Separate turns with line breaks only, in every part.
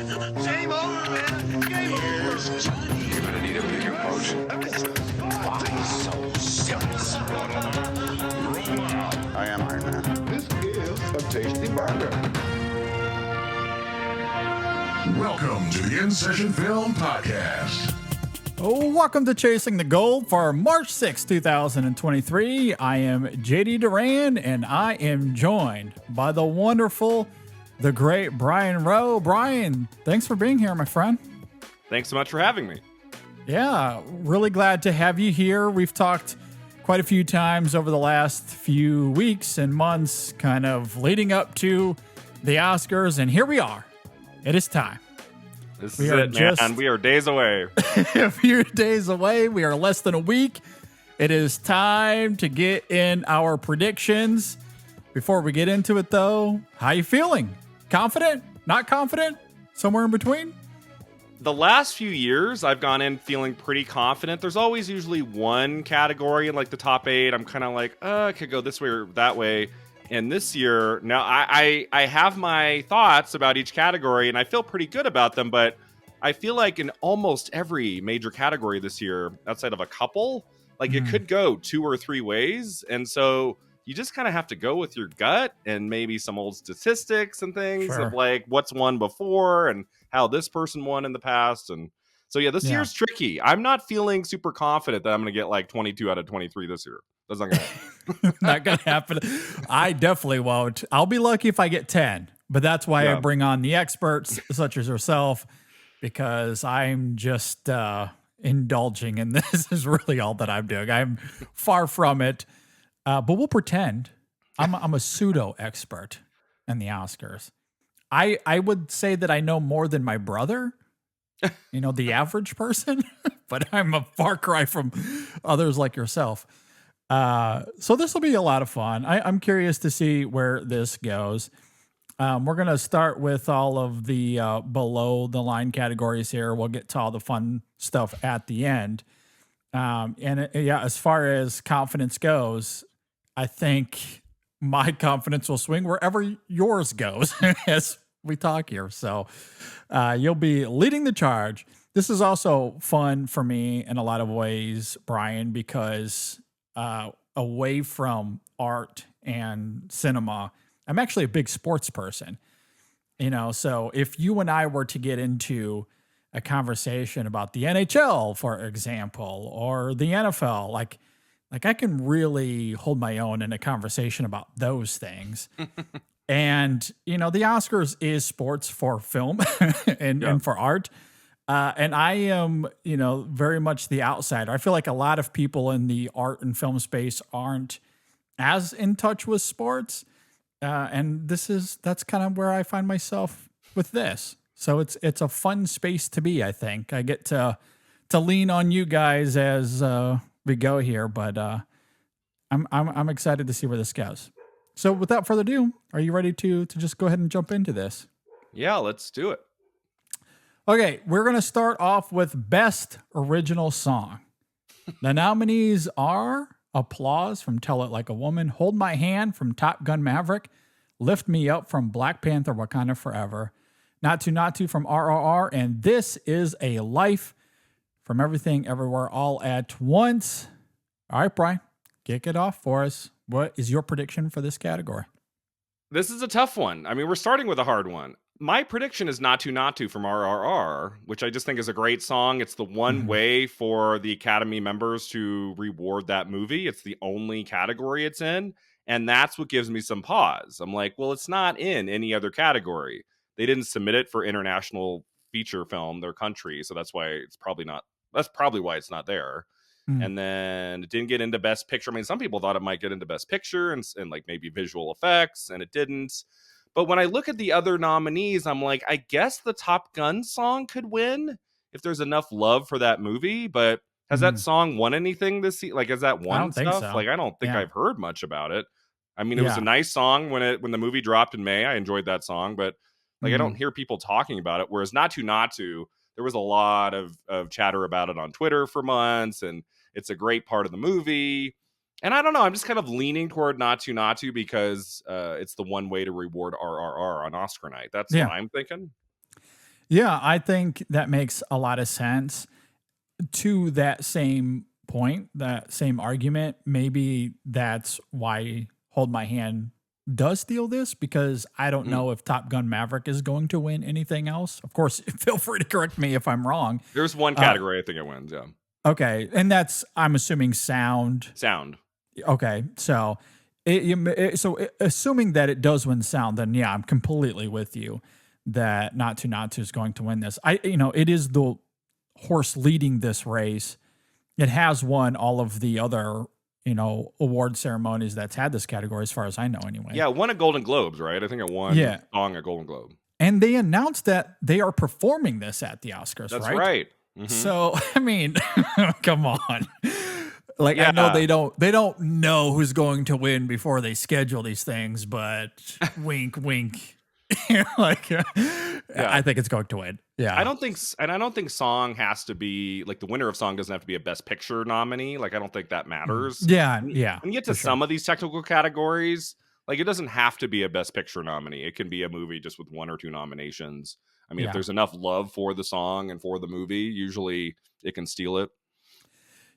Game over, man. Game over.
Johnny. You're gonna need a bigger boat. Why so serious?
I am Iron Man.
This is a tasty burger.
Welcome to the In Session Film Podcast.
Welcome to Chasing the Gold for March 6, 2023. I am JD Duran, and I am joined by the wonderful, the great Brian Rowe. Brian, thanks for being here, my friend.
Thanks so much for having me.
Yeah, really glad to have you here. We've talked quite a few times over the last few weeks and months, kind of leading up to the Oscars, and here we are. It is time.
This is it, man. We are days away.
A few days away. We are less than a week. It is time to get in our predictions. Before we get into it, though, how you feeling? Confident? Not confident? Somewhere in between?
The last few years, I've gone in feeling pretty confident. There's always usually one category in like the top 8. I'm kind of like, I could go this way or that way. And this year, now I have my thoughts about each category, and I feel pretty good about them. But I feel like in almost every major category this year, outside of a couple, like it could go 2 or 3 ways. And so you just kind of have to go with your gut and maybe some old statistics and things of like what's won before and how this person won in the past. And so, yeah, this year's tricky. I'm not feeling super confident that I'm going to get like 22 out of 23 this year. That's not going to happen.
Not going to happen. I definitely won't. I'll be lucky if I get 10, but that's why I bring on the experts such as yourself, because I'm just indulging, and this is really all that I'm doing. I'm far from it, but we'll pretend I'm a pseudo expert in the Oscars. I would say that I know more than my brother, the average person, but I'm a far cry from others like yourself. So this will be a lot of fun. I'm curious to see where this goes. We're going to start with all of the below the line categories here. We'll get to all the fun stuff at the end. As far as confidence goes, I think my confidence will swing wherever yours goes as we talk here. So you'll be leading the charge. This is also fun for me in a lot of ways, Brian, because away from art and cinema, I'm actually a big sports person, so if you and I were to get into a conversation about the NHL, for example, or the NFL, like I can really hold my own in a conversation about those things. And, the Oscars is sports for film and for art. And I am, very much the outsider. I feel like a lot of people in the art and film space aren't as in touch with sports. And that's kind of where I find myself with this. So it's a fun space to be, I think. I get to lean on you guys as we go here, but I'm excited to see where this goes. So without further ado, are you ready to just go ahead and jump into this?
Yeah, let's do it.
Okay, we're going to start off with Best Original Song. The nominees are Applause from Tell It Like a Woman, Hold My Hand from Top Gun Maverick, Lift Me Up from Black Panther Wakanda Forever, Not To from RRR, and This Is a Life from Everything Everywhere All at Once. All right, Brian, kick it off for us. What is your prediction for this category?
This is a tough one. I mean, we're starting with a hard one. My prediction is Not To from RRR, which I just think is a great song. It's the one way for the Academy members to reward that movie. It's the only category it's in. And that's what gives me some pause. I'm like, well, it's not in any other category. They didn't submit it for international feature film, their country. So that's why that's probably why it's not there. And then it didn't get into Best Picture. I mean, some people thought it might get into Best Picture and like maybe visual effects, and it didn't. But when I look at the other nominees, I'm like, I guess the Top Gun song could win if there's enough love for that movie. But has that song won anything this year? Like, has that won stuff? So. Like, I don't think I've heard much about it. I mean, it was a nice song when the movie dropped in May. I enjoyed that song, but like I don't hear people talking about it. Whereas Not To, there was a lot of chatter about it on Twitter for months, and it's a great part of the movie. And I don't know, I'm just kind of leaning toward Not To because it's the one way to reward RRR on Oscar night. That's what I'm thinking.
Yeah, I think that makes a lot of sense. To that same point, that same argument, maybe that's why Hold My Hand does steal this, because I don't know if Top Gun Maverick is going to win anything else. Of course, feel free to correct me if I'm wrong.
There's one category I think it wins. Yeah,
Okay, and that's, I'm assuming, sound.
sound.
Okay, so assuming that it does win sound, then yeah, I'm completely with you that Not To is going to win this. It is the horse leading this race. It has won all of the other award ceremonies that's had this category, as far as I know, anyway.
Yeah, it won at Golden Globes, right? I think it won song at Golden Globe.
And they announced that they are performing this at the Oscars.
That's right. Mm-hmm.
So I mean, come on. Like, I know they don't know who's going to win before they schedule these things, but wink, wink. I think it's going to win. Yeah.
I don't think song has to be like, the winner of song doesn't have to be a Best Picture nominee. Like, I don't think that matters.
Yeah.
When you get to some of these technical categories, like, it doesn't have to be a Best Picture nominee. It can be a movie just with 1 or 2 nominations. I mean, if there's enough love for the song and for the movie, usually it can steal it.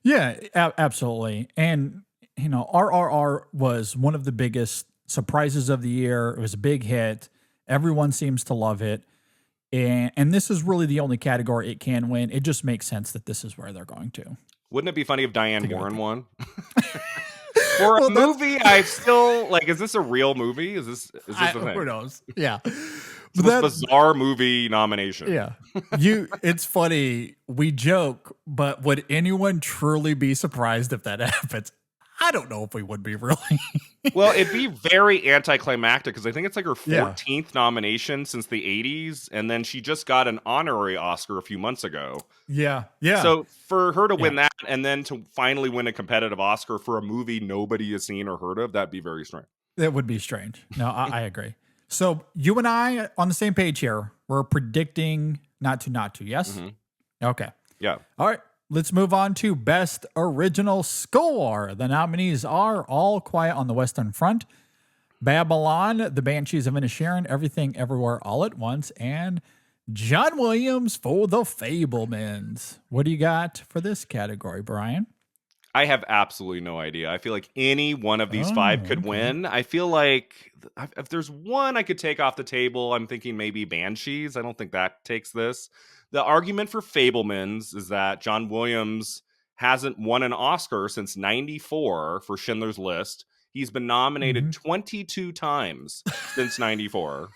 Yeah, absolutely. And, RRR was one of the biggest surprises of the year. It was a big hit. Everyone seems to love it. And this is really the only category it can win. It just makes sense that this is where they're going to.
Wouldn't it be funny if Diane Warren won? For a movie, I still, like, is this a real movie? Is this a thing?
Who knows? Yeah.
It's the most bizarre movie nomination.
Yeah. It's funny. We joke, but would anyone truly be surprised if that happens? I don't know if we would be, really.
Well, it'd be very anticlimactic, because I think it's like her 14th nomination since the 80s, and then she just got an honorary Oscar a few months ago.
Yeah.
So for her to win that, and then to finally win a competitive Oscar for a movie nobody has seen or heard of, that'd be very strange.
That would be strange. No, I agree. So you and I on the same page here. We're predicting Not To, yes? Mm-hmm. Okay.
Yeah.
All right. Let's move on to Best Original Score. The nominees are All Quiet on the Western Front, Babylon, The Banshees of Inisherin, Everything Everywhere All at Once, and John Williams for The Fabelmans. What do you got for this category, Brian?
I have absolutely no idea. I feel like any one of these 5 could win. I feel like if there's one I could take off the table, I'm thinking maybe Banshees. I don't think that takes this. The argument for Fabelmans is that John Williams hasn't won an Oscar since '94 for Schindler's List. He's been nominated 22 times since '94.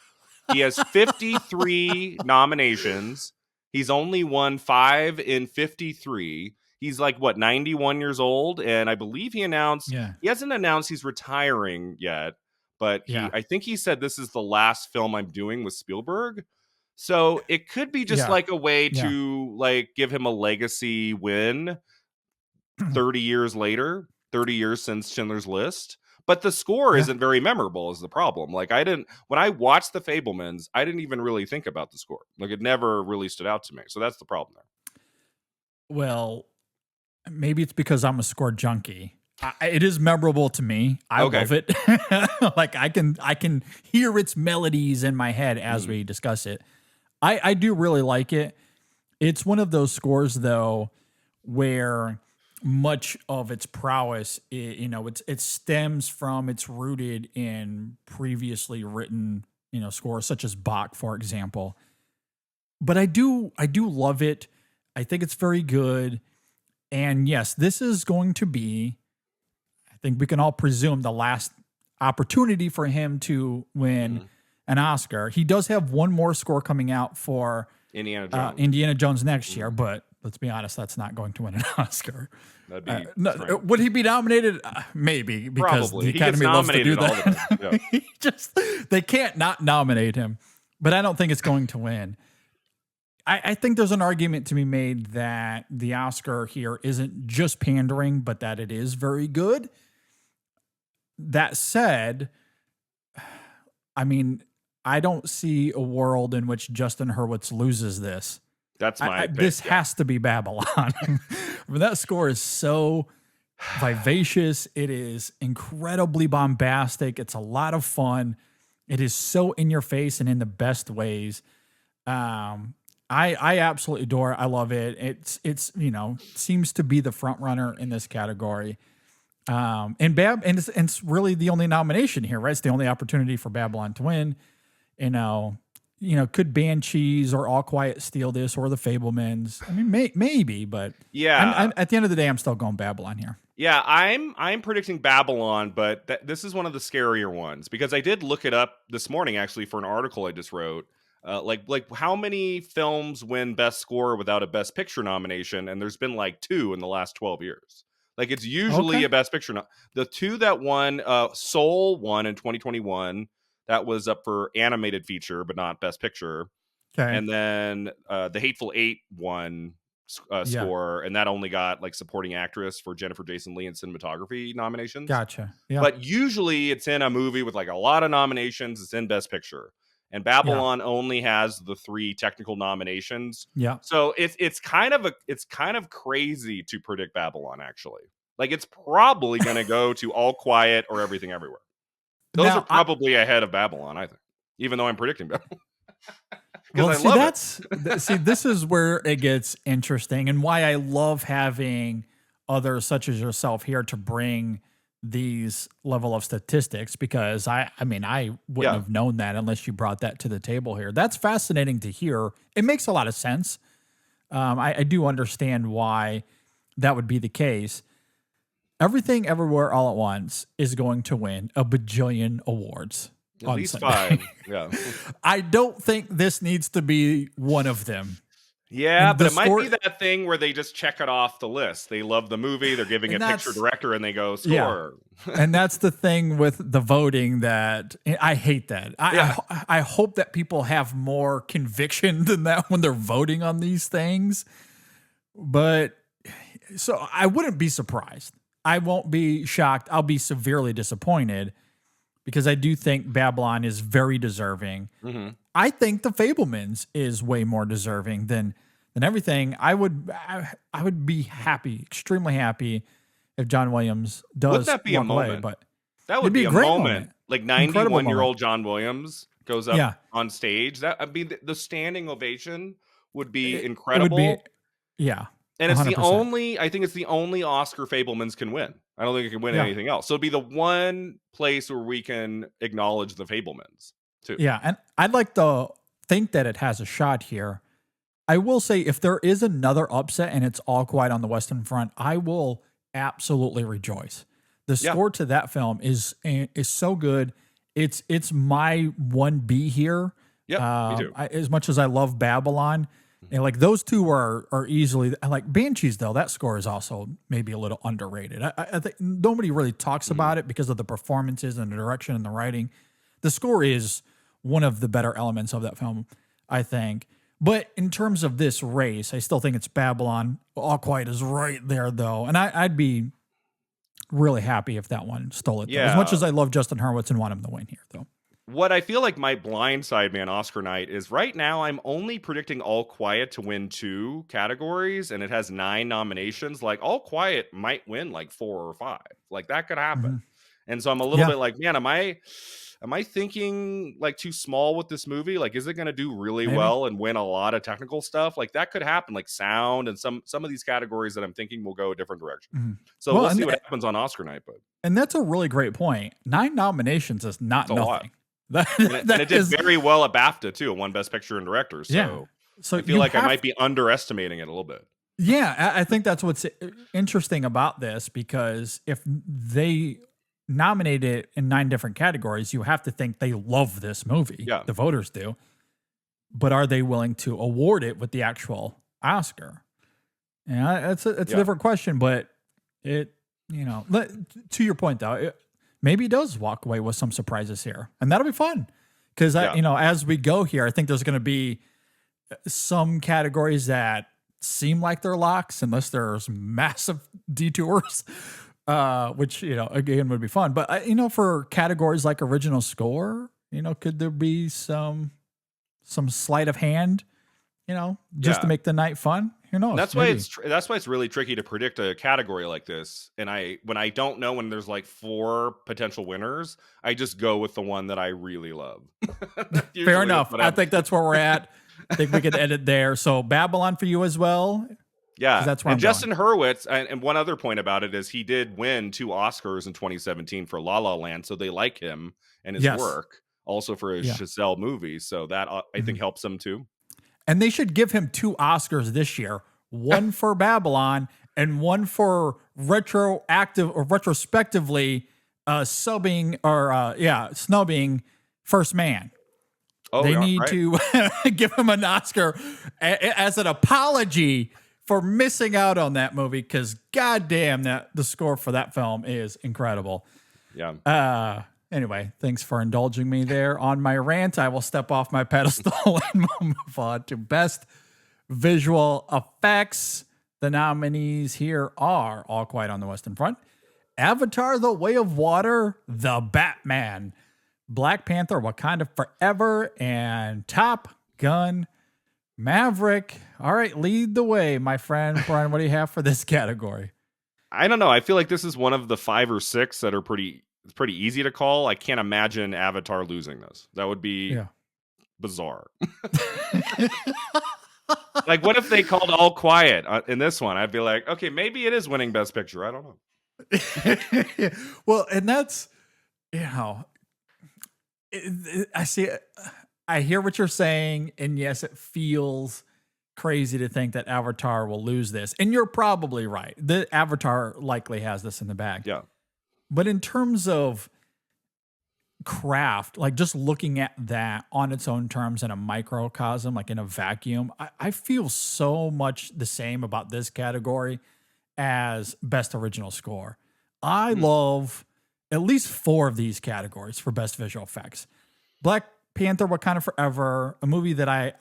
He has 53 nominations. He's only won 5 in 53. He's like, 91 years old? And I believe he announced, he hasn't announced he's retiring yet, but I think he said this is the last film I'm doing with Spielberg. So it could be just like a way to like give him a legacy win 30 years later, 30 years since Schindler's List. But the score isn't very memorable is the problem. Like, when I watched The Fabelmans, I didn't even really think about the score. Like, it never really stood out to me. So that's the problem there.
Well, maybe it's because I'm a score junkie. It is memorable to me. I love it. Like, I can hear its melodies in my head as we discuss it. I do really like it. It's one of those scores, though, where much of its prowess, it stems from, it's rooted in previously written, scores such as Bach, for example. But I do love it. I think it's very good. And yes, this is going to be, I think we can all presume, the last opportunity for him to win an Oscar. He does have one more score coming out for Indiana Jones next year, but let's be honest, that's not going to win an Oscar.
That'd be
would he be nominated? Maybe, because
probably.
The Academy loves to do that. They can't not nominate him, but I don't think it's going to win. I think there's an argument to be made that the Oscar here isn't just pandering, but that it is very good. That said, I mean, I don't see a world in which Justin Hurwitz loses this.
That's my pick.
This has to be Babylon. I mean, that score is so vivacious. It is incredibly bombastic. It's a lot of fun. It is so in your face and in the best ways. I absolutely adore it. I love it. It's seems to be the front runner in this category. And it's really the only nomination here, right? It's the only opportunity for Babylon to win. You know, could Banshees or All Quiet steal this, or The Fablemans? I mean, maybe, but
Yeah.
I'm, at the end of the day, I'm still going Babylon here.
Yeah, I'm predicting Babylon, but this is one of the scarier ones because I did look it up this morning actually for an article I just wrote. Like how many films win Best Score without a Best Picture nomination? And there's been like 2 in the last 12 years. Like it's usually a Best Picture. The 2 that won, Soul won in 2021. That was up for animated feature, but not Best Picture.
Okay.
And then The Hateful Eight won score, and that only got like supporting actress for Jennifer Jason Leigh and cinematography nominations.
Gotcha. Yeah.
But usually it's in a movie with like a lot of nominations. It's in Best Picture. And Babylon only has the 3 technical nominations.
Yeah.
So it's kind of crazy to predict Babylon, actually. Like it's probably going to go to All Quiet or Everything Everywhere. Those are probably ahead of Babylon, I think, even though I'm predicting Babylon.
Well, see, this is where it gets interesting, and why I love having others such as yourself here to bring these level of statistics, because I wouldn't have known that unless you brought that to the table here. That's fascinating to hear. It makes a lot of sense. I do understand why that would be the case. Everything Everywhere All at Once is going to win a bajillion awards.
At least 5. Yeah.
I don't think this needs to be one of them.
Yeah, but it might be that thing where they just check it off the list. They love the movie, they're giving a picture director, and they go score.
Yeah. And that's the thing with the voting that I hate that. I hope that people have more conviction than that when they're voting on these things. But so I wouldn't be surprised. I won't be shocked. I'll be severely disappointed, because I do think Babylon is very deserving. Mm-hmm. I think The Fablemans is way more deserving than everything. I would be happy, extremely happy, if John Williams does.
Wouldn't that be a moment?
Away, but
that would be a moment. Like 91-year-old John Williams goes up on stage. The standing ovation would be incredible.
It would be,
and it's
100%.
I think it's the only Oscar Fablemans can win. I don't think it can win anything else. So it'd be the one place where we can acknowledge the Fablemans too.
Yeah, and I'd like to think that it has a shot here. I will say, if there is another upset and it's All Quiet on the Western Front, I will absolutely rejoice. The score to that film is so good. It's my 1B here.
Yeah, me too.
As much as I love Babylon, and like those 2 are easily, like Banshees though, that score is also maybe a little underrated. I think nobody really talks about it because of the performances and the direction and the writing. The score is one of the better elements of that film, I think. But in terms of this race, I still think it's Babylon. All Quiet is right there though, and I'd be really happy if that one stole it.
Yeah.
As much as I love Justin Hurwitz and want him to win here though.
What I feel like my blindside man Oscar night is right now I'm only predicting All Quiet to win 2 categories, and it has 9 nominations. Like All Quiet might win like 4 or 5. Like that could happen. Mm-hmm. And so I'm a little bit like, man, am I thinking like too small with this movie? Like, is it going to do really well and win a lot of technical stuff? Like that could happen, like sound and some of these categories that I'm thinking will go a different direction. Mm-hmm. So we'll see what happens on Oscar night. But
and that's a really great point. 9 nominations is not nothing.
Lot. And it did very well at BAFTA too. It won Best Picture and Director. So I feel like I might be underestimating it a little bit.
Yeah, I think that's what's interesting about this, because if they nominate it in 9 different categories, you have to think they love this movie.
Yeah.
The voters do. But are they willing to award it with the actual Oscar? Yeah, it's a different question, but it, to your point though, maybe he does walk away with some surprises here, and that'll be fun. Because as we go here, I think there's going to be some categories that seem like they're locks, unless there's massive detours, which again would be fun. But for categories like original score, could there be some sleight of hand, just to make the night fun? Who knows?
That's why it's really tricky to predict a category like this. And when I don't know, when there's like 4 potential winners, I just go with the one that I really love.
Fair enough. I think that's where we're at. I think we could edit there. So Babylon for you as well.
Yeah,
That's where
and
I'm
Justin
going.
Hurwitz, and one other point about it is he did win 2 Oscars in 2017 for La La Land, so they like him and his
Yes.
work, also for his
Yeah.
Giselle movie, so that I think helps him too.
And they should give him 2 Oscars this year, one for Babylon and one for retroactive or retrospectively snubbing First Man.
Oh,
They
yeah,
need
right.
to give him an Oscar as an apology for missing out on that movie, because goddamn, that the score for that film is incredible.
Yeah.
Anyway, thanks for indulging me there on my rant. I will step off my pedestal and we'll move on to best visual effects. The nominees here are All Quiet on the Western Front, Avatar: The Way of Water, The Batman, Black Panther: Wakanda Forever, and Top Gun Maverick. All right, lead the way, my friend. Brian, what do you have for this category?
I don't know. I feel like this is one of the 5 or 6 that are pretty easy to call. I can't imagine Avatar losing this. That would be bizarre. Like, what if they called All Quiet in this one? I'd be like, okay, maybe it is winning Best Picture. I don't know.
Well, and that's, I see, I hear what you're saying, and yes, it feels crazy to think that Avatar will lose this. And you're probably right. The Avatar likely has this in the bag.
Yeah.
But in terms of craft, like just looking at that on its own terms in a microcosm, like in a vacuum, I feel so much the same about this category as Best Original Score. I love at least 4 of these categories for Best Visual Effects. Black Panther: Wakanda Forever, a movie that I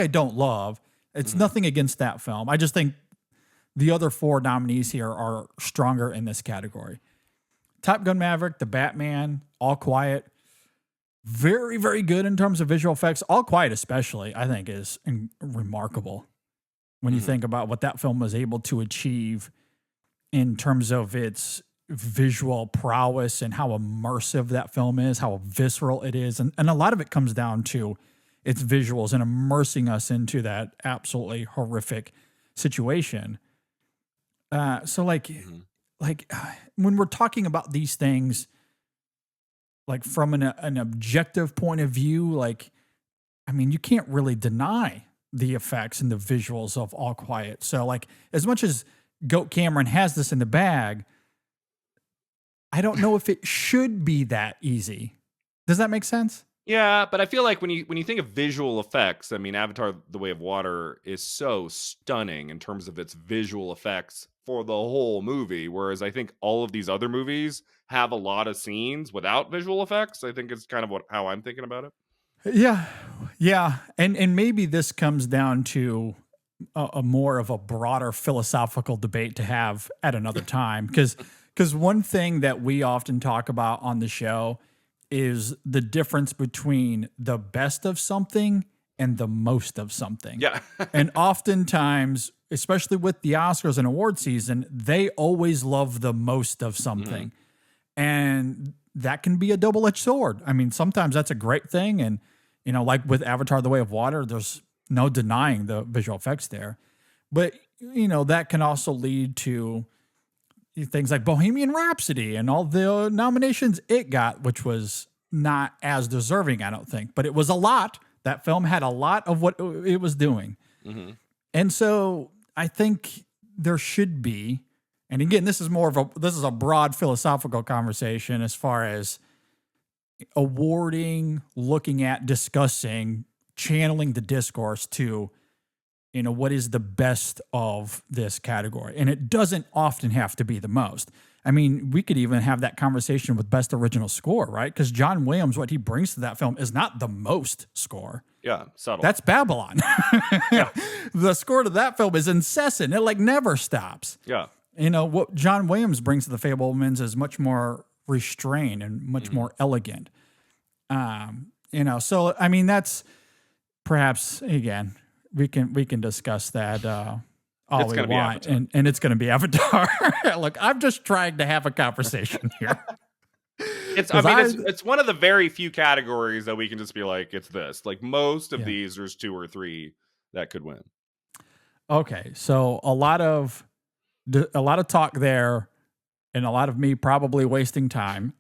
don't love. It's nothing against that film. I just think the other 4 nominees here are stronger in this category. Top Gun Maverick, The Batman, All Quiet, very, very good in terms of visual effects. All Quiet especially, I think, is remarkable when you think about what that film was able to achieve in terms of its visual prowess and how immersive that film is, how visceral it is. And a lot of it comes down to its visuals and immersing us into that absolutely horrific situation. So when we're talking about these things, like from an objective point of view, like, I mean, you can't really deny the effects and the visuals of All Quiet. So like, as much as Goat Cameron has this in the bag, I don't know if it should be that easy. Does that make sense?
Yeah, but I feel like when you think of visual effects, I mean, Avatar: The Way of Water is so stunning in terms of its visual effects for the whole movie, whereas I think all of these other movies have a lot of scenes without visual effects. I think it's kind of how I'm thinking about it.
Yeah. And maybe this comes down to a more of a broader philosophical debate to have at another time. Because one thing that we often talk about on the show is the difference between the best of something and the most of something.
Yeah.
And oftentimes, especially with the Oscars and award season, they always love the most of something. And that can be a double-edged sword. I mean, sometimes that's a great thing. And, like with Avatar: The Way of Water, there's no denying the visual effects there. But, that can also lead to things like Bohemian Rhapsody and all the nominations it got, which was not as deserving, I don't think. But it was a lot. That film had a lot of what it was doing. And so I think there should be, and again, this is a broad philosophical conversation as far as awarding, looking at, discussing, channeling the discourse to, what is the best of this category. And it doesn't often have to be the most. I mean, we could even have that conversation with Best Original Score, right? Because John Williams, what he brings to that film is not the most score.
Yeah, subtle.
That's Babylon. The score to that film is incessant. It never stops.
Yeah.
What John Williams brings to The Fabelmans is much more restrained and much more elegant. So I mean, that's perhaps, again, we can discuss that all we want, and it's going to be Avatar. Look, I'm just trying to have a conversation here.
It's one of the very few categories that we can just be like, it's this. Like most of these, there's 2 or 3 that could win.
Okay, so a lot of talk there, and a lot of me probably wasting time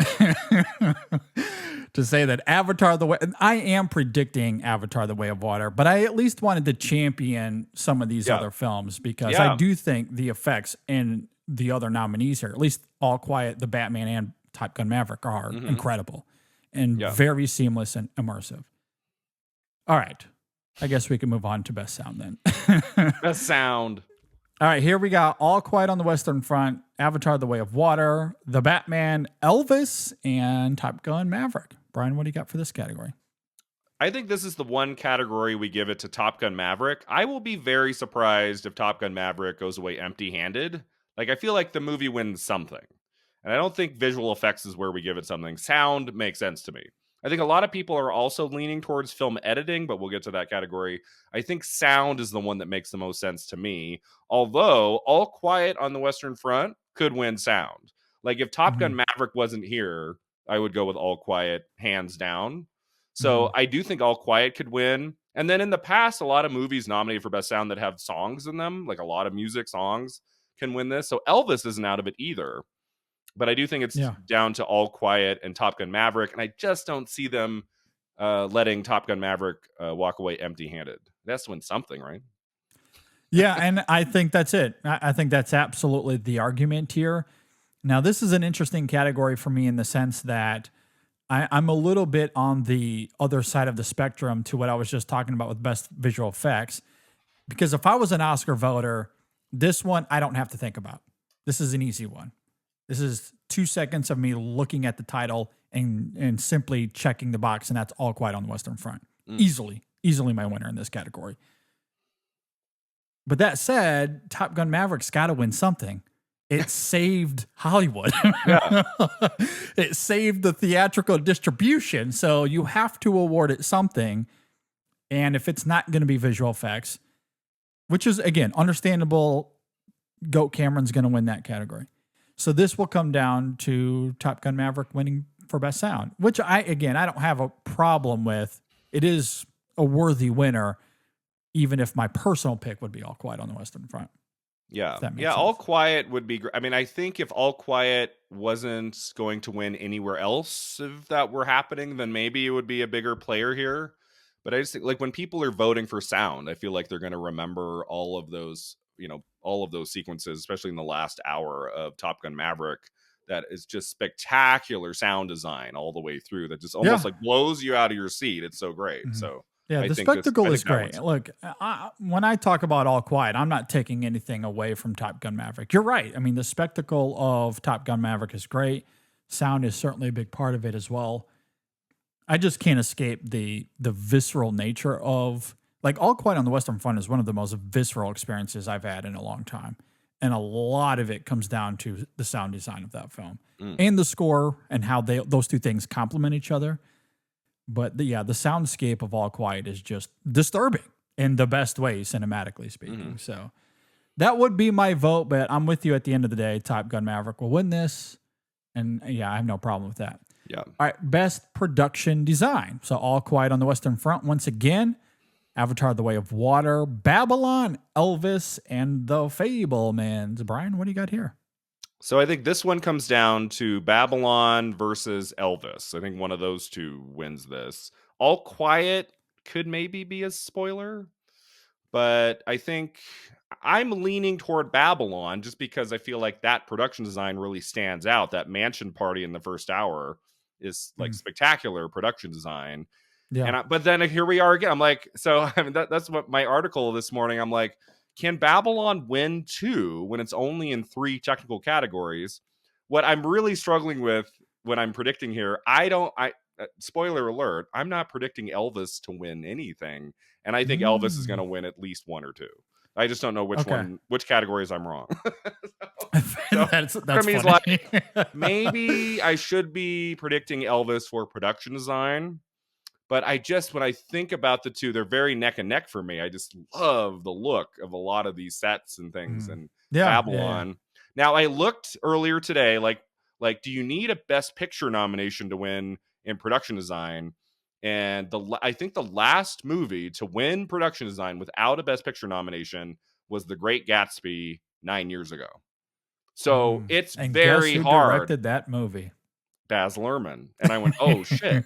to say that Avatar: The Way. And I am predicting Avatar: The Way of Water, but I at least wanted to champion some of these other films because I do think the effects in the other nominees here, at least All Quiet, The Batman, and Top Gun Maverick, are incredible and very seamless and immersive. All right. I guess we can move on to Best Sound then.
Best Sound.
All right, here we got All Quiet on the Western Front, Avatar: The Way of Water, The Batman, Elvis, and Top Gun Maverick. Brian, what do you got for this category?
I think this is the one category we give it to Top Gun Maverick. I will be very surprised if Top Gun Maverick goes away empty-handed. Like, I feel like the movie wins something. And I don't think visual effects is where we give it something. Sound makes sense to me. I think a lot of people are also leaning towards film editing, but we'll get to that category. I think sound is the one that makes the most sense to me. Although All Quiet on the Western Front could win sound. Like if Top Gun Maverick wasn't here, I would go with All Quiet hands down. So I do think All Quiet could win. And then in the past, a lot of movies nominated for Best Sound that have songs in them, like a lot of music songs, can win this. So Elvis isn't out of it either. But I do think it's down to All Quiet and Top Gun Maverick. And I just don't see them letting Top Gun Maverick walk away empty-handed. That's to win something, right?
Yeah, and I think that's it. I think that's absolutely the argument here. Now, this is an interesting category for me in the sense that I'm a little bit on the other side of the spectrum to what I was just talking about with Best Visual Effects. Because if I was an Oscar voter, this one I don't have to think about. This is an easy one. This is 2 seconds of me looking at the title and simply checking the box, and that's All Quiet on the Western Front. Easily my winner in this category. But that said, Top Gun Maverick's got to win something. It saved Hollywood. It saved the theatrical distribution, so you have to award it something. And if it's not going to be visual effects, which is, again, understandable, Goat Cameron's going to win that category. So this will come down to Top Gun Maverick winning for Best Sound, which I don't have a problem with. It is a worthy winner, even if my personal pick would be All Quiet on the Western Front.
Yeah. Yeah, All Quiet would be great. I mean, I think if All Quiet wasn't going to win anywhere else, if that were happening, then maybe it would be a bigger player here. But I just think, like, when people are voting for sound, I feel like they're going to remember all of those sequences, especially in the last hour of Top Gun Maverick, that is just spectacular sound design all the way through that just almost like blows you out of your seat. It's so great. So
yeah, the spectacle is great. Look, when I talk about All Quiet, I'm not taking anything away from Top Gun Maverick. You're right. I mean, the spectacle of Top Gun Maverick is great. Sound is certainly a big part of it as well. I just can't escape the visceral nature of, like, All Quiet on the Western Front is one of the most visceral experiences I've had in a long time. And a lot of it comes down to the sound design of that film and the score and how those two things complement each other. But the soundscape of All Quiet is just disturbing in the best way, cinematically speaking. So that would be my vote, but I'm with you at the end of the day. Top Gun Maverick will win this. And yeah, I have no problem with that.
Yeah.
All right. Best production design. So All Quiet on the Western Front once again. Avatar: The Way of Water, Babylon, Elvis, and The Fabelmans. Brian, what do you got here?
So I think this one comes down to Babylon versus Elvis. I think one of those two wins this. All Quiet could maybe be a spoiler, but I think I'm leaning toward Babylon just because I feel like that production design really stands out. That mansion party in the first hour is like spectacular production design. Yeah. But then here we are again. I'm like, so I mean, that's what my article this morning. I'm like, can Babylon win 2 when it's only in 3 technical categories? What I'm really struggling with when I'm predicting here, spoiler alert, I'm not predicting Elvis to win anything. And I think Elvis is going to win at least 1 or 2. I just don't know which categories I'm wrong.
That's funny.
Like, maybe I should be predicting Elvis for production design. But when I think about the two, they're very neck and neck for me. I just love the look of a lot of these sets and things and Babylon. Yeah. Now, I looked earlier today, like, do you need a Best Picture nomination to win in production design? And I think the last movie to win production design without a Best Picture nomination was The Great Gatsby 9 years ago. So it's
And guess
very
who
hard.
directed that movie?
Baz Luhrmann. And I went, oh shit.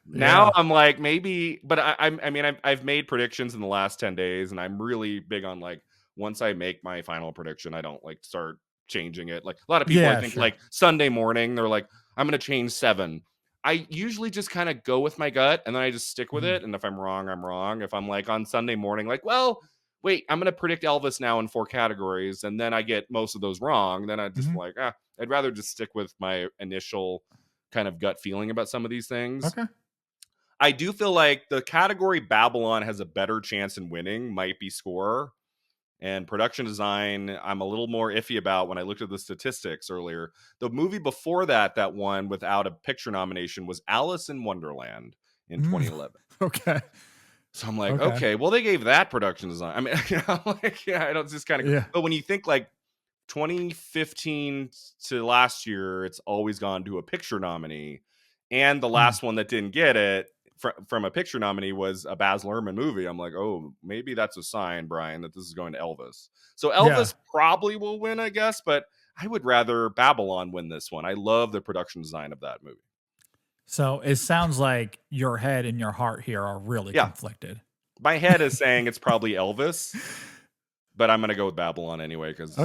Now
Yeah.
I'm like, maybe, but I've made predictions in the last 10 days, and I'm really big on like, once I make my final prediction, I don't like start changing it. Like a lot of people, I
Yeah,
think
sure.
like Sunday morning, they're like, I'm going to change 7. I usually just kind of go with my gut, and then I just stick with it. And if I'm wrong, I'm wrong. If I'm like on Sunday morning, like, well, wait, I'm going to predict Elvis now in 4 categories, and then I get most of those wrong, then I just like, I'd rather just stick with my initial kind of gut feeling about some of these things.
Okay.
I do feel like the category Babylon has a better chance in winning might be score, and production design I'm a little more iffy about. When I looked at the statistics earlier, the movie before that won without a picture nomination was Alice in Wonderland in 2011.
Okay.
So I'm like, okay, well, they gave that production design. I mean, like, yeah, I don't just kind of,
Yeah.
but when you think like 2015 to last year, it's always gone to a picture nominee. And the last one that didn't get it from a picture nominee was a Baz Luhrmann movie. I'm like, oh, maybe that's a sign, Brian, that this is going to Elvis. So Elvis probably will win, I guess, but I would rather Babylon win this one. I love the production design of that movie.
So it sounds like your head and your heart here are really conflicted.
My head is saying it's probably Elvis, but I'm going to go with Babylon anyway, because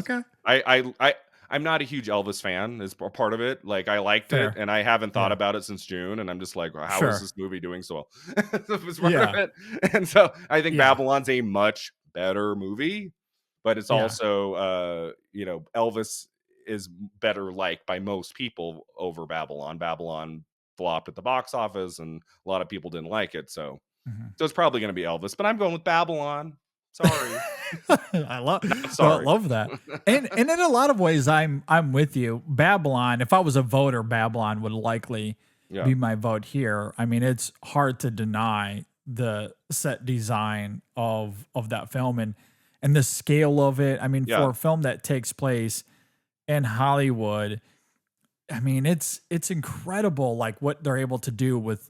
I'm not a huge Elvis fan is part of it. Like I liked it, and I haven't thought about it since June, and I'm just like, well, how is this movie doing so well? That was part of it. And so I think Babylon's a much better movie, but it's also Elvis is better liked by most people over Babylon. Babylon flopped at the box office, and a lot of people didn't like it. So it's probably going to be Elvis, but I'm going with Babylon. Sorry.
I love that. And in a lot of ways I'm with you. Babylon, if I was a voter, Babylon would likely be my vote here. I mean, it's hard to deny the set design of that film and the scale of it. I mean, for a film that takes place in Hollywood, I mean, it's incredible like what they're able to do with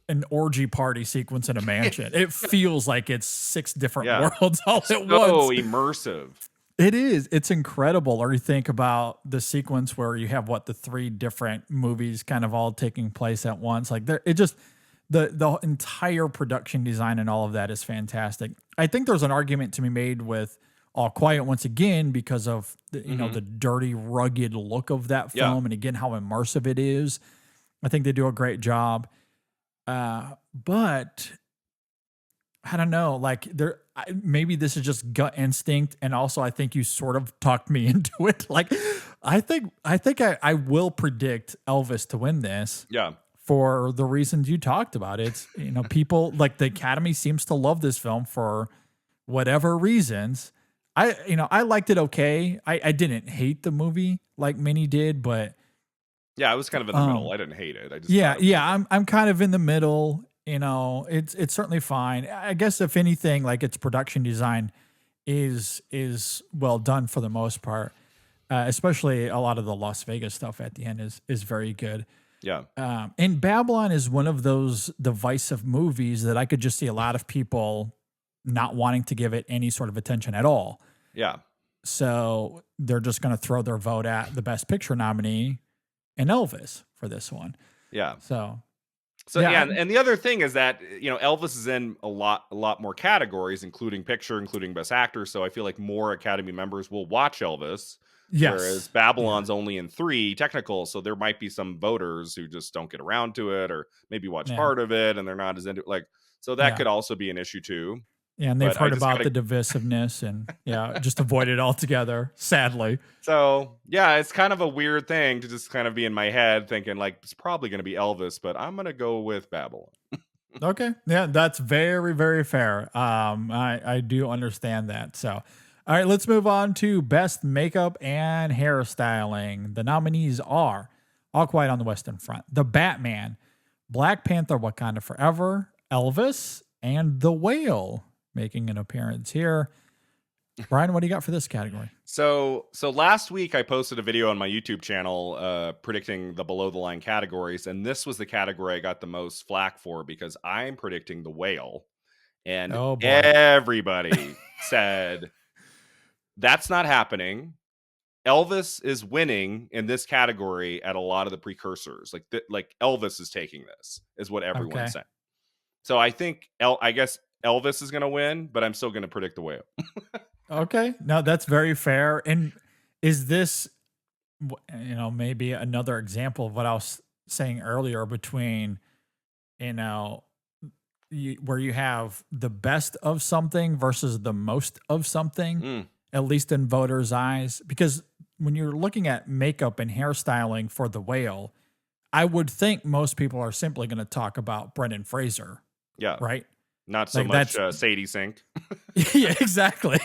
an orgy party sequence in a mansion. It feels like it's 6 different worlds all at once.
So immersive.
It is. It's incredible. Or you think about the sequence where you have the 3 different movies kind of all taking place at once. Like the entire production design and all of that is fantastic. I think there's an argument to be made with All Quiet once again because of the dirty, rugged look of that film, and again how immersive it is. I think they do a great job. But I don't know, like maybe this is just gut instinct. And also I think you sort of talked me into it. Like, I think I will predict Elvis to win this.
Yeah.
For the reasons you talked about. It's, people like the Academy seems to love this film for whatever reasons. I liked it. Okay. I didn't hate the movie like many did, but
yeah, I was kind of in the middle. I didn't hate it. I just
I'm kind of in the middle. It's certainly fine. I guess if anything, like its production design is well done for the most part. Especially a lot of the Las Vegas stuff at the end is very good.
Yeah.
And Babylon is one of those divisive movies that I could just see a lot of people not wanting to give it any sort of attention at all.
Yeah.
So they're just going to throw their vote at the Best Picture nominee and Elvis for this one.
Yeah.
So
and the other thing is that Elvis is in a lot more categories, including picture, including Best Actor. So I feel like more Academy members will watch Elvis.
Yes.
Whereas Babylon's only in 3 technical, so there might be some voters who just don't get around to it, or maybe watch part of it and they're not as into it. Like, so that could also be an issue too.
Yeah, and they've heard about the divisiveness and just avoid it altogether, sadly.
So yeah, it's kind of a weird thing to just kind of be in my head thinking like it's probably going to be Elvis, but I'm going to go with Babylon.
Okay. Yeah, that's very, very fair. I do understand that. So, all right, let's move on to Best Makeup and Hairstyling. The nominees are All Quiet on the Western Front, The Batman, Black Panther, Wakanda Forever, Elvis, and The Whale making an appearance here. Brian, what do you got for this category?
So last week I posted a video on my YouTube channel predicting the below the line categories, and this was the category I got the most flack for because I'm predicting The Whale, and
Oh, boy.
everybody said that's not happening. Elvis is winning in this category at a lot of the precursors. Like Elvis is taking this, is what everyone's saying. So I think I guess Elvis is going to win, but I'm still going to predict The Whale.
Okay. No, that's very fair. And is this, maybe another example of what I was saying earlier between, where you have the best of something versus the most of something, at least in voters' eyes? Because when you're looking at makeup and hairstyling for The Whale, I would think most people are simply going to talk about Brendan Fraser.
Yeah.
Right?
Not so much Sadie Sink.
Yeah, exactly.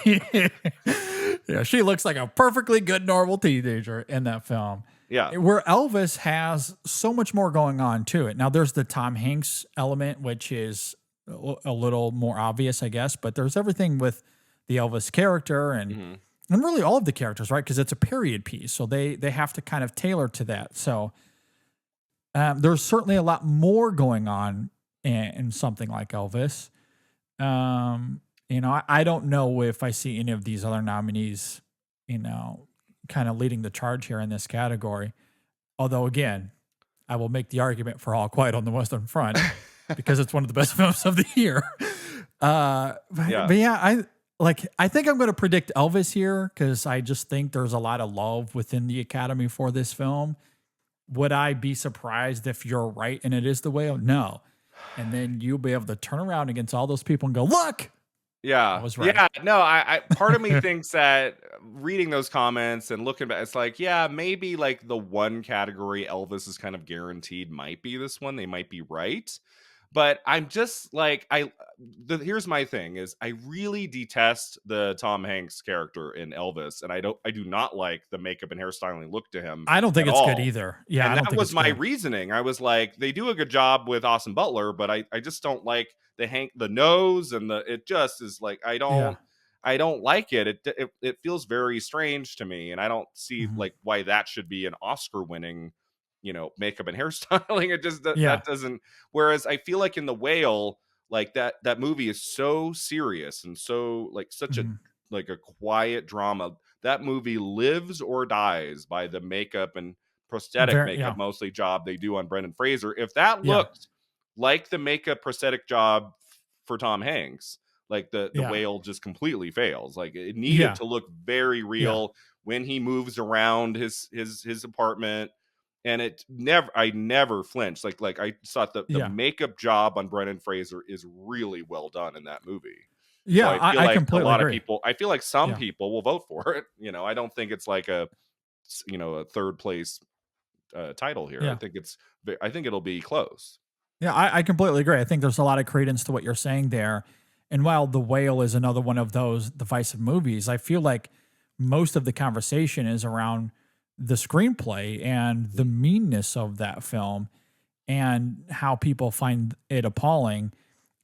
Yeah, she looks like a perfectly good, normal teenager in that film.
Yeah.
Where Elvis has so much more going on to it. Now, there's the Tom Hanks element, which is a little more obvious, I guess, but there's everything with the Elvis character and really all of the characters, right? Because it's a period piece, so they have to kind of tailor to that. So there's certainly a lot more going on in something like Elvis. I don't know if I see any of these other nominees, kind of leading the charge here in this category. Although, again, I will make the argument for All Quiet on the Western Front because it's one of the best films of the year. But yeah, I think I'm going to predict Elvis here because I just think there's a lot of love within the Academy for this film. Would I be surprised if you're right and it is The Whale? No. And then you'll be able to turn around against all those people and go, look.
Yeah.
I was right.
Yeah. No, I part of me thinks that reading those comments and looking back, it's like, yeah, maybe like the one category Elvis is kind of guaranteed might be this one. They might be right. But I'm just like, here's my thing is I really detest the Tom Hanks character in Elvis. And I do not like the makeup and hairstyling look to him.
I don't think it's good either. Yeah.
And
I don't
that
think
was
it's
my
good.
reasoning. I was like, they do a good job with Austin Butler, but I just don't like the nose and it just is like, I don't like it. It feels very strange to me. And I don't see like why that should be an Oscar winning, makeup and hairstyling. It just, that doesn't, whereas I feel like in The Whale, like that movie is so serious and so like such a quiet drama. That movie lives or dies by the makeup and prosthetic makeup mostly job they do on Brendan Fraser. If that looked like the makeup prosthetic job for Tom Hanks, like the Whale just completely fails. Like it needed to look very real when he moves around his apartment. And I never flinched. Like I thought the makeup job on Brendan Fraser is really well done in that movie.
Yeah,
so I feel like
completely
a lot
agree.
of people. I feel like some people will vote for it. I don't think it's like a third place title here.
Yeah.
I think it'll be close.
Yeah, I completely agree. I think there's a lot of credence to what you're saying there. And while The Whale is another one of those divisive movies, I feel like most of the conversation is around the screenplay and the meanness of that film and how people find it appalling.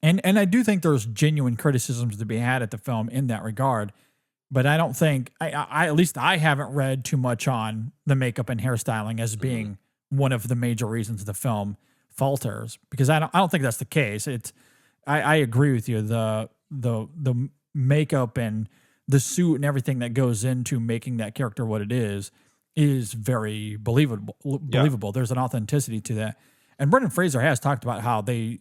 And I do think there's genuine criticisms to be had at the film in that regard. But I don't think, I at least I haven't read too much on the makeup and hairstyling as being one of the major reasons the film falters, because I don't think that's the case. I agree with you. The makeup and the suit and everything that goes into making that character what it is very believable. There's an authenticity to that. And Brendan Fraser has talked about how they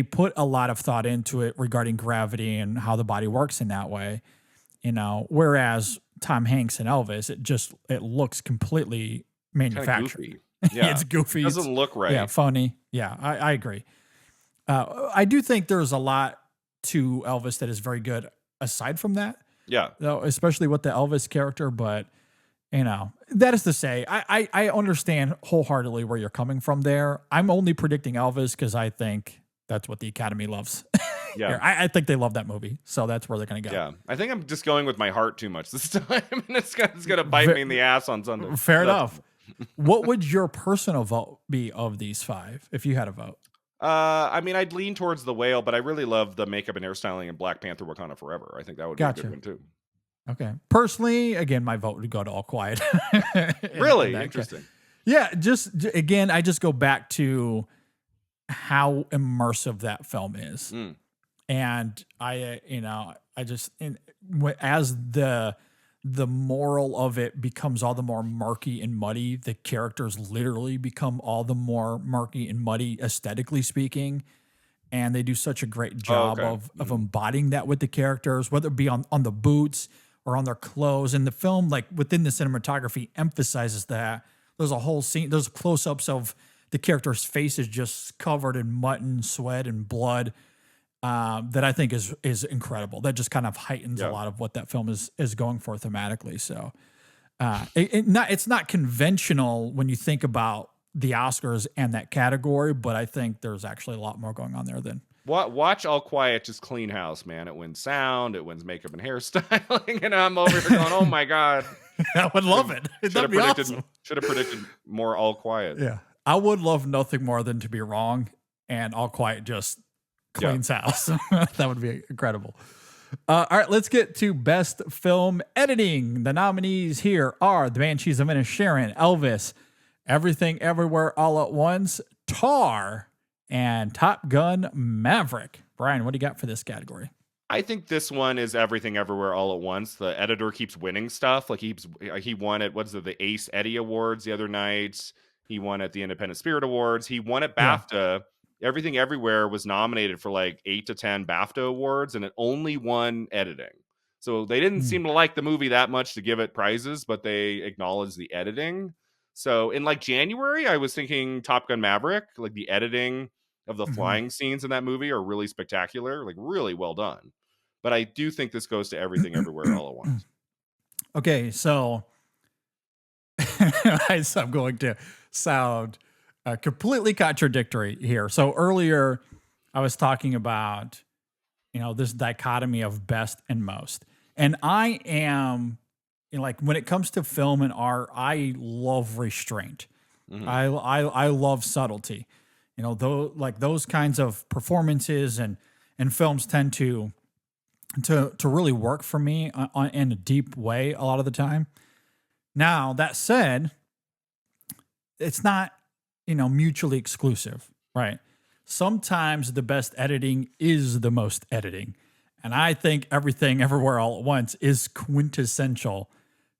put a lot of thought into it regarding gravity and how the body works in that way. Whereas Tom Hanks and Elvis, it looks completely manufactured.
Yeah,
it's goofy.
It doesn't look right.
Yeah, phony. Yeah, I agree. I do think there's a lot to Elvis that is very good aside from that.
Yeah.
Though, especially with the Elvis character, but that is to say, I understand wholeheartedly where you're coming from there. I'm only predicting Elvis because I think that's what the Academy loves.
Yeah.
I think they love that movie, so that's where they're going to go.
Yeah, I think I'm just going with my heart too much this time, and it's going to bite me in the ass on Sunday.
Fair enough. What would your personal vote be of these five if you had a vote?
I mean, I'd lean towards The Whale, but I really love the makeup and hairstyling in Black Panther: Wakanda Forever. I think that would be a
Gotcha.
good one too.
Okay. Personally, again, my vote would go to All Quiet.
Really
that
interesting.
Yeah, again, I just go back to how immersive that film is.
Mm.
And as the moral of it becomes all the more murky and muddy, the characters literally become all the more murky and muddy, aesthetically speaking. And they do such a great job
okay.
of embodying that with the characters, whether it be on the boots or on their clothes. And the film, like within the cinematography, emphasizes that. There's a whole scene, there's close-ups of the characters' faces just covered in mud and sweat and blood. That I think is incredible. That just kind of heightens a lot of what that film is going for thematically. So it's not conventional when you think about the Oscars and that category, but I think there's actually a lot more going on there than.
Watch All Quiet just clean house, man. It wins sound, it wins makeup and hairstyling, and I'm over here going, oh my God.
I would love it. That'd be awesome.
Should have predicted more All Quiet.
Yeah. I would love nothing more than to be wrong and All Quiet just cleans house. That would be incredible. All right, let's get to Best Film Editing. The nominees here are The Banshees of Inisherin, Elvis, Everything Everywhere All at Once, Tar, and Top Gun Maverick. Brian, what do you got for this category?
I think this one is Everything Everywhere All at Once. The editor keeps winning stuff. Like he won at the Ace Eddie Awards the other night. He won at the Independent Spirit Awards. He won at BAFTA. Everything Everywhere was nominated for like 8 to 10 BAFTA awards, and it only won editing. So they didn't seem to like the movie that much to give it prizes, but they acknowledged the editing. So in like January, I was thinking Top Gun Maverick, like the editing of the flying scenes in that movie are really spectacular, like really well done. But I do think this goes to Everything Everywhere All at Once.
Okay, so I'm going to sound completely contradictory here. So earlier I was talking about, this dichotomy of best and most. And I am, like when it comes to film and art, I love restraint. I love subtlety. Those kinds of performances and films tend to really work for me in a deep way a lot of the time. Now, that said, it's not, mutually exclusive, right? Sometimes the best editing is the most editing. And I think Everything Everywhere All at Once is quintessential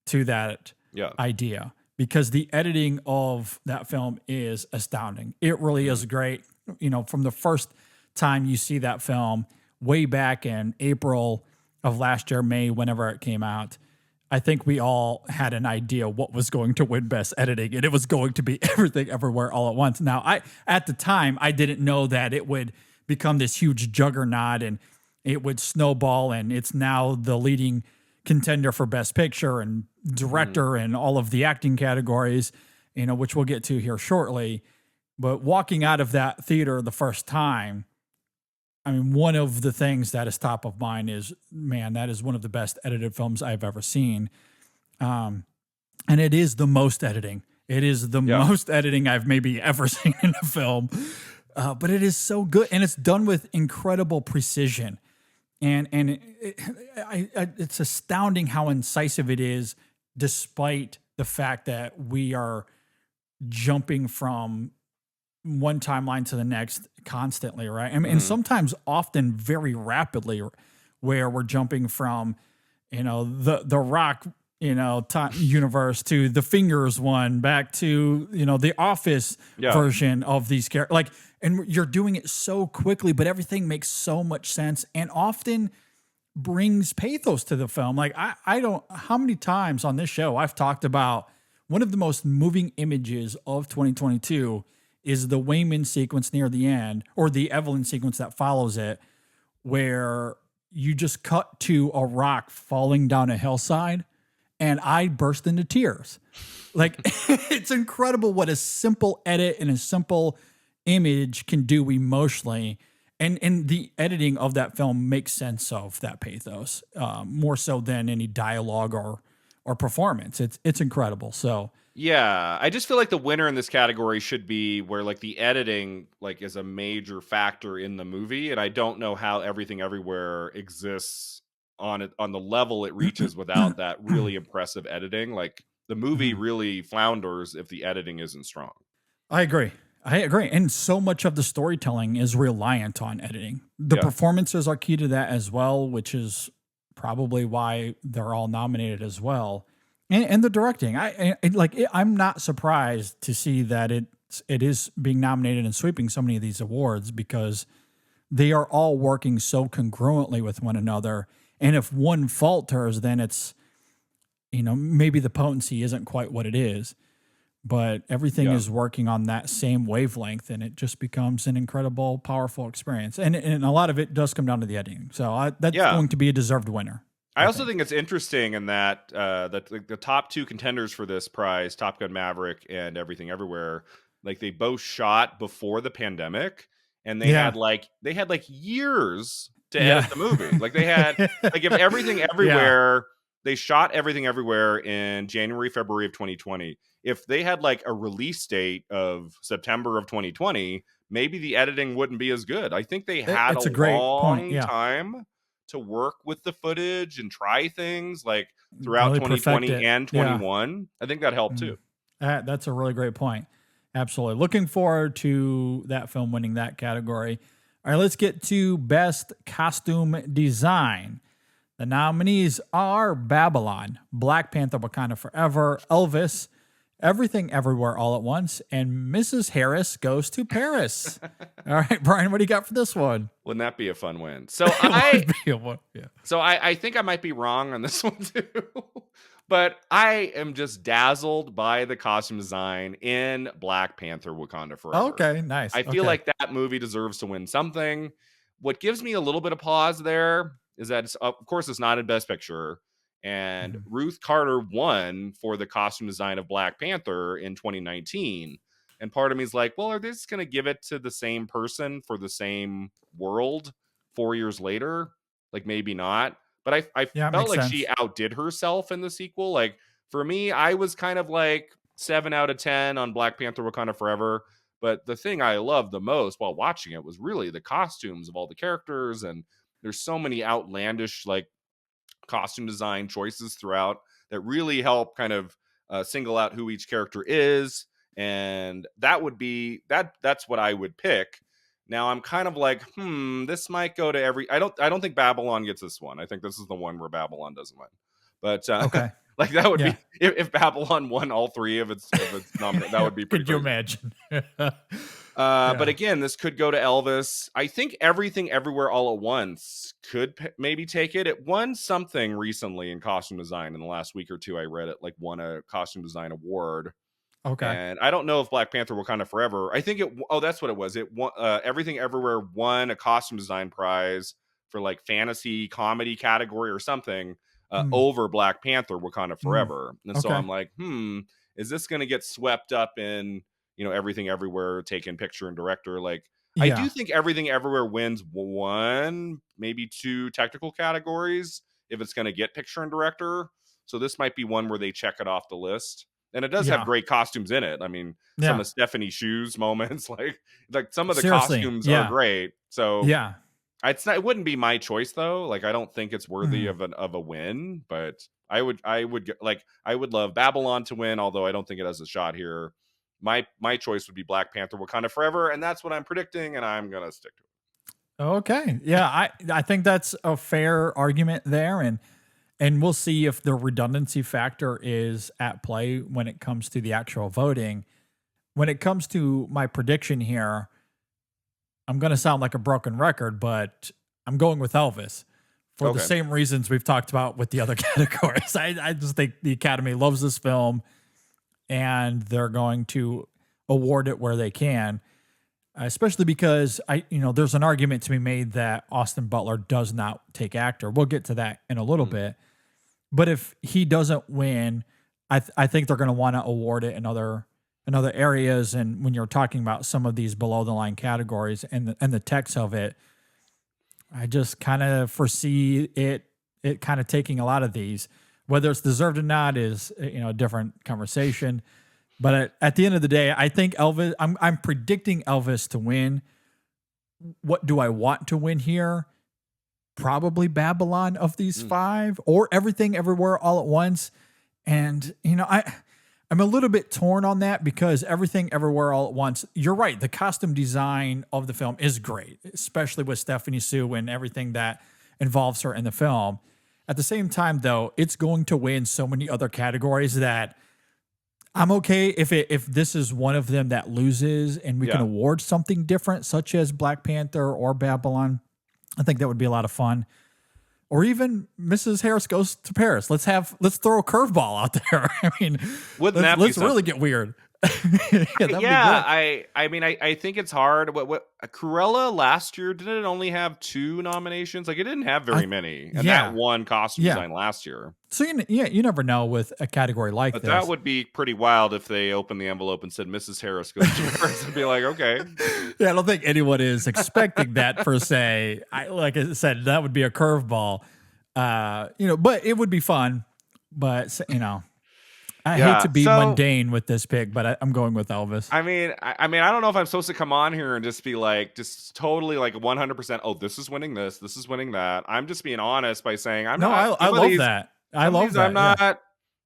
to that idea, because the editing of that film is astounding. It really is great. From the first time you see that film way back in April of last year, May, whenever it came out, I think we all had an idea what was going to win best editing, and it was going to be Everything Everywhere All at Once. Now, at the time, I didn't know that it would become this huge juggernaut and it would snowball, and it's now the leading contender for Best Picture and Director and all of the acting categories, which we'll get to here shortly. But walking out of that theater the first time, I mean, one of the things that is top of mind is, man, that is one of the best edited films I've ever seen. And it is the most editing. It is the most editing I've maybe ever seen in a film. But it is so good. And it's done with incredible precision. And it's astounding how incisive it is, despite the fact that we are jumping from one timeline to the next constantly, right? I mean, and sometimes often very rapidly, where we're jumping from, the Rock, universe to the Fingers one, back to, the Office version of these characters. And you're doing it so quickly, but everything makes so much sense and often brings pathos to the film. Like how many times on this show I've talked about one of the most moving images of 2022 is the Wayman sequence near the end, or the Evelyn sequence that follows it, where you just cut to a rock falling down a hillside, and I burst into tears. Like, it's incredible what a simple edit and a simple image can do emotionally. And the editing of that film makes sense of that pathos, more so than any dialogue or performance. It's incredible. So
Yeah, I just feel like the winner in this category should be where like the editing like is a major factor in the movie, and I don't know how Everything Everywhere exists on it on the level it reaches without that really impressive editing. Like the movie
Mhm.
really flounders if the editing isn't strong.
I agree. I agree. And so much of the storytelling is reliant on editing. The
Yeah.
performances are key to that as well, which is probably why they're all nominated as well. And the directing. I'm not surprised to see that it is being nominated and sweeping so many of these awards because they are all working so congruently with one another. And if one falters, then it's, maybe the potency isn't quite what it is, but everything
Yeah.
is working on that same wavelength, and it just becomes an incredible, powerful experience. And a lot of it does come down to the editing. So that's
Yeah.
going to be a deserved winner.
I also think it's interesting in that that like, the top two contenders for this prize, Top Gun Maverick and Everything Everywhere, like they both shot before the pandemic, and they
Yeah.
had like years to
Yeah.
edit the movie. Like they had like if Everything Everywhere, they shot Everything Everywhere in January, February of 2020. If they had like a release date of September of 2020, maybe the editing wouldn't be as good. I think they had
It's
a
a great point.
long
Yeah.
time to work with the footage and try things like throughout
Really perfect
2020
it.
and
Yeah.
21. I think that helped too.
That's a really great point. Absolutely. Looking forward to that film winning that category. All right, let's get to Best Costume Design. The nominees are Babylon, Black Panther Wakanda Forever, Elvis, Everything Everywhere All at Once, and Mrs. Harris Goes to Paris. All right, Brian, what do you got for this one?
Wouldn't that be a fun win? So
It would be a one. Yeah.
I think I might be wrong on this one too. But I am just dazzled by the costume design in Black Panther Wakanda Forever.
Okay, nice.
I feel like that movie deserves to win something. What gives me a little bit of pause there is that, of course, it's not in Best Picture. And Ruth Carter won for the costume design of Black Panther in 2019. And part of me is like, well, are they just going to give it to the same person for the same world 4 years later? Like, maybe not. But I
Yeah,
felt
makes
like she
sense.
outdid herself in the sequel. Like, for me, I was kind of like 7 out of 10 on Black Panther Wakanda Forever. But the thing I loved the most while watching it was really the costumes of all the characters. And there's so many outlandish, like, costume design choices throughout that really help kind of single out who each character is. And that would be that's what I would pick. Now I'm kind of like, this might go to every. I don't think Babylon gets this one. I think this is the one where Babylon doesn't win. But
Okay.
like that would
Yeah.
be if Babylon won all three of its nominations. That would be pretty.
Could you
crazy.
imagine?
But again, this could go to Elvis. I think Everything Everywhere All at Once could maybe take it. It won something recently in costume design in the last week or two. I read it like won a costume design award.
Okay.
And I don't know if Black Panther Wakanda Forever. I think that's what it was. It won, Everything Everywhere won a costume design prize for like fantasy comedy category or something over Black Panther Wakanda Forever. And so
Okay.
I'm like, is this going to get swept up in, Everything Everywhere, taken picture and director? Like, I
Yeah.
do think Everything Everywhere wins one, maybe two technical categories if it's going to get picture and director. So this might be one where they check it off the list. And it does
Yeah.
have great costumes in it. I mean, some of Stephanie's shoes moments, like some of the
Seriously,
costumes
yeah.
are great. So
Yeah.
it wouldn't be my choice though. Like, I don't think it's worthy of a win, but I would love Babylon to win, although I don't think it has a shot here. My choice would be Black Panther Wakanda Forever, and that's what I'm predicting, and I'm gonna stick to it.
Okay. Yeah, I think that's a fair argument there, and we'll see if the redundancy factor is at play when it comes to the actual voting. When it comes to my prediction here, I'm going to sound like a broken record, but I'm going with Elvis for the same reasons we've talked about with the other categories. I just think the Academy loves this film, and they're going to award it where they can. Especially because there's an argument to be made that Austin Butler does not take actor. We'll get to that in a little bit. But if he doesn't win, I think they're going to want to award it in other areas. And when you're talking about some of these below the line categories and the text of it, I just kind of foresee it kind of taking a lot of these. Whether it's deserved or not is a different conversation. But at the end of the day, I think Elvis. I'm predicting Elvis to win. What do I want to win here? Probably Babylon of these five, or Everything Everywhere All at Once. And I'm a little bit torn on that because Everything Everywhere All at Once. You're right. The costume design of the film is great, especially with Stephanie Sue and everything that involves her in the film. At the same time, though, it's going to win so many other categories that I'm okay if this is one of them that loses and we can award something different, such as Black Panther or Babylon. I think that would be a lot of fun. Or even Mrs. Harris Goes to Paris. Let's throw a curveball out there. I mean, let's really get weird.
I think it's hard. What Cruella last year, didn't it only have 2 nominations? Like, it didn't have very many, and that won costume design last year.
So you never know with a category like this.
That would be pretty wild if they opened the envelope and said Mrs. Harris Goes to Paris and be like, okay.
Yeah, I don't think anyone is expecting that per se. Like I said, that would be a curveball. But it would be fun. But I hate to be mundane with this pick, but I'm going with Elvis.
I mean, I don't know if I'm supposed to come on here and just be like, just totally like 100%. Oh, this is winning this. This is winning that. I'm just being honest by saying I love that. I love that. I'm not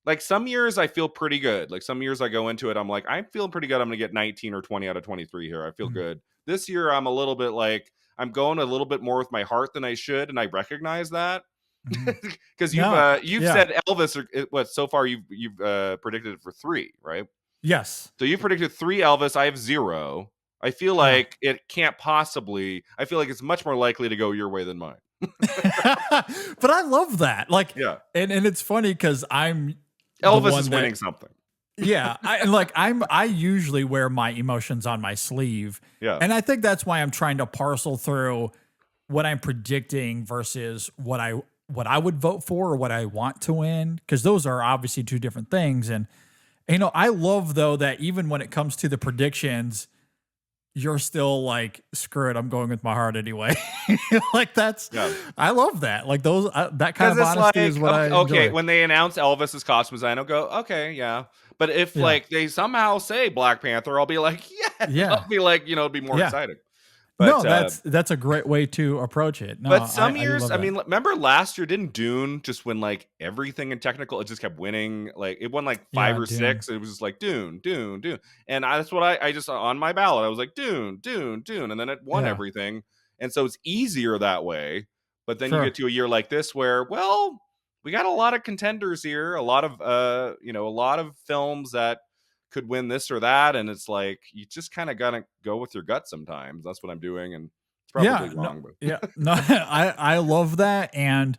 like, some years I feel pretty good. Like, some years I go into it, I'm like, I'm feeling pretty good. I'm going to get 19 or 20 out of 23 here. I feel good. This year, I'm a little bit like, I'm going a little bit more with my heart than I should, and I recognize that. Because you've said Elvis, or so far you've predicted it for 3, right?
Yes.
So you predicted 3 Elvis. I have 0. I feel like it can't possibly. I feel like it's much more likely to go your way than mine.
But I love that. Like, and it's funny because I'm
Elvis is winning something.
Yeah, I usually wear my emotions on my sleeve.
Yeah,
and I think that's why I'm trying to parcel through what I'm predicting versus what I would vote for or what I want to win, because those are obviously 2 different things. And I love though that even when it comes to the predictions, you're still like, screw it, I'm going with my heart anyway. Like I love that. Like those that kind of honesty is what I enjoy.
Okay, when they announce Elvis's costume design, I'll go, okay, yeah. But if like they somehow say Black Panther, I'll be like, yeah. I'll be like, it'd be more exciting. But,
no, that's a great way to approach it. No,
but some years, I mean, remember last year, didn't Dune just win like everything in technical? It just kept winning. Like, it won like 5 or 6. It was just like Dune. And that's what I just, on my ballot, I was like, Dune. And then it won everything. And so it's easier that way. But then you get to a year like this where, well, we got a lot of contenders here, a lot of films that could win this or that, and it's like you just kind of gotta go with your gut sometimes. That's what I'm doing, and it's probably wrong.
I love that. And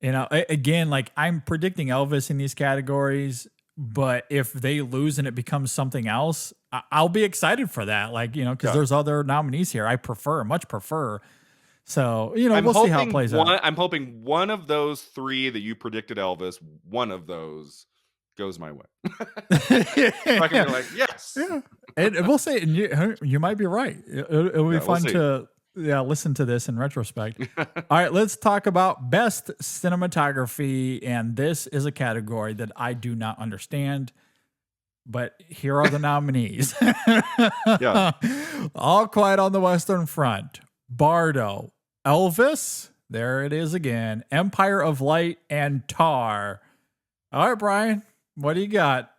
again, like, I'm predicting Elvis in these categories, but if they lose and it becomes something else, I'll be excited for that. Like, because there's other nominees here I much prefer. So we'll see how it plays out.
I'm hoping one of those 3 that you predicted Elvis, one of those goes my way. So I can be like, yes.
Yeah. And we'll say, and you might be right. It'll be fun to listen to this in retrospect. All right, let's talk about best cinematography. And this is a category that I do not understand, but here are the nominees. All Quiet on the Western Front, Bardo, Elvis, there it is again, Empire of Light, and Tar. All right, Brian, what do you got?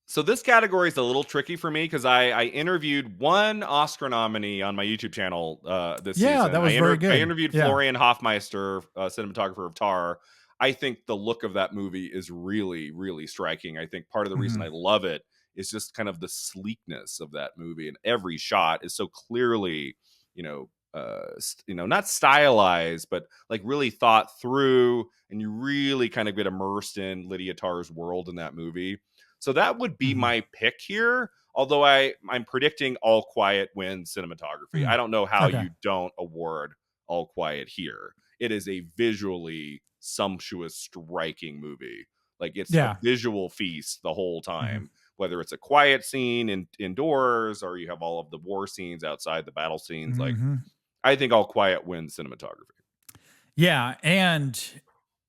So this category is a little tricky for me because I interviewed one Oscar nominee on my YouTube channel this season.
Yeah, that was very good.
I interviewed Florian Hoffmeister, cinematographer of Tar. I think the look of that movie is really, really striking. I think part of the reason I love it is just kind of the sleekness of that movie, and every shot is so clearly, not stylized, but like really thought through, and you really kind of get immersed in Lydia Tarr's world in that movie. So that would be my pick here. Although I'm predicting All Quiet wins cinematography. I don't know how you don't award All Quiet here. It is a visually sumptuous, striking movie. Like, it's a visual feast the whole time. Whether it's a quiet scene indoors or you have all of the war scenes outside, the battle scenes. Like, I think All Quiet wins cinematography.
Yeah, and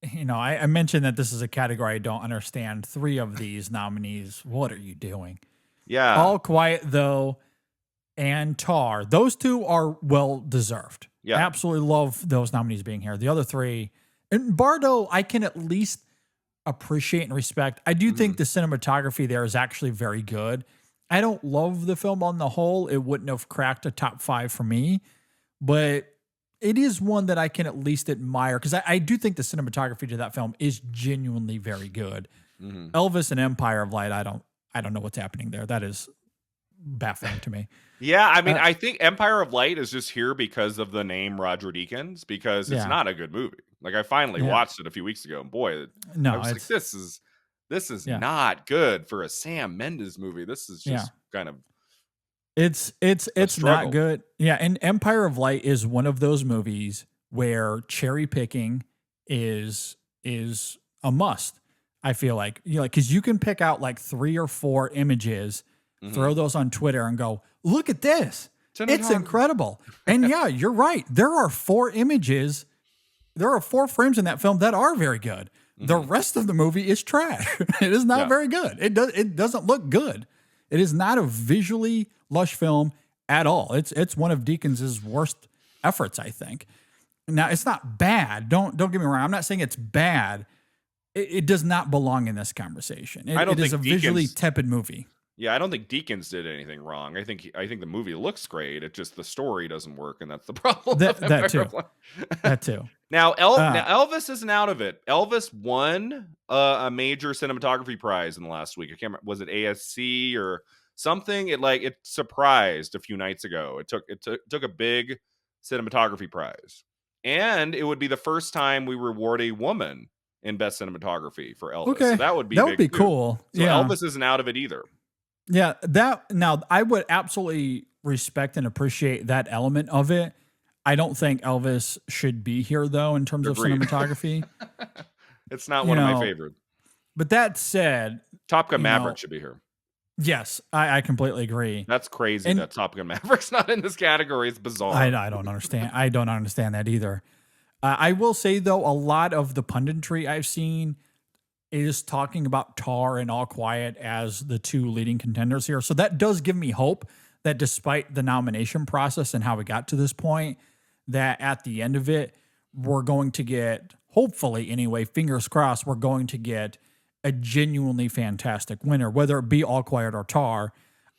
I mentioned that this is a category I don't understand. 3 of these nominees. What are you doing?
Yeah.
All Quiet, though, and Tar. Those 2 are well deserved.
Yeah.
Absolutely love those nominees being here. The other 3, and Bardo, I can at least appreciate and respect. I do think the cinematography there is actually very good. I don't love the film on the whole. It wouldn't have cracked a top 5 for me, but it is one that I can at least admire because I do think the cinematography to that film is genuinely very good. Elvis and Empire of Light, I don't know what's happening there. That is baffling to me.
Yeah, I mean, I think Empire of Light is just here because of the name Roger Deakins, because it's not a good movie. Like, I finally watched it a few weeks ago, and boy, I was like, this is not good for a Sam Mendes movie. This is just kind of
it's not good. Yeah, and Empire of Light is one of those movies where cherry picking is a must. I feel like, because you can pick out like 3 or 4 images, throw those on Twitter, and go, look at this. It's incredible. And yeah, you're right. There are 4 images. There are 4 frames in that film that are very good. The rest of the movie is trash. It is not very good. It doesn't look good. It is not a visually lush film at all. It's one of Deakins' worst efforts, I think. Now, it's not bad. Don't get me wrong. I'm not saying it's bad. It does not belong in this conversation. It is a visually tepid movie.
Yeah, I don't think Deakins did anything wrong. I think the movie looks great. It just the story doesn't work, and that's the problem.
That too. That too.
Now, now Elvis isn't out of it. Elvis won a major cinematography prize in the last week. I can't remember, was it ASC or something? It surprised a few nights ago. It took a big cinematography prize, and it would be the first time we reward a woman in best cinematography for Elvis.
Okay,
so that would be
cool.
So Elvis isn't out of it either.
Yeah, now I would absolutely respect and appreciate that element of it. I don't think Elvis should be here though in terms of cinematography.
It's not one of my favorites.
But that said,
Top Gun Maverick should be here.
Yes, I completely agree.
That's crazy that Top Gun Maverick's not in this category. It's bizarre.
I don't understand. I don't understand that either. I will say though, a lot of the punditry I've seen is talking about Tar and All Quiet as the 2 leading contenders here. So that does give me hope that despite the nomination process and how we got to this point, that at the end of it, we're going to get, hopefully anyway, fingers crossed, we're going to get a genuinely fantastic winner, whether it be All Quiet or Tar.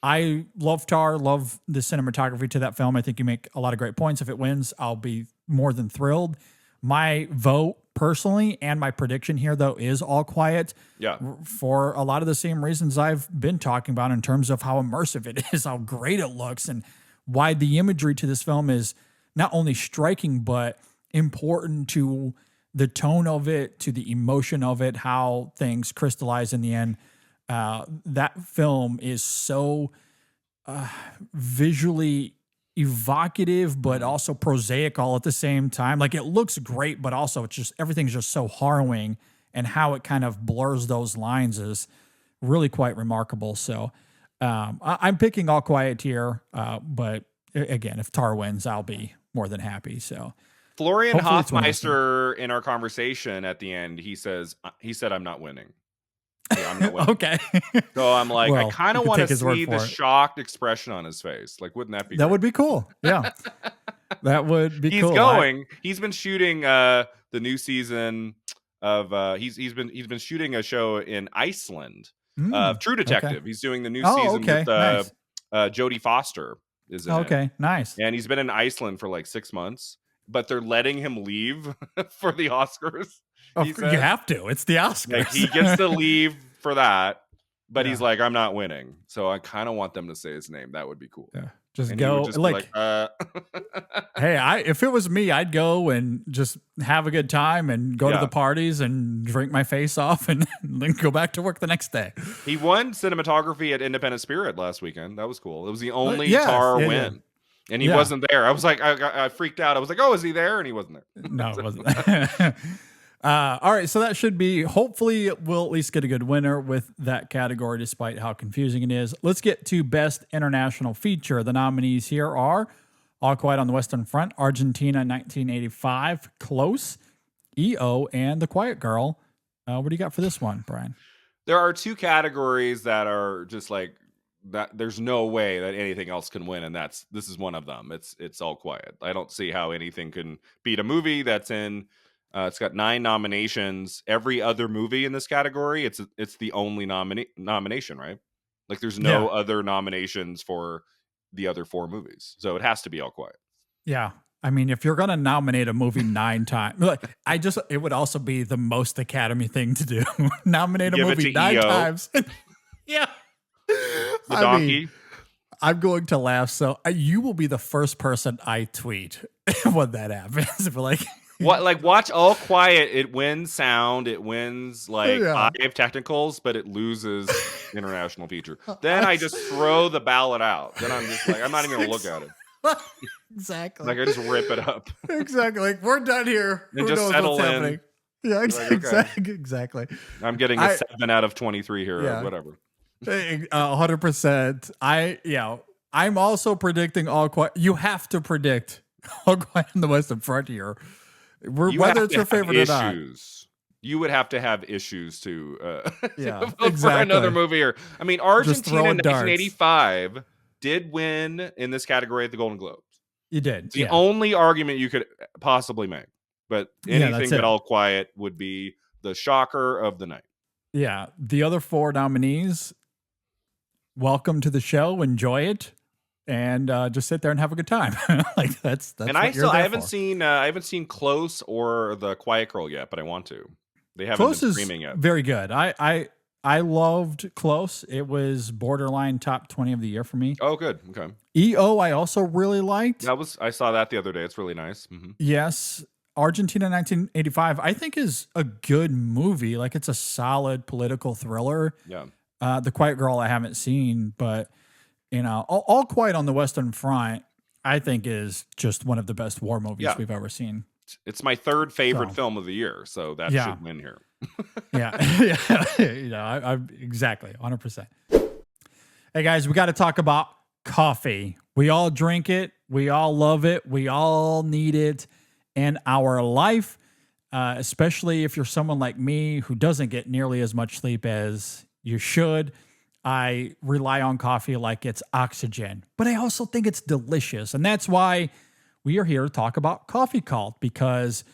I love Tar, love the cinematography to that film. I think you make a lot of great points. If it wins, I'll be more than thrilled. My vote personally and my prediction here, though, is All Quiet.
Yeah.
For a lot of the same reasons I've been talking about in terms of how immersive it is, how great it looks, and why the imagery to this film is not only striking, but important to the tone of it, to the emotion of it, how things crystallize in the end. That film is so visually evocative, but also prosaic all at the same time. Like, it looks great, but also it's just, everything's just so harrowing, and how it kind of blurs those lines is really quite remarkable. So I'm picking All Quiet here, but again, if Tar wins, I'll be more than happy. So
Florian Hoffmeister, in our conversation at the end, he said, I'm not winning. Yeah, I'm not winning.
Okay.
So I'm like,
Well,
I kind of want to see the shocked expression on his face. Like, wouldn't that be
That
great?
would be cool. Yeah. That would be cool.
He's been shooting the new season of he's been shooting a show in Iceland of True Detective. Okay. He's doing the new season with nice. Jodie Foster is in it.
Nice.
And he's been in Iceland for like 6 months, but they're letting him leave for the Oscars.
You have to. It's the Oscars.
Like, he gets to leave for that, but he's like, I'm not winning. So I kind of want them to say his name. That would be cool.
Yeah. Just go. Just like hey, if it was me, I'd go and just have a good time and go to the parties and drink my face off and then go back to work the next day.
He won cinematography at Independent Spirit last weekend. That was cool. It was the only Tar win. Yeah. And he wasn't there. I was like, I freaked out. I was like, oh, is he there? And he wasn't there.
No, it wasn't. All right, so that should be, hopefully we'll at least get a good winner with that category, despite how confusing it is. Let's get to Best International Feature. The nominees here are All Quiet on the Western Front, Argentina 1985, Close, EO and The Quiet Girl. What do you got for this one, Brian?
There are two categories that are just like that. There's no way that anything else can win, and this is one of them. It's All Quiet. I don't see how anything can beat a movie that's in. It's got 9 nominations. Every other movie in this category, it's the only nomination, right? Like there's no other nominations for the other 4 movies, so it has to be All Quiet.
Yeah. I mean, if you're going to nominate a movie 9 times, it would also be the most Academy thing to do. Nominate a movie 9 times. Yeah.
The donkey.
I'm going to laugh. So you will be the first person I tweet when that happens. If like,
watch All Quiet. It wins sound. It wins 5 technicals, but it loses international feature. Then I just throw the ballot out. Then I'm just like, I'm not even going to look at it.
Exactly.
Like I just rip it up.
Exactly. Like we're done here.
And just settle in.
Happening? Yeah, exactly.
I'm getting a 7 out of 23 here, or whatever.
100%. I'm also predicting All Quiet. You have to predict All Quiet on the Western Frontier, whether it's your favorite or not.
You would have to have issues to
vote
for another movie. Or I mean, Argentina in 1985 did win in this category at the Golden Globes.
You did.
The only argument you could possibly make, but anything but All Quiet would be the shocker of the night.
Yeah. The other 4 nominees, welcome to the show. Enjoy it. And just sit there and have a good time. Like that's
and I haven't seen Close or The Quiet Girl yet, but I want to. They haven't been streaming yet.
Very good. I loved Close. It was borderline top 20 of the year for me.
Oh, good. Okay.
EO, I also really liked.
I saw that the other day. It's really nice. Mm-hmm.
Yes. Argentina 1985, I think is a good movie. Like it's a solid political thriller.
Yeah.
The Quiet Girl I haven't seen, but All Quiet on the Western Front, I think is just one of the best war movies we've ever seen.
It's my 3rd favorite film of the year, so that should win here.
I'm exactly 100%. Hey guys, we got to talk about coffee. We all drink it. We all love it. We all need it in our life, especially if you're someone like me who doesn't get nearly as much sleep as you should. I rely on coffee like it's oxygen, but I also think it's delicious. And that's why we are here to talk about Coffee Cult, because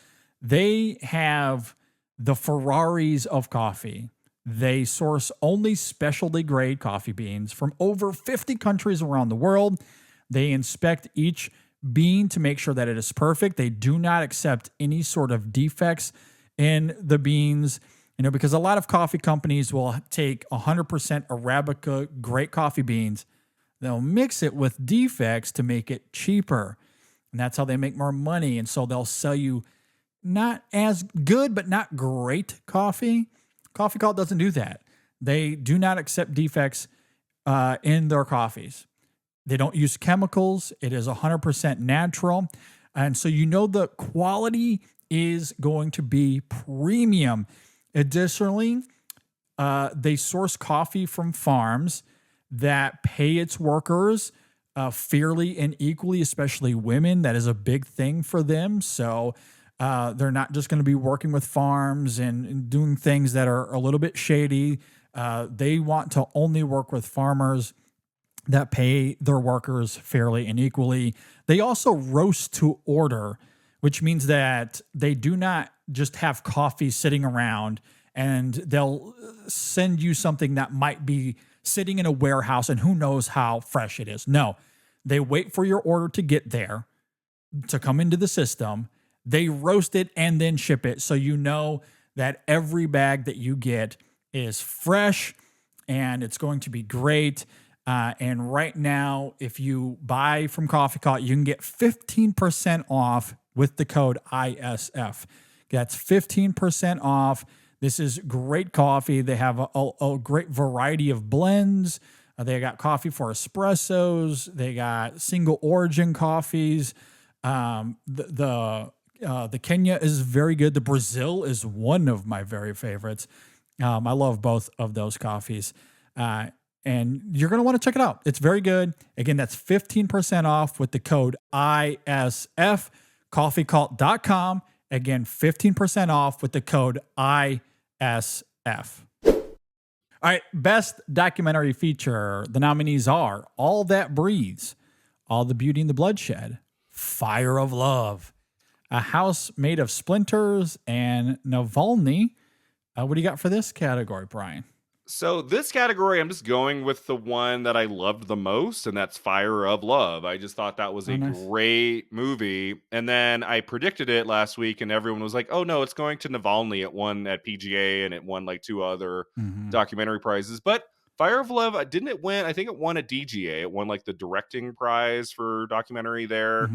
they have the Ferraris of coffee. They source only specialty grade coffee beans from over 50 countries around the world. They inspect each bean to make sure that it is perfect. They do not accept any sort of defects in the beans, because a lot of coffee companies will take 100% Arabica great coffee beans. They'll mix it with defects to make it cheaper. And that's how they make more money. And so they'll sell you not as good, but not great coffee. Coffee Cult doesn't do that. They do not accept defects in their coffees. They don't use chemicals. It is 100% natural. And so the quality is going to be premium. Additionally, they source coffee from farms that pay its workers fairly and equally, especially women. That is a big thing for them. So they're not just going to be working with farms and doing things that are a little bit shady. They want to only work with farmers that pay their workers fairly and equally. They also roast to order, which means that they do not just have coffee sitting around and they'll send you something that might be sitting in a warehouse and who knows how fresh it is. No, they wait for your order to get there, to come into the system. They roast it and then ship it. So that every bag that you get is fresh and it's going to be great. And right now, if you buy from Coffee Cult, you can get 15% off with the code ISF. That's 15% off. This is great coffee. They have a great variety of blends. They got coffee for espressos. They got single origin coffees. The Kenya is very good. The Brazil is one of my very favorites. I love both of those coffees. And you're going to want to check it out. It's very good. Again, that's 15% off with the code ISF, coffeecult.com, Again, 15% off with the code ISF. All right, best documentary feature. The nominees are All That Breathes, All the Beauty and the Bloodshed, Fire of Love, A House Made of Splinters, and Navalny. What do you got for this category, Brian?
So this category, I'm just going with the one that I loved the most, and that's Fire of Love. I just thought that was a great movie. And then I predicted it last week, and everyone was like, oh no, it's going to Navalny. It won at PGA, and it won like 2 other documentary prizes. But Fire of Love, didn't it win? I think it won a DGA. It won like the directing prize for documentary there.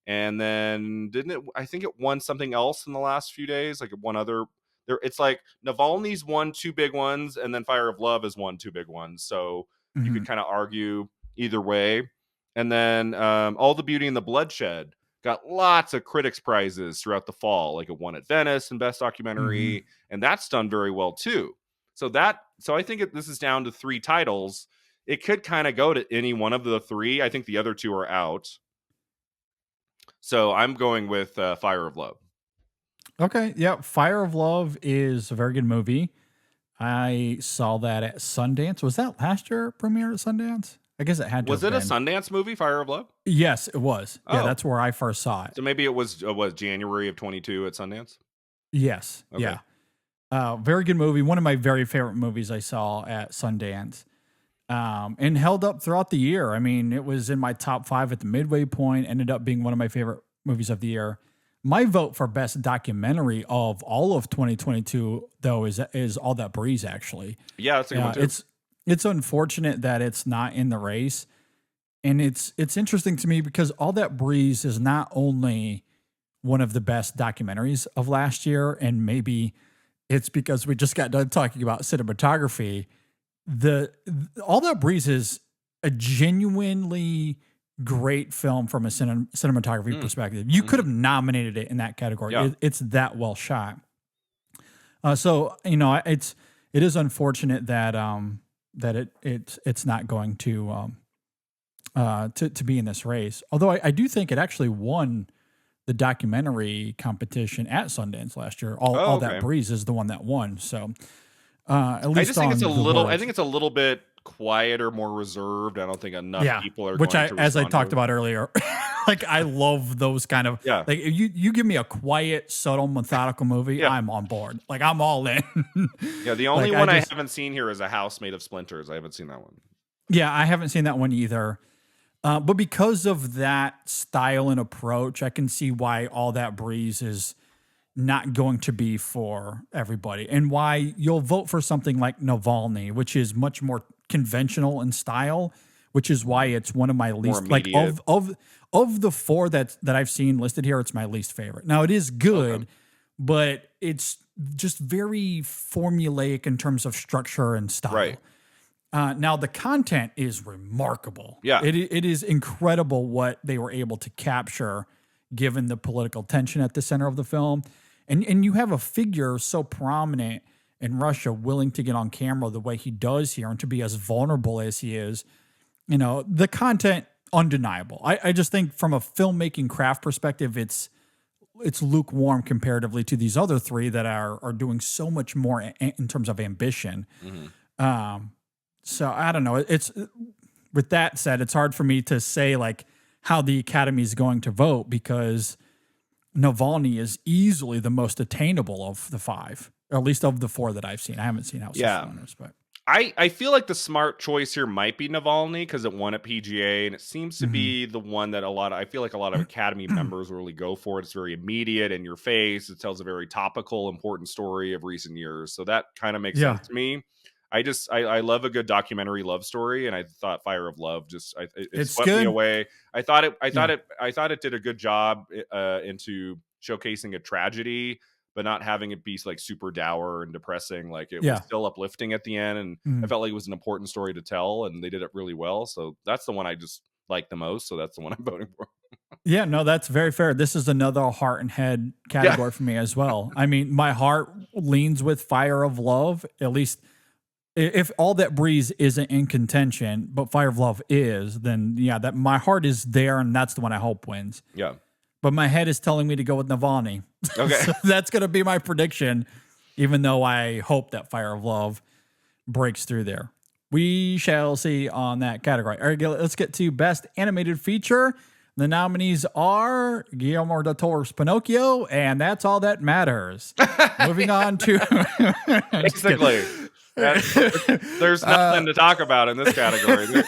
And then I think it won something else in the last few days, like one other. It's like Navalny's won 2 big ones, and then Fire of Love has won 2 big ones. So you could kind of argue either way. And then All the Beauty and the Bloodshed got lots of critics prizes throughout the fall. Like it won at Venice in Best Documentary, and that's done very well too. So I think this is down to 3 titles. It could kind of go to any one of the 3. I think the other 2 are out. So I'm going with Fire of Love.
Okay, yeah, Fire of Love is a very good movie. I saw that at Sundance. Was that last year premiere at Sundance? I guess it had to.
Was it a Sundance movie, Fire of Love?
Yes, it was. Yeah, that's where I first saw it.
So maybe it was January of 22 at Sundance?
Yes, okay. Yeah. Very good movie. One of my very favorite movies I saw at Sundance. And held up throughout the year. I mean, it was in my top 5 at the midway point, ended up being one of my favorite movies of the year. My vote for best documentary of all of 2022, though, is All That Breeze, actually.
Yeah, that's a good one, too.
It's unfortunate that it's not in the race. And it's interesting to me because All That Breeze is not only one of the best documentaries of last year, and maybe it's because we just got done talking about cinematography. All That Breeze is a genuinely great film from a cinematography perspective. You could have nominated it in that category.
Yeah.
It's that well shot. So it is unfortunate that it's not going to be in this race. Although I do think it actually won the documentary competition at Sundance last year. All That Breeze is the one that won. So at least
I just think it's a little bit quieter, more reserved. I don't think enough people are.
As I talked about earlier, like I love those kind of. Like if you give me a quiet, subtle, methodical movie, I'm on board. Like I'm all in.
The only one I haven't seen here is A House Made of Splinters. I haven't seen that one.
Yeah, I haven't seen that one either. But because of that style and approach, I can see why All That Breeze is not going to be for everybody, and why you'll vote for something like Navalny, which is much more conventional in style, which is why it's one of my least, like of the 4 that I've seen listed here, it's my least favorite. Now it is good, but it's just very formulaic in terms of structure and style.
Right.
Now the content is remarkable.
Yeah.
It is incredible what they were able to capture given the political tension at the center of the film. And you have a figure so prominent in Russia willing to get on camera the way he does here and to be as vulnerable as he is. The content, undeniable. I just think from a filmmaking craft perspective, it's lukewarm comparatively to these other 3 that are doing so much more in terms of ambition. So I don't know. With that said, it's hard for me to say like how the Academy is going to vote because Navalny is easily the most attainable of the 5, or at least of the 4 that I've seen. I haven't seen House of Splinters, but
I feel like the smart choice here might be Navalny because it won at PGA, and it seems to be the one that I feel like a lot of Academy members really go for it. It's very immediate, in your face. It tells a very topical, important story of recent years. So that kind of makes sense to me. I love a good documentary love story, and I thought Fire of Love it swept me away. I thought it did a good job into showcasing a tragedy, but not having it be like super dour and depressing. Like it was still uplifting at the end, and I felt like it was an important story to tell, and they did it really well. So that's the one I just like the most. So that's the one I'm voting for.
Yeah, no, that's very fair. This is another heart and head category for me as well. I mean, my heart leans with Fire of Love, at least. If All That Breeze isn't in contention, but Fire of Love is, then that my heart is there, and that's the one I hope wins.
Yeah.
but my head is telling me to go with Navalny.
Okay.
So that's going to be my prediction, even though I hope that Fire of Love breaks through there. We shall see on that category. All right, let's get to Best Animated Feature. The nominees are Guillermo del Toro's Pinocchio, and that's all that matters. Moving on to...
Basically, there's nothing to talk about in this category.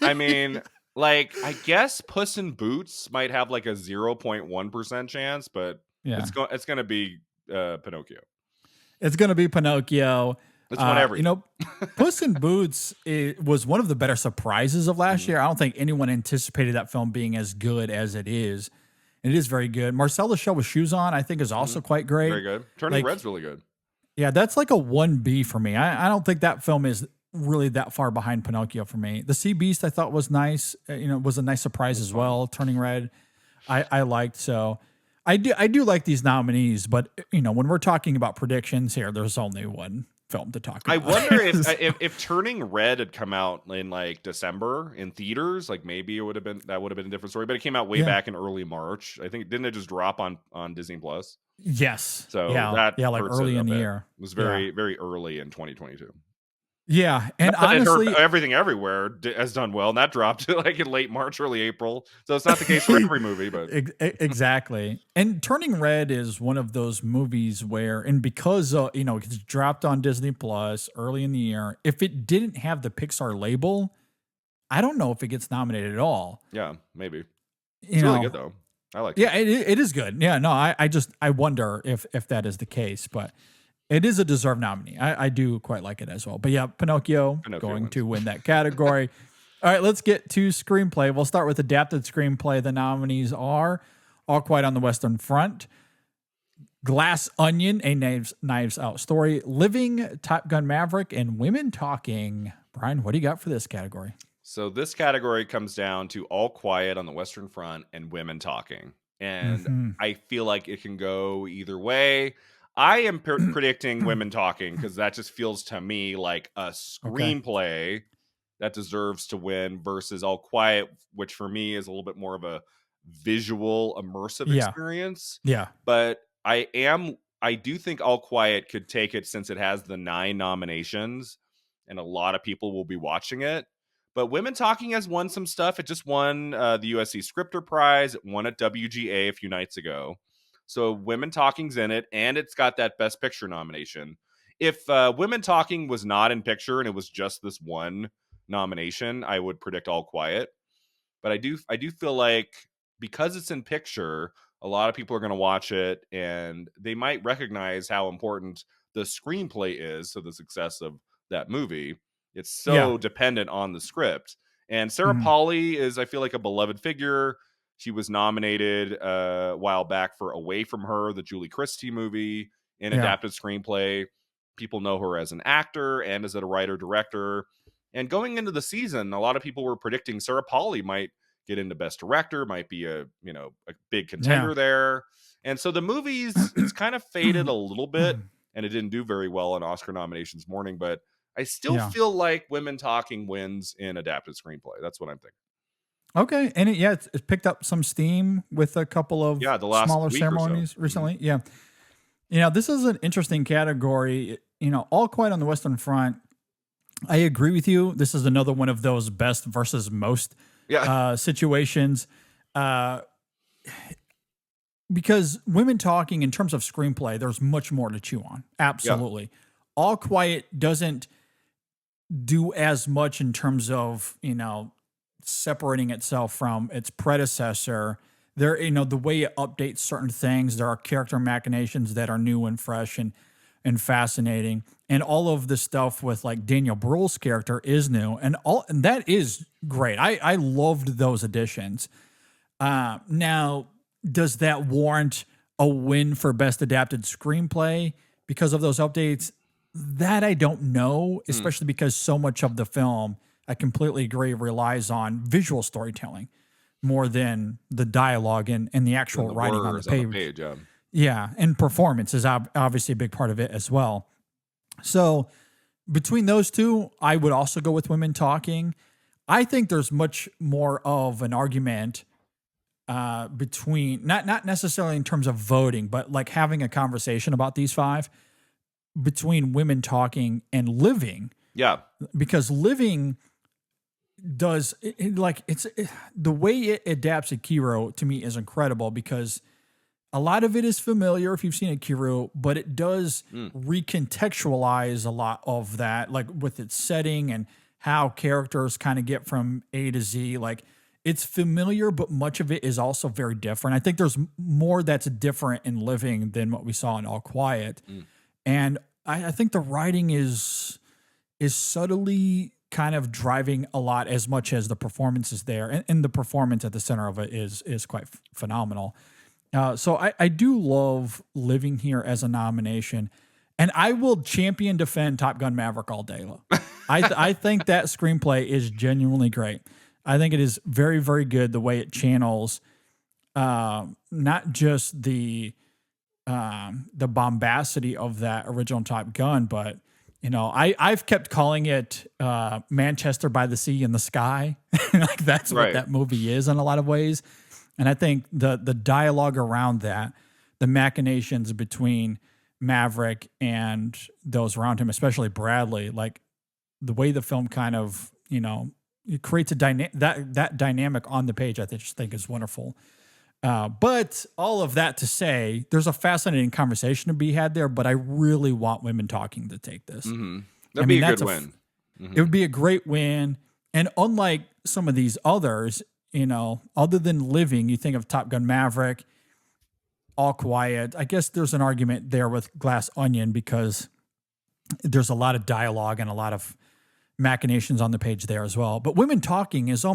I mean, like, I guess Puss in Boots might have like a 0.1% chance, but it's going to be Pinocchio.
It's going to be Pinocchio.
It's won everything.
Puss in Boots was one of the better surprises of last year. I don't think anyone anticipated that film being as good as it is. It is very good. Marcella's Show with Shoes On, I think, is also quite great.
Very good. Turning Red's really good.
Yeah, that's like a 1B for me. I don't think that film is really that far behind Pinocchio for me. The Sea Beast I thought was nice. Was a nice surprise as well. Turning Red, I liked. So I do like these nominees, but when we're talking about predictions here, there's only one film to talk about.
I wonder if Turning Red had come out in like December in theaters, like maybe that would have been a different story. But it came out way back in early March. I think didn't it just drop on Disney Plus?
Yes.
So
like early in the year.
It was very very early in 2022.
Yeah, and honestly,
Everything Everywhere has done well, and that dropped like in late March, early April. So it's not the case for every movie, but
exactly. And Turning Red is one of those movies where, and because it's dropped on Disney Plus early in the year, if it didn't have the Pixar label, I don't know if it gets nominated at all.
Yeah, maybe. It's really good though. I like it.
Yeah, it is good. Yeah, no, I wonder if that is the case, but. It is a deserved nominee. I do quite like it as well. But yeah, Pinocchio going to win that category. All right, let's get to screenplay. We'll start with adapted screenplay. The nominees are All Quiet on the Western Front, Glass Onion, a Knives Out story, Living, Top Gun Maverick, and Women Talking. Brian, what do you got for this category?
So this category comes down to All Quiet on the Western Front and Women Talking. And I feel like it can go either way. I am predicting Women Talking because that just feels to me like a screenplay that deserves to win versus All Quiet, which for me is a little bit more of a visual immersive experience.
Yeah.
But I do think All Quiet could take it since it has the 9 nominations and a lot of people will be watching it. But Women Talking has won some stuff. It just won the USC Scripter Prize. It won at WGA a few nights ago. So Women Talking's in it, and it's got that Best Picture nomination. If Women Talking was not in picture and it was just this one nomination, I would predict All Quiet. But I do feel like because it's in picture, a lot of people are going to watch it, and they might recognize how important the screenplay is to the success of that movie. It's so dependent on the script. And Sarah Polley is, I feel like, a beloved figure. She was nominated a while back for Away From Her, the Julie Christie movie, in adapted screenplay. People know her as an actor and as a writer-director. And going into the season, a lot of people were predicting Sarah Polley might get into Best Director, might be a big contender there. And so the movies, it's kind of faded a little bit, and it didn't do very well in Oscar nominations morning, but I still feel like Women Talking wins in adapted screenplay. That's what I'm thinking.
Okay, and it's picked up some steam with a couple of
the last
smaller ceremonies recently. Yeah, this is an interesting category. All Quiet on the Western Front. I agree with you. This is another one of those best versus most situations. Because Women Talking, in terms of screenplay, there's much more to chew on. Absolutely. Yeah. All Quiet doesn't do as much in terms of, separating itself from its predecessor. There, the way it updates certain things, there are character machinations that are new and fresh and fascinating. And all of the stuff with like Daniel Bruhl's character is new, and that is great. I loved those additions. Now, does that warrant a win for Best Adapted Screenplay because of those updates? That I don't know, especially because so much of the film, I completely agree, relies on visual storytelling more than the dialogue and the actual the writing on the page. Yeah, and performance is obviously a big part of it as well. So between those two, I would also go with Women Talking. I think there's much more of an argument between not necessarily in terms of voting, but like having a conversation about these 5 between Women Talking and Living.
Yeah.
Because Living does the way it adapts Akira to me is incredible, because a lot of it is familiar if you've seen Akira, but it does recontextualize a lot of that, like with its setting and how characters kind of get from A to Z. Like, it's familiar, but much of it is also very different. I think there's more that's different in Living than what we saw in All Quiet. And I think the writing is subtly kind of driving a lot as much as the performance is there. And the performance at the center of it is quite phenomenal. So I do love Living here as a nomination. And I will champion defend Top Gun Maverick all day long. I think that screenplay is genuinely great. I think it is very, very good the way it channels not just the bombacity of that original Top Gun, but I've kept calling it Manchester by the Sea in the Sky. Like, that's what that movie is in a lot of ways. And I think the dialogue around that, the machinations between Maverick and those around him, especially Bradley, like the way the film kind of, it creates a that dynamic on the page, I just think is wonderful. But all of that to say, there's a fascinating conversation to be had there, but I really want Women Talking to take this.
That'd be a good win.
It would be a great win. And unlike some of these others, other than Living, you think of Top Gun Maverick, All Quiet. I guess there's an argument there with Glass Onion because there's a lot of dialogue and a lot of machinations on the page there as well. But Women Talking is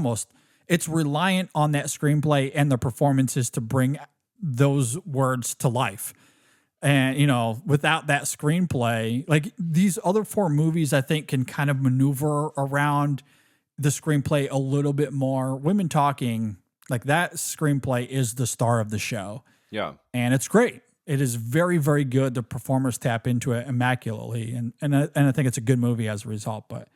it's reliant on that screenplay and the performances to bring those words to life. And, without that screenplay, like these other 4 movies, I think can kind of maneuver around the screenplay a little bit more. Women Talking, like that screenplay is the star of the show. Yeah. And it's great. It is very, very good. The performers tap into it immaculately. And I think it's a good movie as a result, but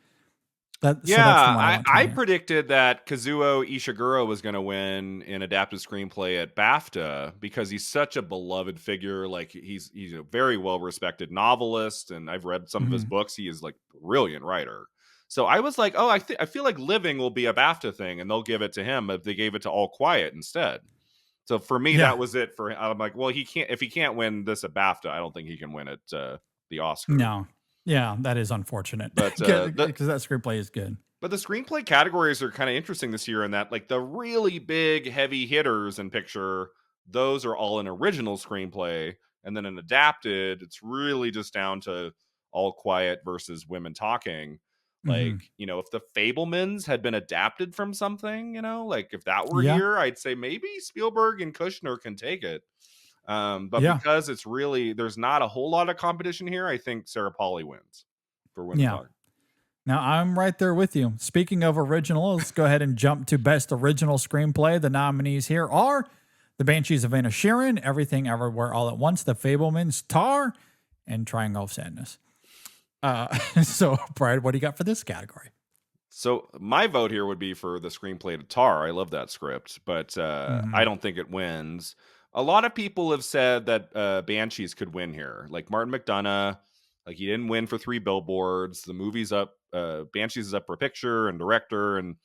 I predicted that Kazuo Ishiguro was going to win an adapted screenplay at BAFTA because he's such a beloved figure. Like he's a very well respected novelist, and I've read some of his books. He is like a brilliant writer. So I was like, I feel like Living will be a BAFTA thing, and they'll give it to him, but they gave it to All Quiet instead. So for me, that was it for him. I'm like, well, if he can't win this at BAFTA, I don't think he can win it the Oscar.
No. Yeah, that is unfortunate. But because that screenplay is good.
But the screenplay categories are kind of interesting this year in that, like, the really big heavy hitters in picture, those are all an original screenplay, and then an adapted, it's really just down to All Quiet versus Women Talking. Like, if the Fabelmans had been adapted from something, like if that were here, I'd say maybe Spielberg and Kushner can take it. But because it's really, there's not a whole lot of competition here, I think Sarah Polley wins for Women Talking.
Now, I'm right there with you. Speaking of original, let's go ahead and jump to Best Original Screenplay. The nominees here are The Banshees of Inisherin, Everything Everywhere All at Once, The Fabelmans, Tar, and Triangle of Sadness. So, Brian, what do you got for this category?
So my vote here would be for the screenplay to Tar. I love that script, but I don't think it wins. A lot of people have said that Banshees could win here. Like Martin McDonagh, like he didn't win for 3 Billboards. The movie's up. Banshees is up for picture and director, and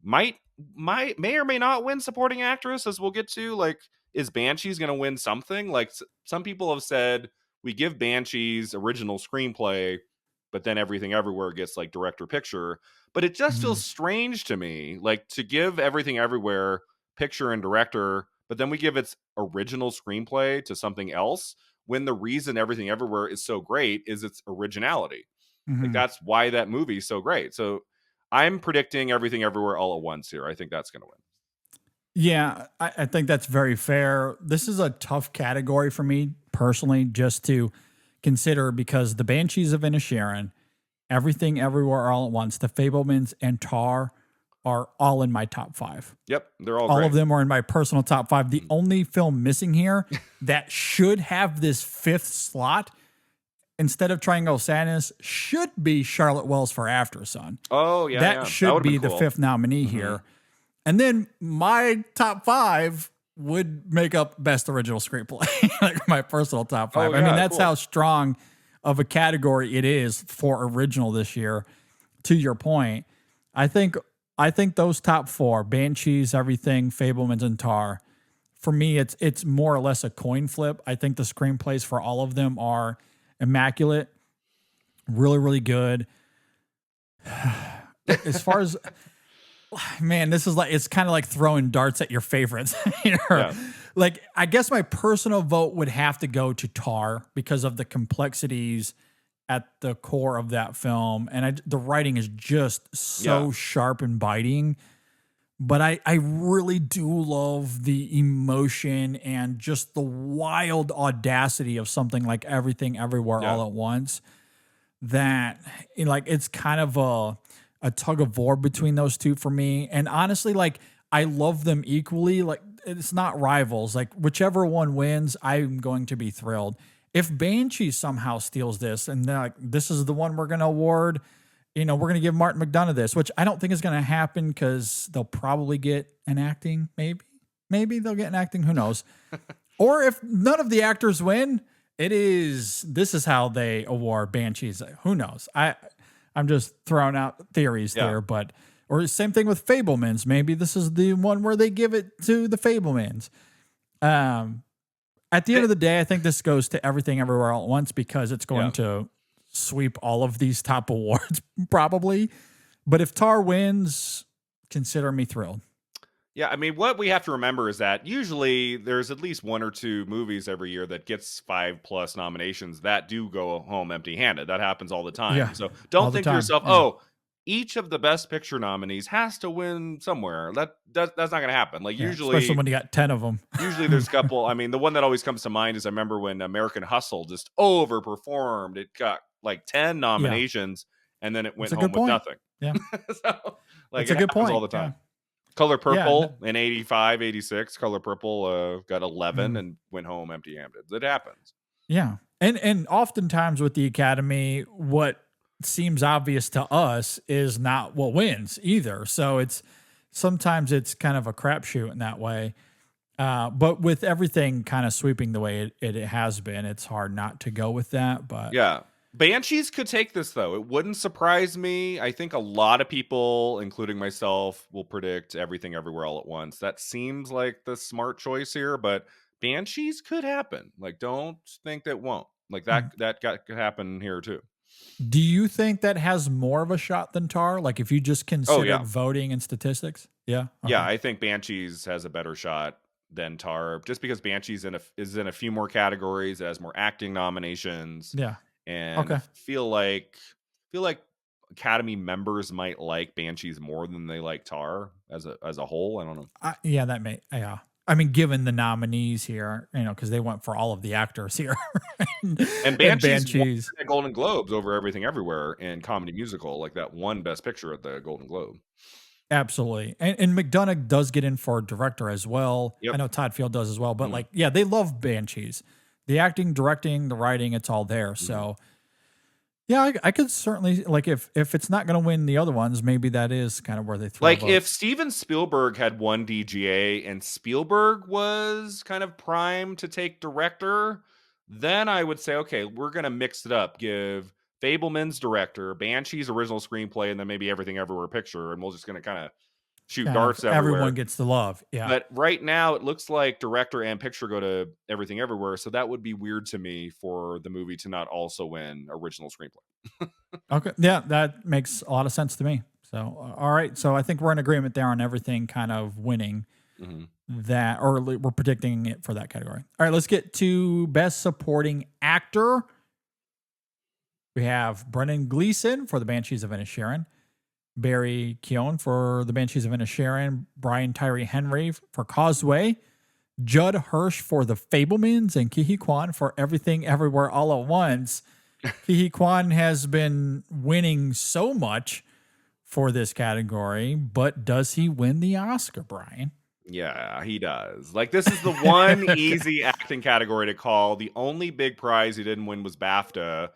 may or may not win supporting actress, as we'll get to. Like, is Banshees going to win something? Like some people have said, we give Banshees original screenplay, but then Everything Everywhere gets like director picture. But it just feels strange to me, like to give Everything Everywhere picture and director, but then we give its original screenplay to something else when the reason Everything Everywhere is so great is its originality. Like that's why that movie is so great. So I'm predicting Everything Everywhere All at Once here. I think that's going to win.
Yeah, I think that's very fair. This is a tough category for me personally just to consider because The Banshees of Inisherin, Everything Everywhere All at Once, The Fabelmans, and Tar are all in my top 5.
Yep, they're all
great.
All
of them are in my personal top 5. The only film missing here that should have this 5th slot instead of Triangle of Sadness should be Charlotte Wells for After Sun.
Oh, yeah.
That should be the 5th nominee here. And then my top 5 would make up best original screenplay, like my personal top 5.
Oh,
I mean,
yeah,
that's
cool.
how strong of a category it is for original this year. To your point, I think those top 4, Banshees, Everything, Fabelmans, and Tar, for me, it's more or less a coin flip. I think the screenplays for all of them are immaculate, really, really good. As far as, man, this is like, it's kind of like throwing darts at your favorites.
Yeah.
Like, I guess my personal vote would have to go to Tar because of the complexities at the core of that film. And the writing is just so sharp and biting. But I really do love the emotion and just the wild audacity of something like Everything Everywhere All at Once. That, like, it's kind of a tug of war between those two for me. And honestly, like, I love them equally. Like, it's not rivals. Like, whichever one wins, I'm going to be thrilled. If Banshee somehow steals this and they're like, this is the one we're going to award, we're going to give Martin McDonagh this, which I don't think is going to happen because they'll probably get an acting. Maybe they'll get an acting. Who knows? Or if none of the actors win, this is how they award Banshees. Who knows? I'm just throwing out theories there, or same thing with Fabelmans. Maybe this is the one where they give it to the Fabelmans. At the end of the day, I think this goes to Everything Everywhere All at Once because it's going to sweep all of these top awards probably. But if Tar wins, consider me thrilled.
Yeah, I mean, what we have to remember is that usually there's at least 1 or 2 movies every year that gets 5+ nominations that do go home empty-handed. That happens all the time.
Yeah,
So don't think to
time.
yourself, each of the Best Picture nominees has to win somewhere. That's not going to happen. Like usually,
especially when you got 10 of them.
Usually there's a couple. I mean, the one that always comes to mind is I remember when American Hustle just overperformed. It got like 10 nominations and then it went home with nothing.
Yeah.
So, like,
it's a good point
all the time.
Yeah.
Color Purple in 85, 86. Color Purple got 11 and went home empty-handed. It happens.
Yeah. And oftentimes with the Academy, what seems obvious to us is not what wins either. So sometimes it's kind of a crapshoot in that way. But with everything kind of sweeping the way it has been, it's hard not to go with that. But
yeah. Banshees could take this, though. It wouldn't surprise me. I think a lot of people, including myself, will predict Everything Everywhere All at Once. That seems like the smart choice here, but Banshees could happen. Like, don't think that won't. Like, that could happen here, too.
Do you think that has more of a shot than Tar? Like, if you just consider voting and statistics? Yeah. Okay.
Yeah, I think Banshees has a better shot than Tar, just because Banshees is in a few more categories. It has more acting nominations.
Yeah.
And feel like Academy members might like Banshees more than they like Tar as a whole. I don't know.
I mean, given the nominees here, because they went for all of the actors here.
and Banshees won the Golden Globes over Everything Everywhere in comedy musical, like that one Best Picture at the Golden Globe.
Absolutely. And McDonagh does get in for director as well. Yep. I know Todd Field does as well, but they love Banshees. The acting, directing, the writing, it's all there. So, I could certainly, like, if it's not going to win the other ones, maybe that is kind of where they throw
Like,
votes.
if Steven Spielberg had won DGA and Spielberg was kind of primed to take director, then I would say, okay, we're going to mix it up. Give Fabelman's director, Banshee's original screenplay, and then maybe Everything Everywhere picture, and we're just going to kind of shoot darts everywhere.
Everyone gets the love. Yeah.
But right now it looks like director and picture go to Everything Everywhere. So that would be weird to me for the movie to not also win original screenplay.
Okay. Yeah, that makes a lot of sense to me. So, all right. So I think we're in agreement there on everything kind of winning that, or we're predicting it for that category. All right, let's get to Best Supporting Actor. We have Brendan Gleeson for The Banshees of Inisherin, Barry Keoghan for The Banshees of Inisherin, Brian Tyree Henry for Causeway, Judd Hirsch for The Fabelmans, and Ke Huy Quan for Everything Everywhere All at Once. Ke Huy Quan has been winning so much for this category, but does he win the Oscar, Brian?
Yeah, he does. Like, this is the one easy acting category to call. The only big prize he didn't win was BAFTA.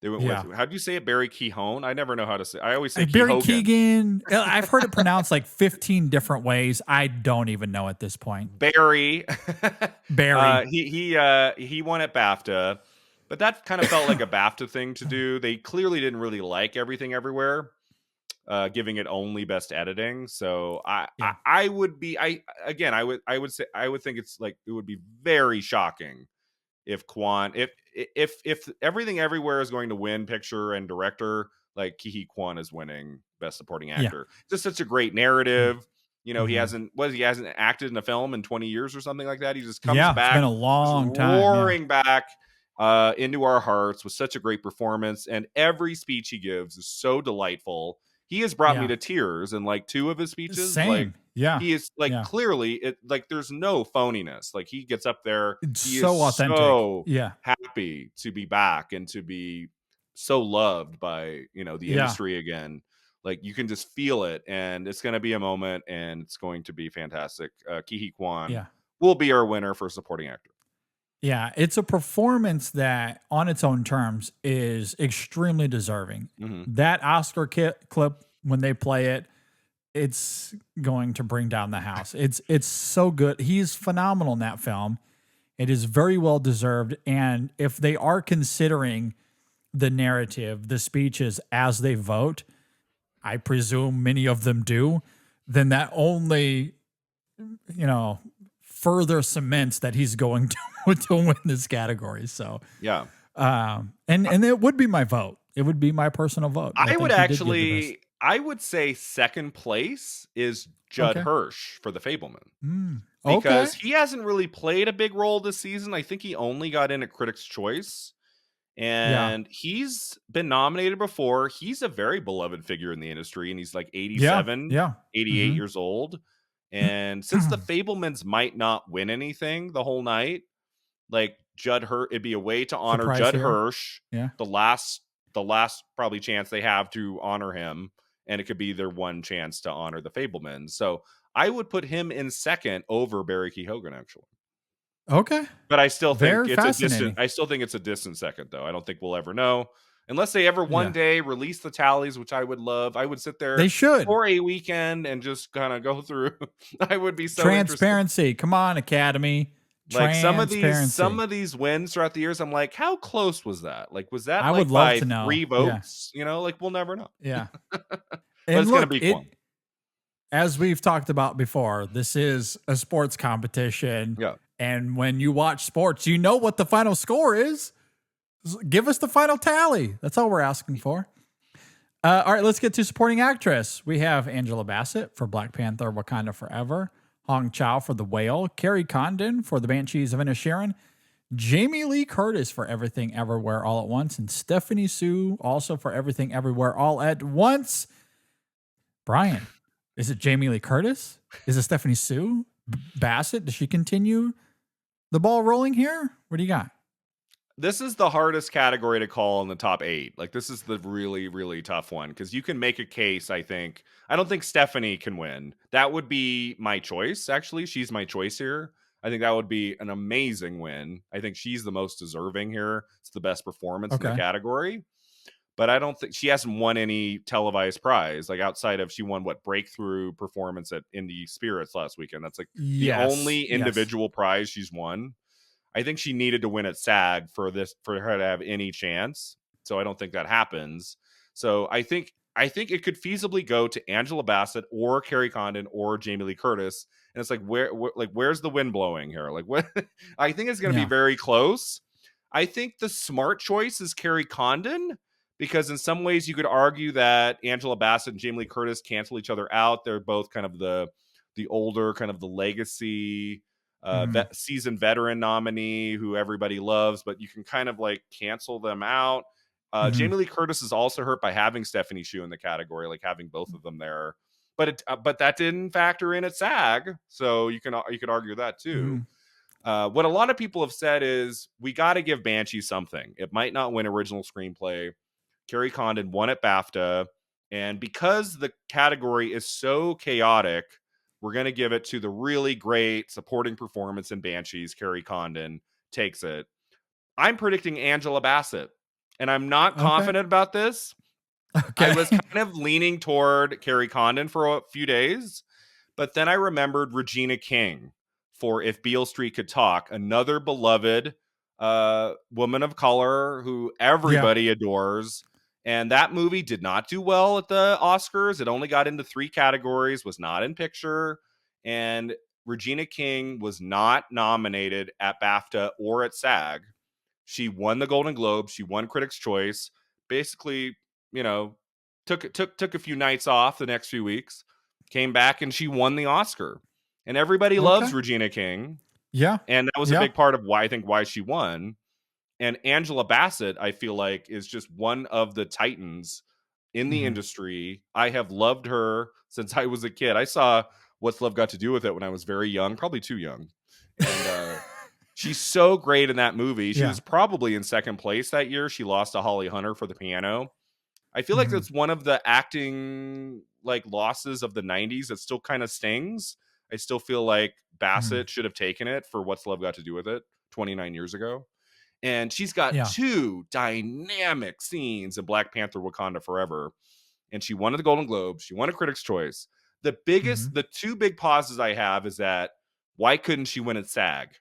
They went
Yeah.
with, how do you say it? Barry Keoghan? I never know how to say. I always say
Barry
Keoghan.
Keoghan. I've heard it pronounced like 15 different ways. I don't even know at this point.
Barry.
Barry.
He won at BAFTA, but that kind of felt like a BAFTA thing to do. They clearly didn't really like Everything Everywhere, giving it only best editing. So I would think it's like, it would be very shocking if if Everything Everywhere is going to win picture and director, like Ke Huy Quan is winning best supporting actor. Just such a great narrative. You know, he hasn't acted in a film in 20 years or something like that. He just comes back.
It's been a long time.
Roaring back into our hearts with such a great performance. And every speech he gives is so delightful. He has brought me to tears in like 2 of his speeches.
Same.
Like,
yeah.
He is like clearly it, like there's no phoniness. Like he gets up there.
It's
He
so
is
authentic.
So
Yeah.
happy to be back and to be so loved by, you know, the industry again. Like you can just feel it, and it's going to be a moment, and it's going to be fantastic. Ke Huy Quan will be our winner for supporting actor.
Yeah, it's a performance that, on its own terms, is extremely deserving. That Oscar clip, when they play it, it's going to bring down the house. It's so good. He's phenomenal in that film. It is very well deserved. And if they are considering the narrative, the speeches as they vote, I presume many of them do, then that only, further cements that he's going to win this category. So and it would be my vote. It would be my personal vote.
I would say second place is Judd Hirsch for The Fabelman. Because he hasn't really played a big role this season. I think he only got in at Critics' Choice. And he's been nominated before. He's a very beloved figure in the industry, and he's like 87, 88 years old. And since The Fabelmans might not win anything the whole night, like it'd be a way to honor Judd Hirsch. The last probably chance they have to honor him, and it could be their one chance to honor The Fabelmans. So I would put him in second over Barry Keoghan, actually.
Okay.
But I still think it's a distant second, though. I don't think we'll ever know. Unless they ever one day release the tallies, which I would love. I would sit there for a weekend and just kind of go through. I would be so
transparency.
Interested.
Come on, Academy.
Like some of these wins throughout the years, I'm like, how close was that? Like, was that
I
like
would love
by
to know.
3 votes? You know, like we'll never know.
Yeah.
But
and
it's gonna be fun.
As we've talked about before, this is a sports competition.
Yeah.
And when you watch sports, you know what the final score is. Give us the final tally. That's all we're asking for. All right, let's get to supporting actress. We have Angela Bassett for Black Panther, Wakanda Forever, Hong Chow for The Whale, Carrie Condon for The Banshees of Inisherin, Jamie Lee Curtis for Everything Everywhere All at Once, and Stephanie Sue also for Everything Everywhere All at Once. Brian, is it Jamie Lee Curtis? Is it Stephanie Sue? Bassett? Does she continue the ball rolling here? What do you got?
This is the hardest category to call in the top 8. Like, this is the really, really tough one, because you can make a case, I think. I don't think Stephanie can win. That would be my choice, actually. She's my choice here. I think that would be an amazing win. I think she's the most deserving here. It's the best performance in the category. But I don't think she hasn't won any televised prize, like outside of she won breakthrough performance at Indie Spirits last weekend. That's like the only individual prize she's won. I think she needed to win at SAG for her to have any chance. So I don't think that happens. So I think it could feasibly go to Angela Bassett or Carrie Condon or Jamie Lee Curtis. And it's like, where's the wind blowing here? Like, what? I think it's going to be very close. I think the smart choice is Carrie Condon, because in some ways you could argue that Angela Bassett and Jamie Lee Curtis cancel each other out. They're both kind of the older, kind of the legacy seasoned veteran nominee who everybody loves, but you can kind of like cancel them out. Jamie Lee Curtis is also hurt by having Stephanie Sue in the category, like having both of them there. But that didn't factor in at SAG, so you could argue that too. What a lot of people have said is we got to give Banshee something. It might not win original screenplay. Carrie Condon won at BAFTA, and because the category is so chaotic, we're going to give it to the really great supporting performance in Banshees. Carrie Condon takes it. I'm predicting Angela Bassett and I'm not
Okay.
confident about this. I
Okay.
was kind of leaning toward Carrie Condon for a few days, but then I remembered Regina King for If Beale Street Could Talk, another beloved woman of color who
Yeah.
everybody adores. And that movie did not do well at the Oscars. It only got into 3 categories, was not in picture. And Regina King was not nominated at BAFTA or at SAG. She won the Golden Globe. She won Critics' Choice. Basically, you know, took a few nights off the next few weeks, came back, and she won the Oscar. And everybody
Okay.
loves Regina King,
Yeah.
and that was a
Yeah.
big part of why she won. And Angela Bassett, I feel like, is just one of the titans in the
Mhm.
industry. I have loved her since I was a kid. I saw What's Love Got to Do with It when I was very young, probably too young. And she's so great in that movie. She
Yeah.
was probably in second place that year. She lost to Holly Hunter for The Piano. I feel like
Mhm.
that's one of the acting like losses of the 90s that still kind of stings. I still feel like
Mhm.
Bassett should have taken it for What's Love Got to Do with It 29 years ago. And she's got
Yeah.
2 dynamic scenes in Black Panther Wakanda Forever. And she won the Golden Globe. She won a Critics' Choice.
Mhm.
The 2 big pauses I have is that why couldn't she win at SAG?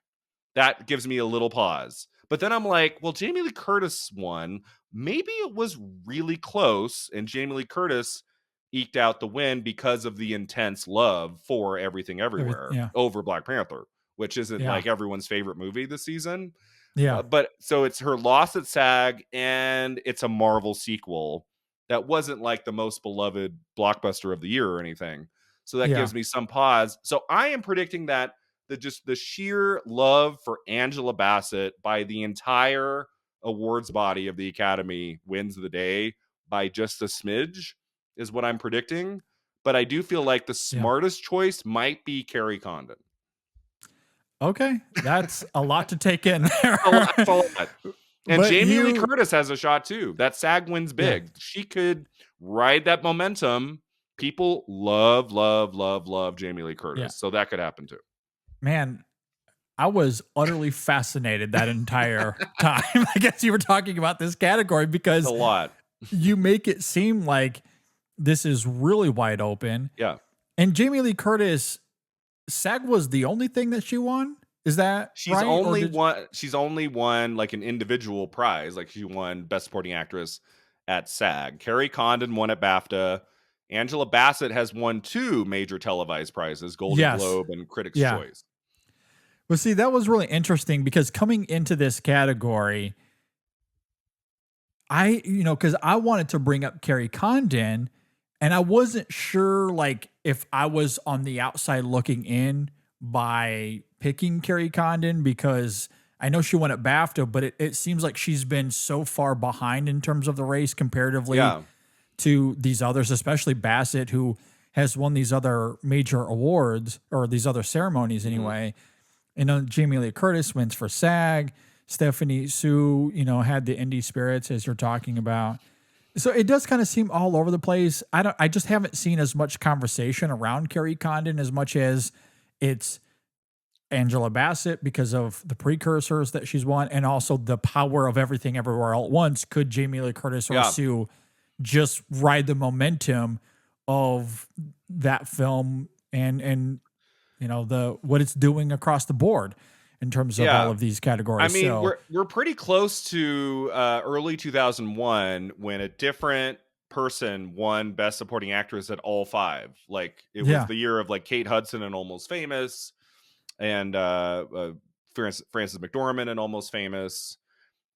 That gives me a little pause. But then I'm like, well, Jamie Lee Curtis won. Maybe it was really close, and Jamie Lee Curtis eked out the win because of the intense love for Everything Everywhere
Yeah.
over Black Panther, which isn't
Yeah.
like everyone's favorite movie this season.
Yeah.
But so it's her loss at SAG, and it's a Marvel sequel that wasn't like the most beloved blockbuster of the year or anything. So that
Yeah.
gives me some pause. So I am predicting that the sheer love for Angela Bassett by the entire awards body of the Academy wins the day by just a smidge is what I'm predicting. But I do feel like the
Yeah.
smartest choice might be Carrie Condon.
Okay. That's a lot to take in there.
That's a lot. And
But
Jamie Lee
you,
Curtis has a shot too. That SAG wins
yeah.
big. She could ride that momentum. People love, love, love, love Jamie Lee
Yeah.
Curtis. So that could happen too.
Man, I was utterly fascinated that entire time. I guess you were talking about this category
It's
because
a lot.
you make it seem like this is really wide open.
Yeah.
And Jamie Lee Curtis, SAG was the only thing that she won. Is that right? Or did
She's only won like an individual prize. Like she won Best Supporting Actress at SAG. Carrie Condon won at BAFTA. Angela Bassett has won 2 major televised prizes, Golden
yes.
Globe and Critics'
Yeah.
Choice.
Well, see, that was really interesting because coming into this category, because I wanted to bring up Carrie Condon, and I wasn't sure, like, if I was on the outside looking in by picking Carrie Condon because I know she won at BAFTA, but it seems like she's been so far behind in terms of the race comparatively
Yeah.
to these others, especially Bassett, who has won these other major awards or these other ceremonies anyway. Jamie Lee Curtis wins for SAG. Stephanie Sue, had the indie spirits as you're talking about. So it does kind of seem all over the place. I just haven't seen as much conversation around Carrie Condon as much as it's Angela Bassett because of the precursors that she's won and also the power of Everything Everywhere All at Once. Could Jamie Lee Curtis or
Yeah.
Sue just ride the momentum of that film and what it's doing across the board in terms of all
Yeah.
of these
I
categories?
mean,
So
we're pretty close to early 2001 when a different person won Best Supporting Actress at all 5. Like it was
yeah,
the year of like Kate Hudson and Almost Famous, and Frances McDormand and Almost Famous,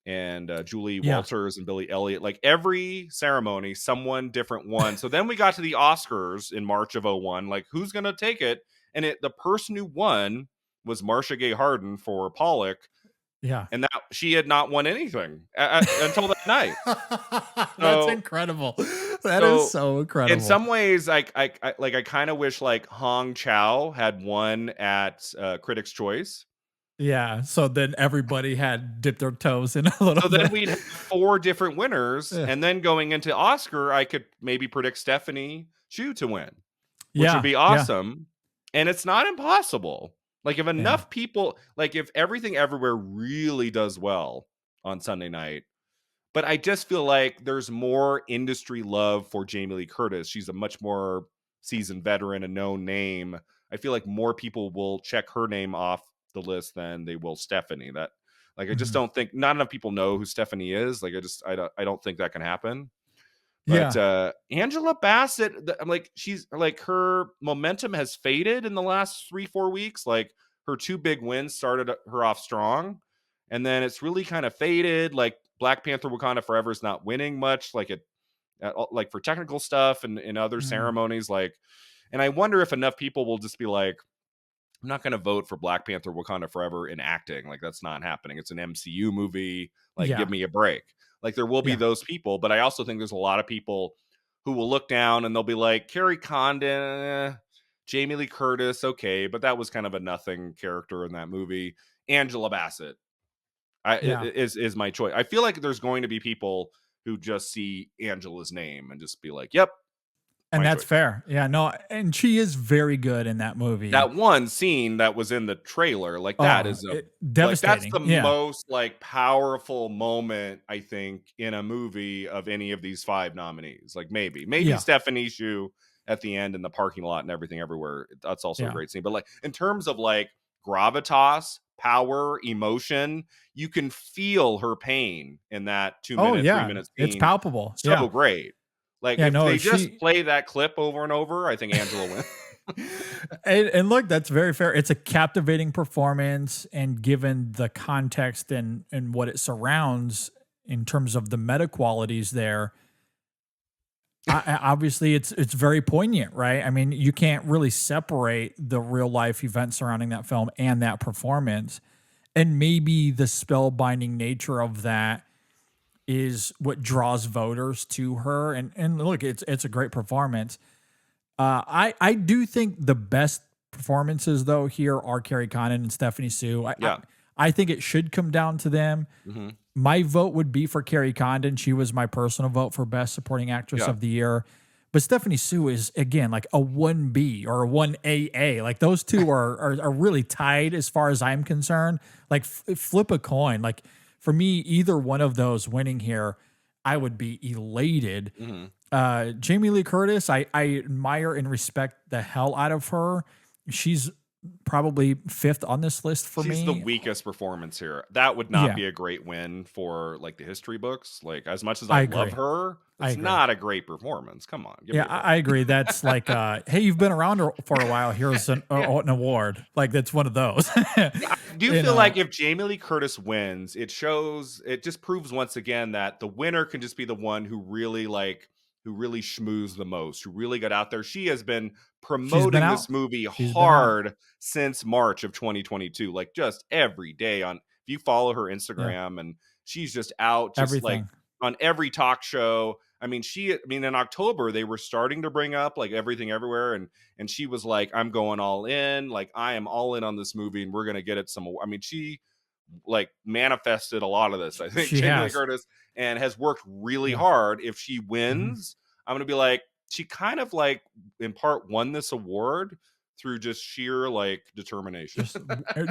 and Julie
yeah,
Walters and Billy Elliot. Like every ceremony, someone different won. So then we got to the Oscars in March of '01. Like who's gonna take it? And the person who won was Marcia Gay Harden for Pollock,
yeah.
and that she had not won anything until that night.
That's
So,
incredible. That is
so
so incredible.
in some ways, I kind of wish like Hong Chow had won at Critics' Choice.
Yeah. So then everybody had dipped their toes in a little
So then
bit.
we'd have 4 different winners,
Yeah.
and then going into Oscar, I could maybe predict Stephanie Hsu to win, which would
Yeah.
be
Yeah.
awesome. And it's not impossible. Like if
Yeah.
enough people, like if Everything Everywhere really does well on Sunday night, But I just feel like there's more industry love for Jamie Lee Curtis. She's a much more seasoned veteran, a known name. I feel like more people will check her name off the list than they will Stephanie. That like I just
Mhm.
don't think not enough people know who Stephanie is. Like I don't think that can happen. But
Yeah.
Angela Bassett, I'm like she's like her momentum has faded in the last 3-4 weeks. Like her two big wins started her off strong, and then it's really kind of faded. Like Black Panther: Wakanda Forever is not winning much. Like like for technical stuff and other
Mhm.
ceremonies. Like, and I wonder if enough people will just be like, I'm not going to vote for Black Panther: Wakanda Forever in acting. Like that's not happening. It's an MCU movie. Like give
Yeah.
me a break. Like there will be
Yeah.
those people, but I also think there's a lot of people who will look down and they'll be like Carrie Condon, Jamie Lee Curtis, okay, but that was kind of a nothing character in that movie. Angela Bassett
Yeah.
is my choice. I feel like there's going to be people who just see Angela's name and just be like, "Yep,
And
my
that's
choice."
fair. Yeah, no, and she is very good in that movie.
That one scene that was in the trailer, like that
Oh,
is a like that's the
devastating. Yeah.
most like powerful moment I think in a movie of any of these 5 nominees. Like maybe
Yeah.
Stephanie Shu at the end in the parking lot and everything everywhere. That's also a
Yeah.
great scene. But like in terms of like gravitas, power, emotion, you can feel her pain in that
Oh,
2-minute,
yeah.
3-minute
It's
scene.
palpable.
So
Yeah.
great. Like
Yeah,
if
no,
they just
she
play that clip over and over, I think Angela wins.
and look, that's very fair. It's a captivating performance, and given the context and what it surrounds in terms of the meta qualities there, obviously it's very poignant, right? I mean, you can't really separate the real life events surrounding that film and that performance, and maybe the spellbinding nature of that is what draws voters to her. And look, it's a great performance. I do think the best performances though here are Carrie Condon and Stephanie Sue.
Yeah.
I think it should come down to them.
Mhm.
My vote would be for Carrie Condon. She was my personal vote for Best Supporting Actress
Yeah.
of the Year. But Stephanie Sue is again like a 1B or a 1AA. Like those two are really tied as far as I'm concerned. Like flip a coin. Like for me, either one of those winning here, I would be elated.
Mhm.
Jamie Lee Curtis, I admire and respect the hell out of her. She's probably 5th on this list for
She's
me.
the weakest performance here. That would not
Yeah.
be a great win for like the history books. Like as much as
I
I love
agree.
her,
I
it's
agree.
not a great performance. Come on, give me
Yeah,
a break.
I agree. That's like, hey, you've been around for a while. Here's an award. Like that's one of those.
I do
You
feel
know,
like if Jamie Lee Curtis wins, it just proves once again that the winner can just be the one who really schmoozed the most, who really got out there. She has been
she's been
promoting
out.
this movie
She's been out.
hard since March of 2022. Like just every day if you follow her
Yeah,
Instagram and she's just out just like
everything.
on every talk show. I mean, in October they were starting to bring up like Everything Everywhere and she was like, I'm going all in, like I am all in on this movie and we're going to get it some. I mean, she like manifested a lot of this, I think,
She
Jamie Lee
has.
Curtis, and has worked really
Yeah.
hard. If she
hmm
wins, I'm gonna be like, she kind of like in part won this award through just sheer like determination.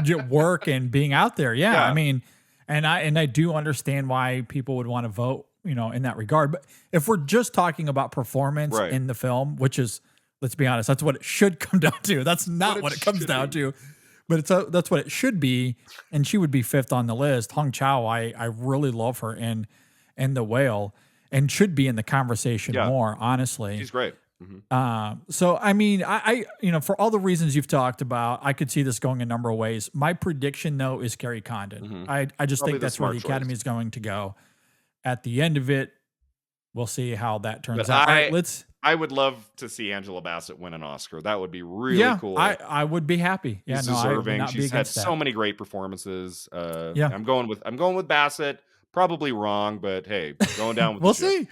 Just work and being out there. Yeah, I
Yeah,
mean, and I do understand why people would want to vote, in that regard. But if we're just talking about performance
right.
in the film, which is, let's be honest, that's what it should come down to. That's not
What
what
it
it comes
should
down
be.
to. But that's what it should be, and she would be 5th on the list. Hong Chow, I really love her in The Whale, and should be in the conversation
Yeah,
more, honestly.
she's great. Mhm.
So I mean, for all the reasons you've talked about, I could see this going a number of ways. My prediction though is Carrie Condon.
Mhm.
I just
Probably
think
the
that's where
smart
the
choice.
Academy is going to go. At the end of it, we'll see how that turns
But
out. All right, let's.
I would love to see Angela Bassett win an Oscar. That would be really
Yeah,
cool.
I would be happy. Yeah,
She's
no, I would
deserving.
not be
She's had
against
so
that.
many great performances.
Yeah,
I'm going with Bassett. Probably wrong, but hey, going down with
we'll
the ship.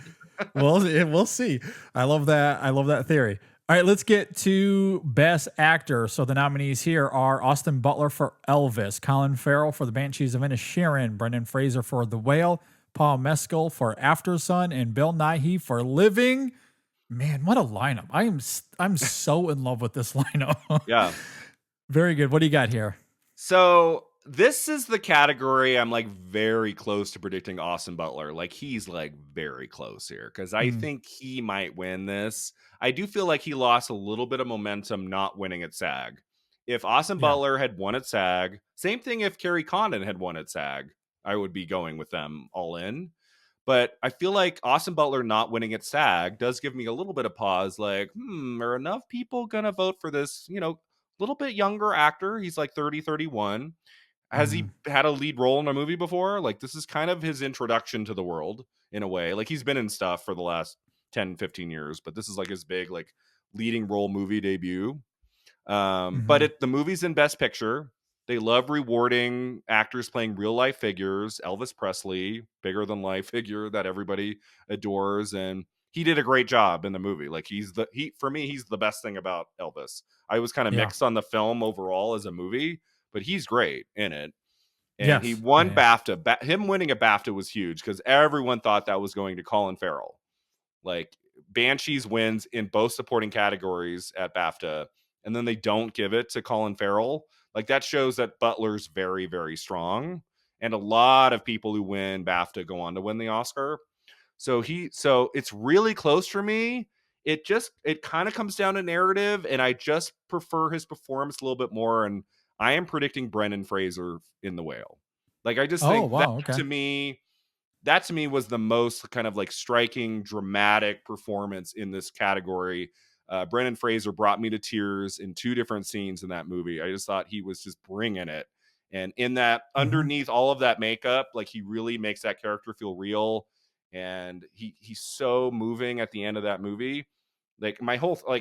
see. We'll see. I love that. I love that theory. All right, let's get to Best Actor. So the nominees here are Austin Butler for Elvis, Colin Farrell for The Banshees of Inisherin, Brendan Fraser for The Whale, Paul Mescal for Aftersun, and Bill Nighy for Living. Man, what a lineup! I'm so in love with this lineup.
Yeah.
Very good. What do you got here?
So this is the category I'm like very close to predicting Austin Butler. Like he's like very close here because I
Mm,
think he might win this. I do feel like he lost a little bit of momentum not winning at SAG. If Austin
yeah.
Butler had won at SAG, same thing if Carrie Condon had won at SAG, I would be going with them all in. But I feel like Austin Butler not winning at SAG does give me a little bit of pause. Like, are enough people going to vote for this, little bit younger actor? He's like 30, 31. Has
Mm,
he had a lead role in a movie before? Like, this is kind of his introduction to the world in a way. Like, he's been in stuff for the last 10, 15 years, but this is like his big, like, leading role movie debut. But
mhm.
the movie's in Best Picture. They love rewarding actors playing real life figures. Elvis Presley, bigger than life figure that everybody adores, and he did a great job in the movie. Like for me, he's the best thing about Elvis. I was kind of
Yeah.
mixed on the film overall as a movie, but he's great in it. And he
Yes. Yeah.
won
Yeah.
BAFTA. Him winning a BAFTA was huge because everyone thought that was going to Colin Farrell. Like Banshees wins in both supporting categories at BAFTA, and then they don't give it to Colin Farrell. Like that shows that Butler's very, very strong. And a lot of people who win BAFTA go on to win the Oscar. So it's really close for me. It kind of comes down to narrative, and I just prefer his performance a little bit more. And I am predicting Brendan Fraser in The Whale. Like I just
Oh,
think
wow. Okay.
that to me was the most kind of like striking, dramatic performance in this category. Brendan Fraser brought me to tears in two different scenes in that movie. I just thought he was just bringing it. And in that,
Mhm.
underneath all of that makeup, like he really makes that character feel real. And he's so moving at the end of that movie. Like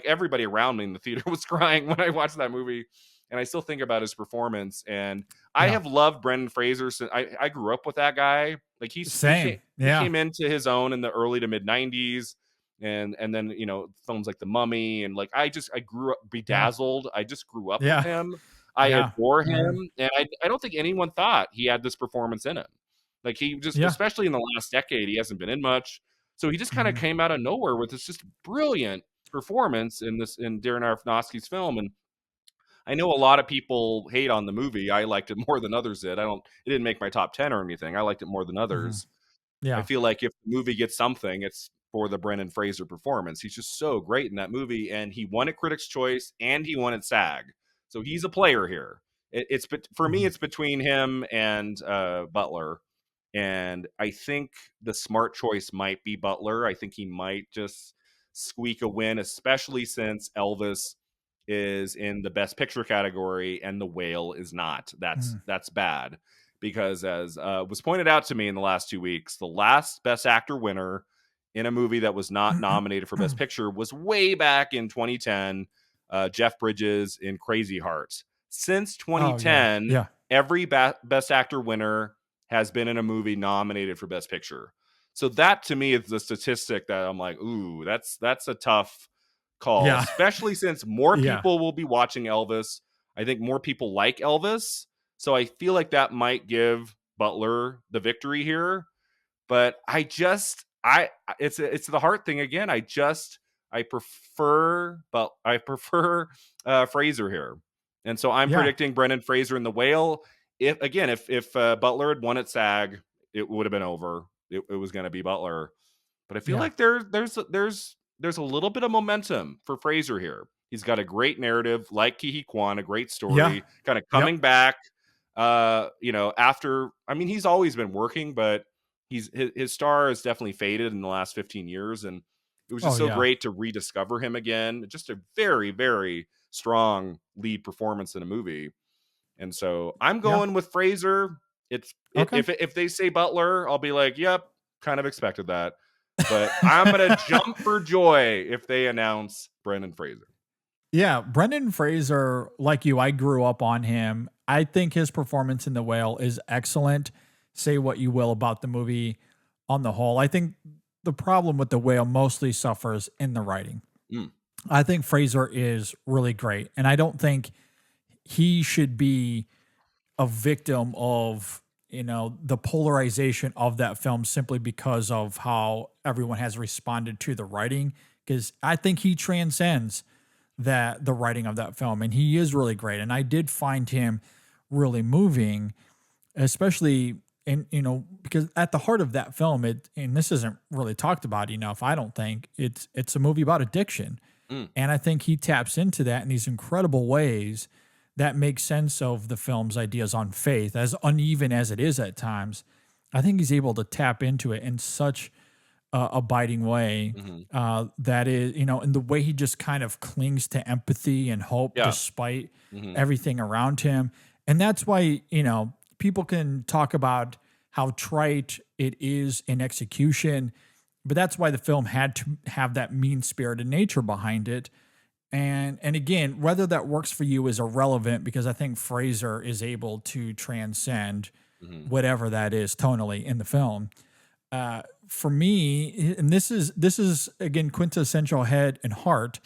everybody around me in the theater was crying when I watched that movie. And I still think about his performance. And I
Yeah.
have loved Brendan Fraser since I grew up with that guy. Like
Same.
he
Yeah.
came into his own in the early to mid 90s, and then films like The Mummy, and like I grew up
Yeah.
Bedazzled. I just grew up with
Yeah.
him. I
Yeah.
adore
Mhm.
him, and I don't think anyone thought he had this performance in him. Like he just,
Yeah.
especially in the last decade, he hasn't been in much. So he just kind of
Mhm.
came out of nowhere with this just brilliant performance in Darren Aronofsky's film. And I know a lot of people hate on the movie. I liked it more than others did. It didn't make my top 10 or anything. I liked it more than
Mhm.
others. I
Yeah.
feel like if the movie gets something, it's for the Brendan Fraser performance. He's just so great in that movie, and he won at Critics' Choice and he won at SAG. So he's a player here. For me,
Mhm.
it's between him and Butler, and I think the smart choice might be Butler. I think he might just squeak a win, especially since Elvis is in the Best Picture category and The Whale is not.
Mhm.
That's bad because, as was pointed out to me in the last 2 weeks, the last Best Actor winner in a movie that was not nominated for Best Picture was way back in 2010. Jeff Bridges in Crazy Heart. Since
Oh, yeah.
2010,
Yeah.
every Best Actor winner has been in a movie nominated for Best Picture. So that to me is the statistic that I'm like, ooh, that's a tough call,
Yeah.
especially since more
Yeah.
people will be watching Elvis. I think more people like Elvis. So I feel like that might give Butler the victory here. But it's the heart thing again. I prefer Fraser here. And so I'm
Yeah.
predicting Brendan Fraser in The Whale. If Butler had won at SAG, it would have been over. It was going to be Butler. But I feel
Yeah.
like there's a little bit of momentum for Fraser here. He's got a great narrative, like Ki Kwan, a great
Yeah.
story, kind of
Yep.
coming back. After he's always been working, but his star has definitely faded in the last 15 years, and it was just
Oh,
so
yeah.
great to rediscover him again. Just a very, very strong lead performance in a movie. And so I'm
Yeah.
going with Fraser.
Okay.
If they say Butler, I'll be like, yep, kind of expected that. But I'm gonna jump for joy if they announce Brendan Fraser.
Yeah, Brendan Fraser, like you, I grew up on him. I think his performance in The Whale is excellent. Say what you will about the movie on the whole. I think the problem with The Whale mostly suffers in the writing.
Mm.
I think Fraser is really great, and I don't think he should be a victim of, the polarization of that film simply because of how everyone has responded to the writing, because I think he transcends the writing of that film, and he is really great. And I did find him really moving, especially because at the heart of that film, and this isn't really talked about enough, I don't think it's a movie about addiction. And I think he taps into that in these incredible ways that make sense of the film's ideas on faith, as uneven as it is at times. I think he's able to tap into it in such a biting way that is, and the way he just kind of clings to empathy and hope despite everything around him. And that's why, people can talk about how trite it is in execution, but that's why the film had to have that mean-spirited nature behind it. And again, whether that works for you is irrelevant, because I think Fraser is able to transcend whatever that is tonally in the film. For me, and this is again quintessential head and heart,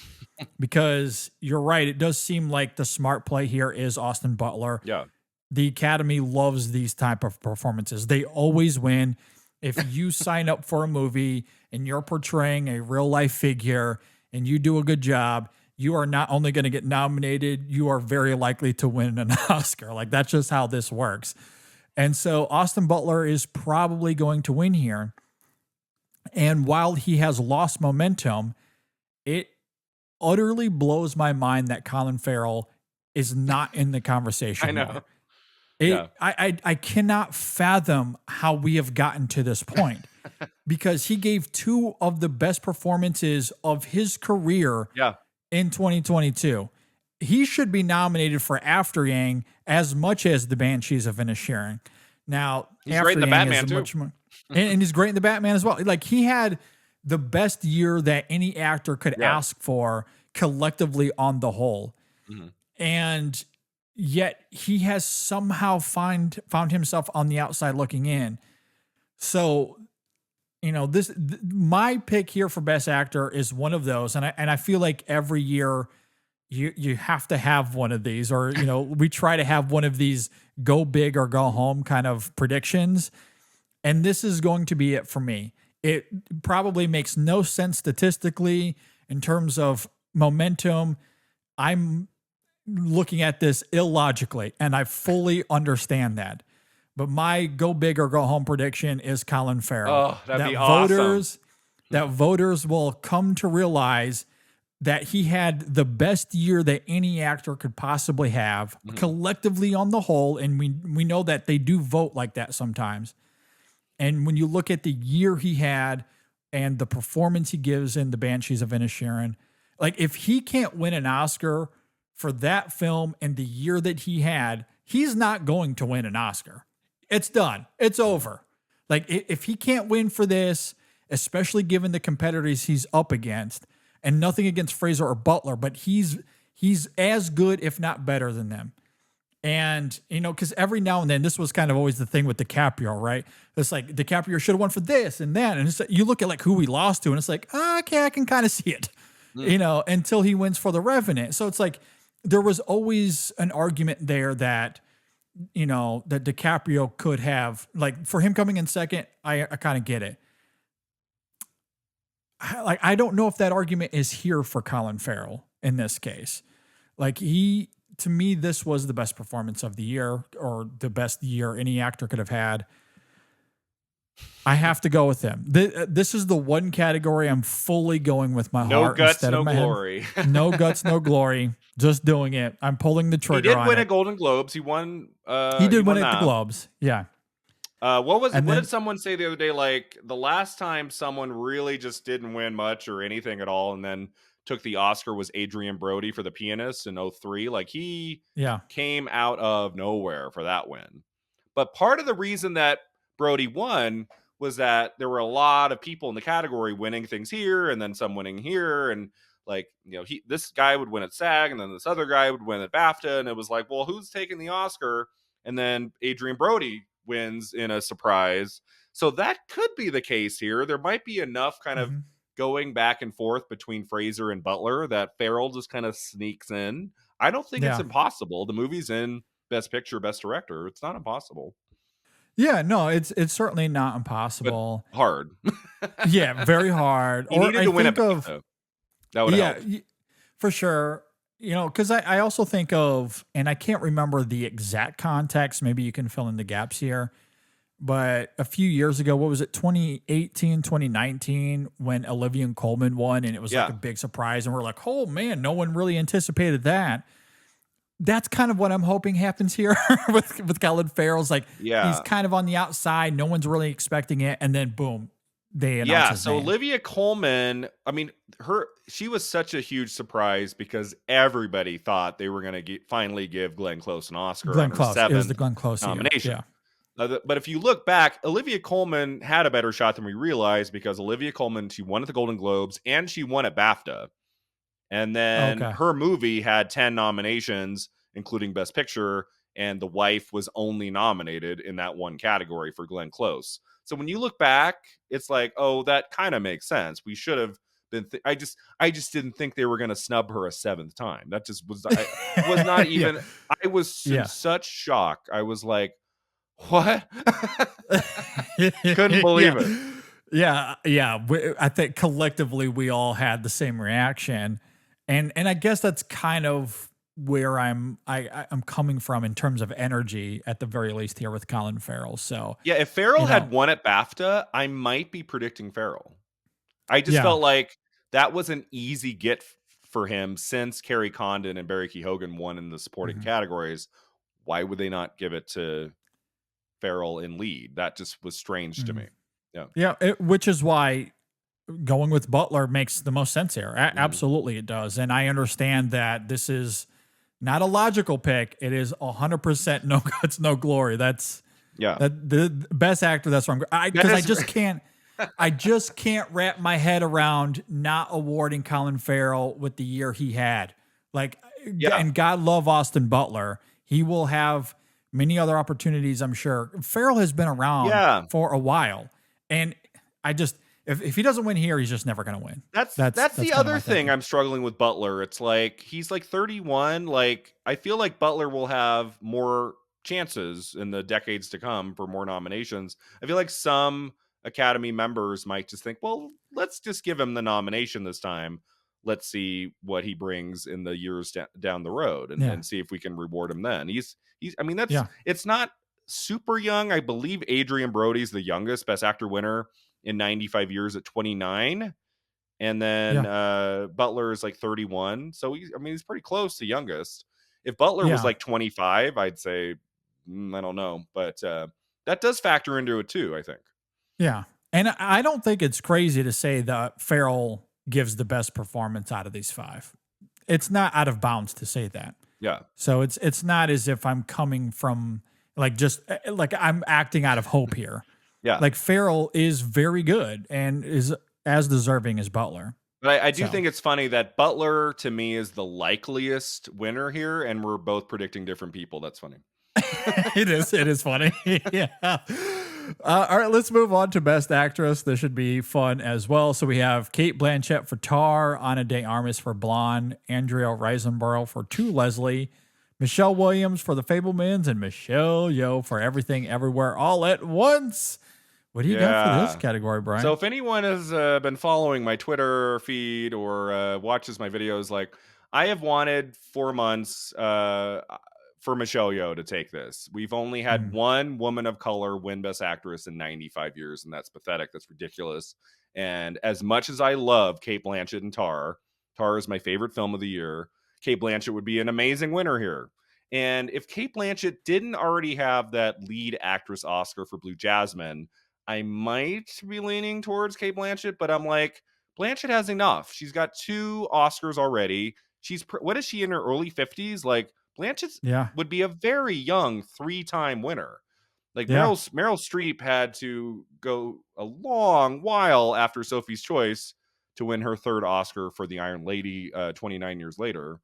because you're right, it does seem like the smart play here is Austin Butler.
Yeah.
The Academy loves these type of performances. They always win. If you sign up for a movie and you're portraying a real life figure and you do a good job, you are not only going to get nominated, you are very likely to win an Oscar. Like, that's just how this works. And so Austin Butler is probably going to win here. And while he has lost momentum, it utterly blows my mind that Colin Farrell is not in the conversation.
I know.
More.
Yeah.
I cannot fathom how we have gotten to this point, because he gave two of the best performances of his career in 2022. He should be nominated for After Yang as much as the Banshees of Inisherin. Now,
he's
After
great in the
Yang
Batman
is
too.
much more, and he's great in the Batman as well. Like, he had the best year that any actor could ask for collectively on the whole. And yet he has somehow found himself on the outside looking in. So, my pick here for Best Actor is one of those. And I feel like every year you have to have one of these, or, we try to have one of these go big or go home kind of predictions. And this is going to be it for me. It probably makes no sense statistically in terms of momentum. I'm looking at this illogically, and I fully understand that. But my go big or go home prediction is Colin Farrell.
Oh, that'd be awesome.
That voters will come to realize that he had the best year that any actor could possibly have collectively on the whole. And we know that they do vote like that sometimes. And when you look at the year he had and the performance he gives in the Banshees of Inisherin, like, if he can't win an Oscar for that film and the year that he had, he's not going to win an Oscar. It's done. It's over. Like, if he can't win for this, especially given the competitors he's up against, and nothing against Fraser or Butler, but he's as good, if not better than them. And, because every now and then, this was kind of always the thing with DiCaprio, right? It's like, DiCaprio should have won for this and that. And it's like, you look at like who he lost to, and it's like, okay, I can kind of see it, until he wins for The Revenant. So it's like, there was always an argument there that, that DiCaprio could have, like, for him coming in second, I kind of get it. I don't know if that argument is here for Colin Farrell in this case. Like, to me, this was the best performance of the year, or the best year any actor could have had. I have to go with him. This is the one category I'm fully going with my heart.
No guts,
instead
no
of my
glory.
head. No guts, no glory. Just doing it. I'm pulling the trigger.
He did win
it.
a Golden Globes. He won.
He did win
at
the Globes. Yeah.
What did someone say the other day? Like, the last time someone really just didn't win much or anything at all, and then took the Oscar, was Adrian Brody for The Pianist in 2003. Like, he came out of nowhere for that win. But part of the reason that Brody won was that there were a lot of people in the category winning things here, and then some winning here, and like, this guy would win at SAG, and then this other guy would win at BAFTA, and it was like, well, who's taking the Oscar? And then Adrian Brody wins in a surprise. So that could be the case here. There might be enough kind of going back and forth between Fraser and Butler that Farrell just kind of sneaks in. I don't think it's impossible. The movie's in Best Picture, Best Director. It's not impossible.
Yeah, no, it's certainly not impossible.
But hard.
Yeah, very hard.
He needed to win it. That would help.
For sure. because I also think of, and I can't remember the exact context. Maybe you can fill in the gaps here. But a few years ago, what was it, 2018, 2019, when Olivia Colman won, and it was like
Yeah.
a big surprise. And we're like, oh man, no one really anticipated that. That's kind of what I'm hoping happens here with Colin Farrell's. Like,
Yeah.
he's kind of on the outside. No one's really expecting it. And then boom, they announce his
So
name.
Olivia Colman, I mean, she was such a huge surprise because everybody thought they were going to finally give Glenn Close an Oscar
Glenn
on her
Close. It was
seventh
the Glenn Close year.
nomination.
Yeah.
But if you look back, Olivia Colman had a better shot than we realized because Olivia Colman, she won at the Golden Globes and she won at BAFTA. And then
Okay.
her movie had 10 nominations, including Best Picture, and The Wife was only nominated in that one category for Glenn Close. So when you look back, it's like, oh, that kind of makes sense. We should have been. I just didn't think they were going to snub her a seventh time. That just was not even.
Yeah.
I was in such shock. I was like, what? Couldn't believe it.
Yeah. I think collectively we all had the same reaction, and I guess that's kind of where I'm coming from in terms of energy, at the very least here with Colin Farrell. So
yeah, if Farrell had won at BAFTA, I might be predicting Farrell. I just felt like that was an easy get for him since Kerry Condon and Barry Keoghan won in the supporting categories. Why would they not give it to Farrell in lead? That just was strange to me.
Yeah, which is why going with Butler makes the most sense here. Absolutely, it does, and I understand that this is not a logical pick. It is 100% no guts, no glory. That's the best actor. That's wrong. Because I just can't. I just can't wrap my head around not awarding Colin Farrell with the year he had. Like, and God love Austin Butler. He will have many other opportunities, I'm sure. Farrell has been around for a while. And I just, if he doesn't win here, he's just never going to win.
That's the other thing I'm struggling with Butler. It's like, he's like 31. Like, I feel like Butler will have more chances in the decades to come for more nominations. I feel like some Academy members might just think, well, let's just give him the nomination this time. Let's see what he brings in the years down the road and see if we can reward him then. I mean, it's not super young. I believe Adrian Brody's the youngest Best Actor winner in 95 years at 29. And then Butler is like 31. So he's pretty close to youngest. If Butler was like 25, I'd say, I don't know. But that does factor into it too, I think.
Yeah. And I don't think it's crazy to say that Farrell gives the best performance out of these five. It's not out of bounds to say that.
Yeah.
So it's not as if I'm coming from like I'm acting out of hope here.
Yeah.
Like, Farrell is very good and is as deserving as Butler.
But I do think it's funny that Butler to me is the likeliest winner here, and we're both predicting different people. That's funny.
It is funny. Yeah. All right, let's move on to Best Actress. This should be fun as well. So we have Cate Blanchett for Tar, Ana de Armas for Blonde, Andrea Riseborough for To Leslie, Michelle Williams for The Fabelmans, and Michelle Yeoh for Everything Everywhere All at Once. What do you got for this category, Brian?
So if anyone has been following my Twitter feed or watches my videos, like, I have wanted 4 months for Michelle Yeoh to take this. We've only had one woman of color win Best Actress in 95 years, and that's pathetic. That's ridiculous. And as much as I love Cate Blanchett and Tar is my favorite film of the year. Cate Blanchett would be an amazing winner here. And if Cate Blanchett didn't already have that lead actress Oscar for Blue Jasmine, I might be leaning towards Cate Blanchett, but I'm like, Blanchett has enough. She's got 2 Oscars already. What is she, in her early 50s? Like, Blanchett would be a very young 3-time winner. Like, Meryl Streep had to go a long while after Sophie's Choice to win her 3rd Oscar for The Iron Lady 29 years later.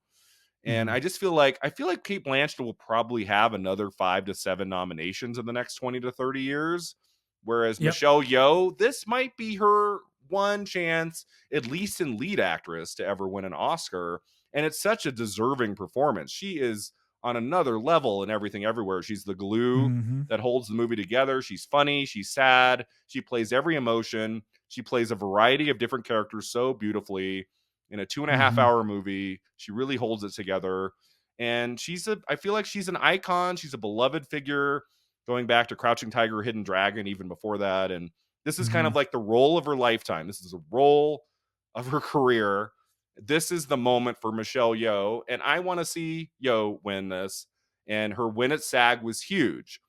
And I just feel like Cate Blanchett will probably have another 5 to 7 nominations in the next 20 to 30 years. Whereas Michelle Yeoh, this might be her one chance, at least in lead actress, to ever win an Oscar. And it's such a deserving performance. She is on another level in Everything Everywhere. She's the glue that holds the movie together. She's funny. She's sad. She plays every emotion. She plays a variety of different characters so beautifully. in a 2.5-hour movie. She really holds it together. And I feel like she's an icon. She's a beloved figure going back to Crouching Tiger, Hidden Dragon, even before that. And this is kind of like the role of her lifetime. This is a role of her career. This is the moment for Michelle Yeoh. And I want to see Yeoh win this. And her win at SAG was huge.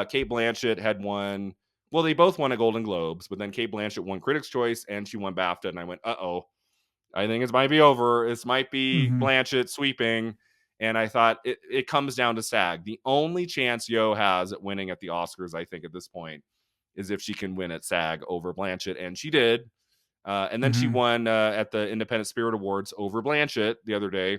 Cate Blanchett had won. Well, they both won a Golden Globes, but then Cate Blanchett won Critics' Choice and she won BAFTA. And I went, I think it might be over. This might be Blanchett sweeping. And I thought it comes down to SAG. The only chance Yeoh has at winning at the Oscars, I think, at this point, is if she can win at SAG over Blanchett. And she did. And then she won at the Independent Spirit Awards over Blanchett the other day.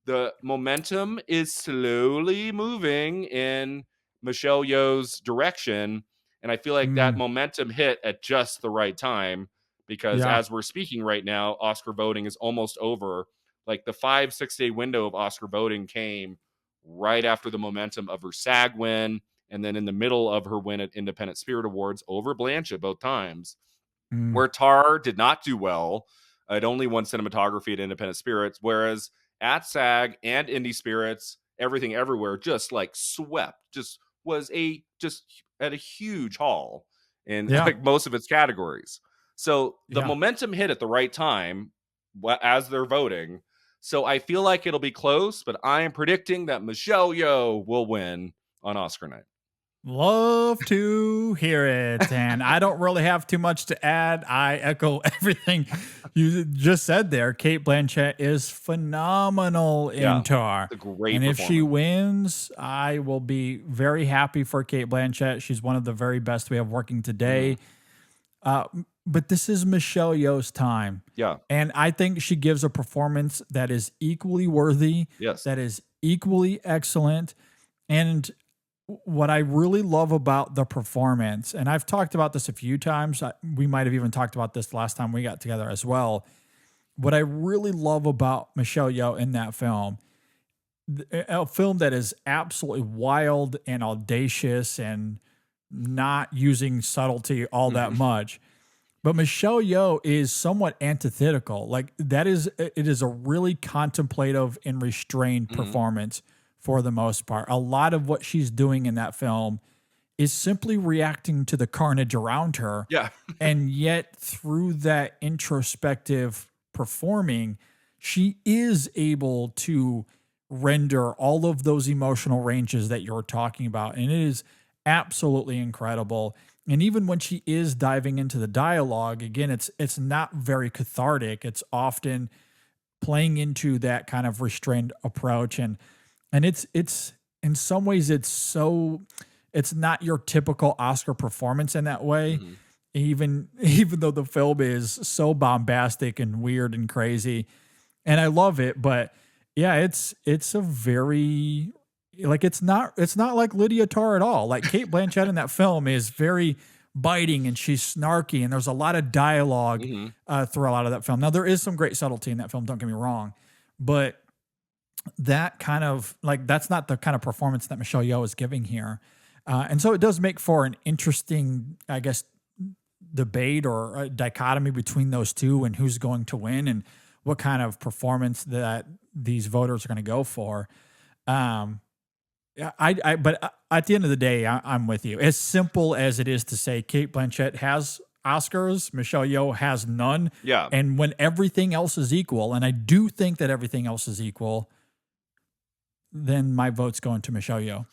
The momentum is slowly moving in Michelle Yeoh's direction. And I feel like that momentum hit at just the right time. Because as we're speaking right now, Oscar voting is almost over. Like the 5-6 day window of Oscar voting came right after the momentum of her SAG win, and then in the middle of her win at Independent Spirit Awards over Blanchett both times, where Tar did not do well. It only won cinematography at Independent Spirits, whereas at SAG and Indie Spirits, Everything Everywhere just like swept, just at a huge haul in like most of its categories. So the momentum hit at the right time as they're voting. So I feel like it'll be close, but I am predicting that Michelle Yeoh will win on Oscar night.
Love to hear it. And I don't really have too much to add. I echo everything you just said there. Cate Blanchett is phenomenal in Tar.
It's a great
and if she
performance.
wins, I will be very happy for Cate Blanchett. She's one of the very best we have working today. But this is Michelle Yeoh's time.
Yeah.
And I think she gives a performance that is equally worthy.
Yes.
That is equally excellent. And what I really love about the performance, and I've talked about this a few times, we might have even talked about this last time we got together as well. What I really love about Michelle Yeoh in that film, a film that is absolutely wild and audacious and not using subtlety all that much. But Michelle Yeoh is somewhat antithetical. Like it is a really contemplative and restrained performance for the most part. A lot of what she's doing in that film is simply reacting to the carnage around her.
Yeah.
And yet through that introspective performing, she is able to render all of those emotional ranges that you're talking about. And it is absolutely incredible. And even when she is diving into the dialogue, again, it's not very cathartic. It's often playing into that kind of restrained approach. And it's in some ways it's not your typical Oscar performance in that way. Even though the film is so bombastic and weird and crazy. And I love it, but yeah, it's a very, like, it's not like Lydia Tarr at all. Like Cate Blanchett in that film is very biting and she's snarky and there's a lot of dialogue through a lot of that film. Now there is some great subtlety in that film, don't get me wrong, but that kind of like, that's not the kind of performance that Michelle Yeoh is giving here. And so it does make for an interesting, I guess, debate or a dichotomy between those two and who's going to win and what kind of performance that these voters are going to go for. But at the end of the day, I'm with you. As simple as it is to say Cate Blanchett has Oscars, Michelle Yeoh has none.
Yeah.
And when everything else is equal, and I do think that everything else is equal, then my vote's going to Michelle Yeoh.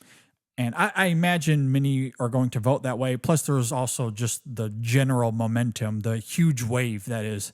And I imagine many are going to vote that way. Plus, there's also just the general momentum, the huge wave that is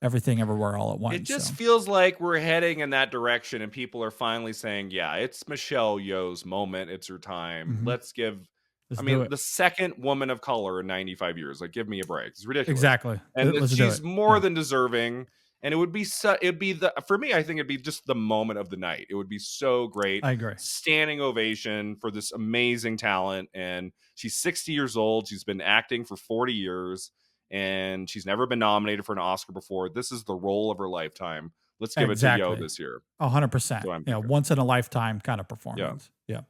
Everything Everywhere All at Once.
It just feels like we're heading in that direction and people are finally saying, yeah, it's Michelle Yeoh's moment. It's her time. Let's give, the second woman of color in 95 years. Like, give me a break. It's ridiculous.
Exactly.
And she's more than deserving. And it would be for me, I think it'd be just the moment of the night. It would be so great.
I agree.
Standing ovation for this amazing talent. And she's 60 years old. She's been acting for 40 years. And she's never been nominated for an Oscar before. This is the role of her lifetime. Let's give it to Yeoh this year.
100%. Yeah, once in a lifetime kind of performance. Yeah.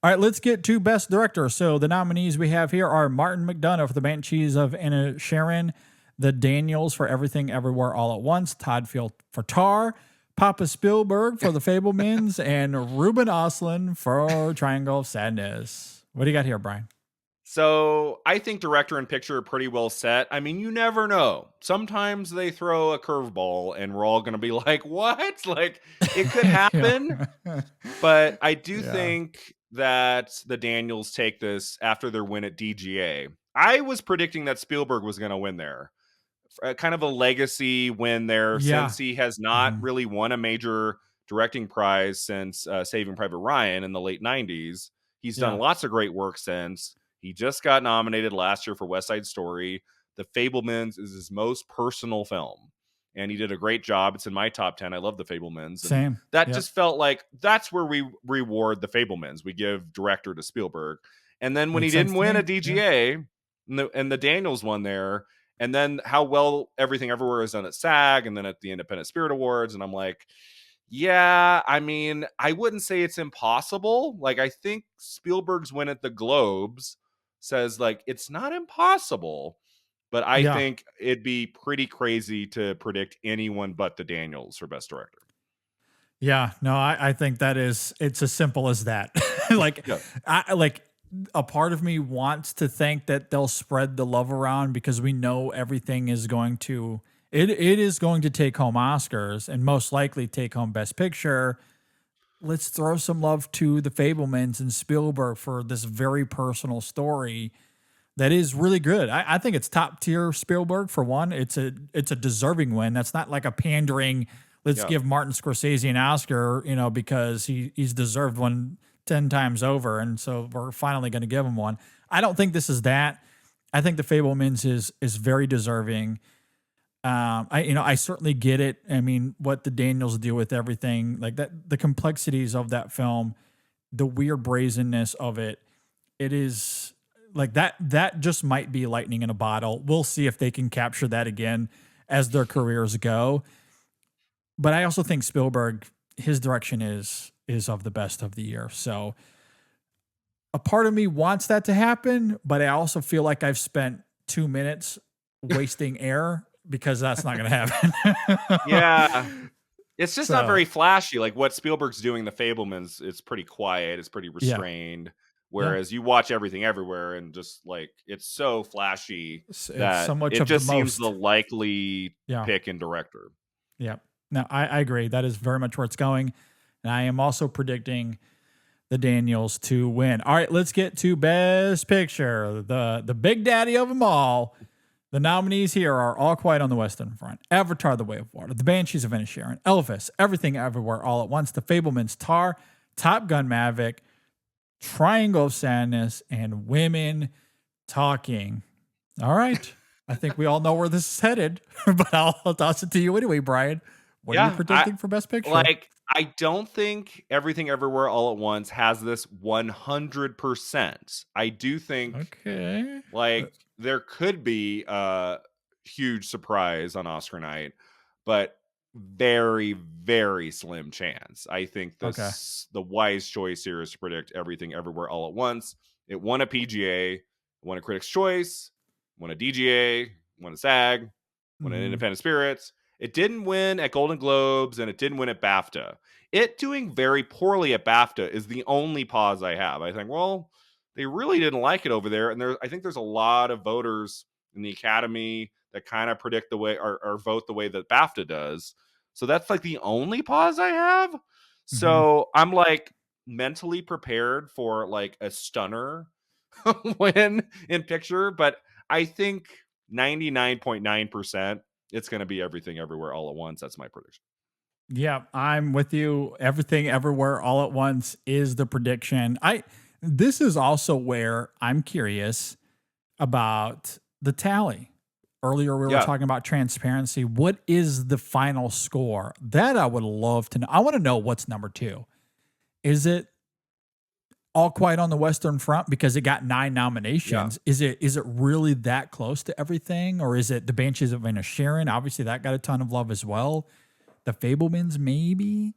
All right, let's get to Best Director. So the nominees we have here are Martin McDonagh for The Banshees of Inisherin, the Daniels for Everything Everywhere All at Once, Todd Field for Tar, Papa Spielberg for The Fabelmans, and Ruben Östlund for Triangle of Sadness. What do you got here, Brian?
So I think director and picture are pretty well set. I mean, you never know. Sometimes they throw a curveball and we're all going to be like, what? Like, it could happen. But I do think that the Daniels take this after their win at DGA. I was predicting that Spielberg was going to win there. Kind of a legacy win there, since he has not really won a major directing prize since Saving Private Ryan in the late 90s. He's done lots of great work since. He just got nominated last year for West Side Story. The Fabelmans is his most personal film, and he did a great job. It's in my top 10. I love The Fabelmans.
Same.
That just felt like that's where we reward The Fabelmans. We give director to Spielberg. And then when he didn't win a DGA, and the Daniels won there, and then how well Everything Everywhere is done at SAG and then at the Independent Spirit Awards, and I'm like, yeah, I mean, I wouldn't say it's impossible. Like, I think Spielberg's win at the Globes says, like, it's not impossible, but I think it'd be pretty crazy to predict anyone but the Daniels for Best Director.
Yeah, no, I think it's as simple as that. A part of me wants to think that they'll spread the love around because we know everything is going to, it is going to take home Oscars and most likely take home Best Picture. Let's throw some love to the Fabelmans and Spielberg for this very personal story that is really good. I think it's top tier Spielberg for one. It's a deserving win. That's not like a pandering, let's give Martin Scorsese an Oscar, because he's deserved one 10 times over. And so we're finally going to give him one. I don't think this is that. I think the Fabelmans is very deserving. I certainly get it. I mean, what the Daniels do with everything, like that, the complexities of that film, the weird brazenness of it, it is like that just might be lightning in a bottle. We'll see if they can capture that again as their careers go. But I also think Spielberg, his direction is of the best of the year. So a part of me wants that to happen, but I also feel like I've spent 2 minutes wasting air because that's not going to happen.
Yeah. It's just not very flashy. Like what Spielberg's doing, The Fabelmans, it's pretty quiet. It's pretty restrained. Whereas you watch Everything Everywhere and just like, it's so flashy that
so much
it
of
just
the
seems
most.
the likely pick and director.
Yeah. No, I agree. That is very much where it's going. And I am also predicting the Daniels to win. All right, let's get to Best Picture. The big daddy of them all. The nominees here are All Quiet on the Western Front, Avatar: The Way of Water, The Banshees of Inisherin, Elvis, Everything Everywhere All at Once, The Fabelmans, Tar, Top Gun: Maverick, Triangle of Sadness, and Women Talking. All right. I think we all know where this is headed, but I'll toss it to you anyway, Brian. What are you predicting for Best Picture?
I don't think Everything Everywhere All at Once has this 100%. I do think there could be a huge surprise on Oscar night, but very, very slim chance. I think the wise choice here is to predict Everything Everywhere All at Once. It won a PGA, won a Critics' Choice, won a DGA, won a SAG, won an Independent Spirits. It didn't win at Golden Globes, and it didn't win at BAFTA. It doing very poorly at BAFTA is the only pause I have. I think, well, they really didn't like it over there. And I think there's a lot of voters in the Academy that kind of predict the way or vote the way that BAFTA does. So that's like the only pause I have. So I'm like mentally prepared for like a stunner win in picture, but I think 99.9% it's going to be Everything Everywhere All at Once. That's my prediction.
Yeah, I'm with you. Everything Everywhere All at Once is the prediction. This is also where I'm curious about the tally. Earlier we were talking about transparency. What is the final score? That I would love to know. I want to know what's number 2. Is it All Quiet on the Western Front because it got 9 nominations? Is it really that close to Everything, or is it The Banshees of Inisherin? Obviously, that got a ton of love as well. The Fabelmans, maybe.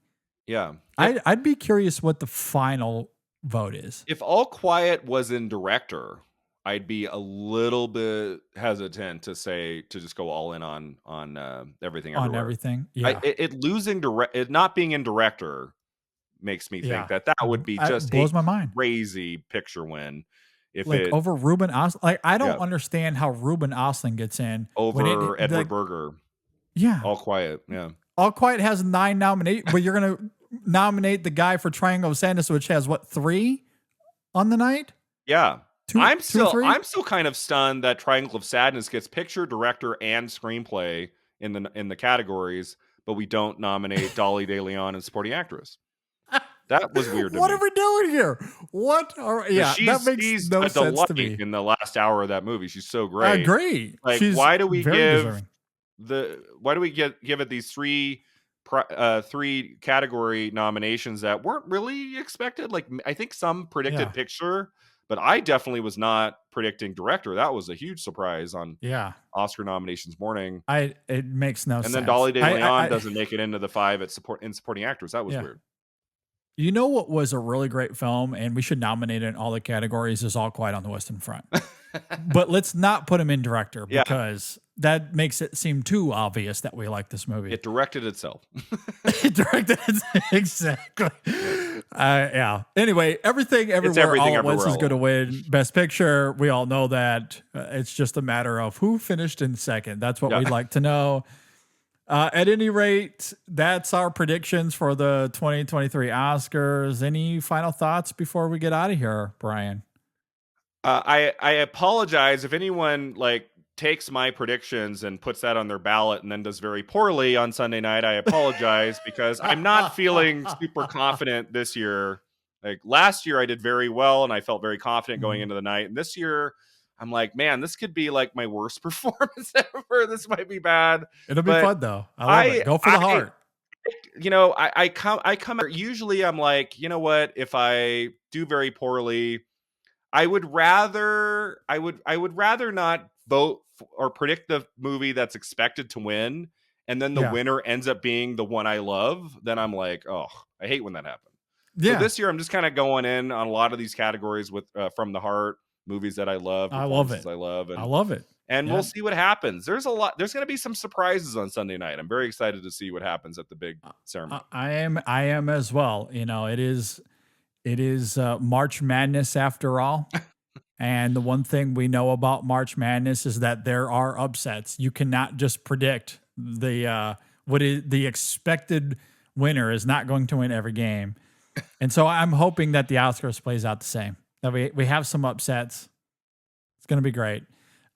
Yeah,
I'd be curious what the final vote is.
If All Quiet was in director, I'd be a little bit hesitant to just go all in on everything
On
everywhere.
everything. Yeah.
It not being in director makes me think
Yeah.
that would be
It
just a
blows my mind.
crazy picture win if
Like
it
over Ruben Ostlund. Like I don't
yeah
understand how Ruben Ostlund gets in when it
over Edward
like
Berger.
yeah.
All Quiet. Yeah.
All Quiet has 9 nominations, but you're gonna nominate the guy for Triangle of Sadness, which has what, 3 on the night?
Yeah.
Two,
I'm
2 or
still
3?
I'm still kind of stunned that Triangle of Sadness gets picture, director, and screenplay in the categories, but we don't nominate Dolly De Leon and supporting actress. That was weird to
What
me.
are we doing here? What are yeah? That makes
She's
no
a
sense to
delight
me.
in the last hour of that movie. She's so
I
great.
agree.
Like,
She's
why do we
very
give
deserving.
give it these three category nominations that weren't really expected? Like, I think some predicted
Yeah.
picture, but I definitely was not predicting director. That was a huge surprise on
Yeah.
Oscar nominations morning.
It makes no sense.
And then Dolly De Leon doesn't make it into the 5 at supporting actors. That was weird.
You know what was a really great film, and we should nominate it in all the categories, is All Quiet on the Western Front. But let's not put him in director because that makes it seem too obvious that we like this movie.
It directed itself.
It directed itself. Exactly. Yeah. Anyway, Everything Everywhere All at Once is going to win Best Picture. We all know that. It's just a matter of who finished in second. That's what we'd like to know. At any rate, that's our predictions for the 2023 Oscars. Any final thoughts before we get out of here, Brian?
I apologize if anyone takes my predictions and puts that on their ballot and then does very poorly on Sunday night. I apologize because I'm not feeling super confident this year. Like last year I did very well and I felt very confident going into the night. And this year I'm like, man, this could be like my worst performance ever. This might be bad.
It'll be fun though. I love it. Go for the heart.
I come usually I'm like, you know what? If I do very poorly, I would rather not vote or predict the movie that's expected to win, and then the winner ends up being the one I love. Then I'm like, oh, I hate when that happens. Yeah. So this year I'm just kind of going in on a lot of these categories with from the heart, movies that I love.
I love it.
I love
it.
And we'll see what happens. There's going to be some surprises on Sunday night. I'm very excited to see what happens at the big ceremony.
I am as well. You know, it is March Madness after all. And the one thing we know about March Madness is that there are upsets. You cannot just predict the expected winner is not going to win every game. And so I'm hoping that the Oscars plays out the same. That we have some upsets. It's going to be great.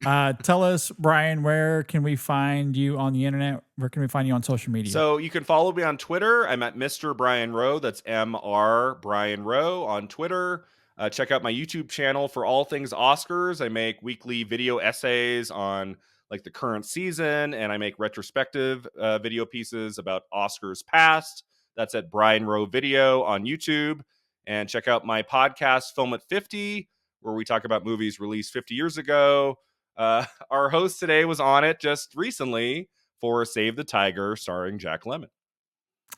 Tell us, Brian, where can we find you on the internet? Where can we find you on social media?
So you can follow me on Twitter. I'm at Mr. Brian Rowe. That's Mr. Brian Rowe on Twitter. Check out my YouTube channel for all things Oscars. I make weekly video essays on like the current season, and I make retrospective video pieces about Oscars past. That's at Brian Rowe Video on YouTube. And check out my podcast, Film at 50, where we talk about movies released 50 years ago. Our host today was on it just recently for Save the Tiger, starring Jack Lemmon.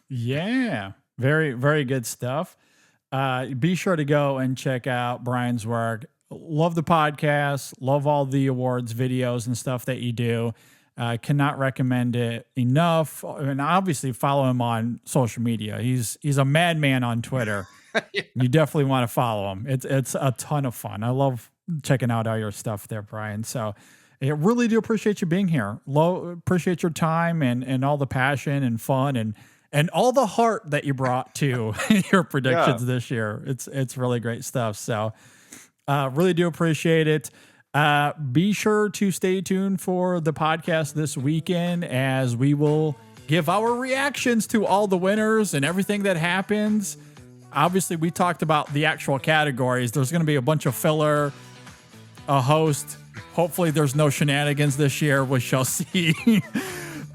Yeah, very, very good stuff. Be sure to go and check out Brian's work. Love the podcast. Love all the awards videos and stuff that you do. Cannot recommend it enough. And obviously follow him on social media. He's a madman on Twitter. Yeah. You definitely want to follow him. It's a ton of fun. I love checking out all your stuff there, Brian. So I really do appreciate you being here. Appreciate your time and all the passion and fun and all the heart that you brought to your predictions this year. It's really great stuff. So really do appreciate it. Be sure to stay tuned for the podcast this weekend as we will give our reactions to all the winners and everything that happens. Obviously, we talked about the actual categories. There's going to be a bunch of filler, a host. Hopefully, there's no shenanigans this year. We shall see.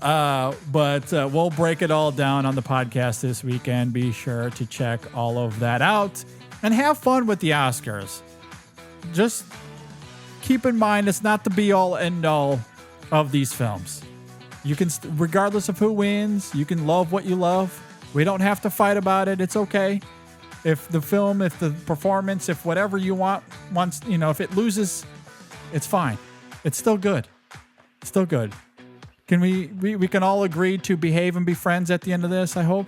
But we'll break it all down on the podcast this weekend. Be sure to check all of that out and have fun with the Oscars. Just keep in mind, it's not the be-all, end-all of these films. You can, regardless of who wins, you can love what you love. We don't have to fight about it. It's okay. If the film, if the performance, if whatever you want, if it loses It's fine. It's still good. Still good. Can we can all agree to behave and be friends at the end of this, I hope?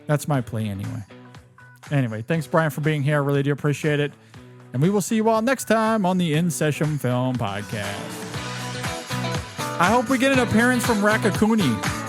That's my plea anyway. Anyway, thanks, Brian, for being here. I really do appreciate it. And we will see you all next time on the In Session Film Podcast. I hope we get an appearance from Rakakuni.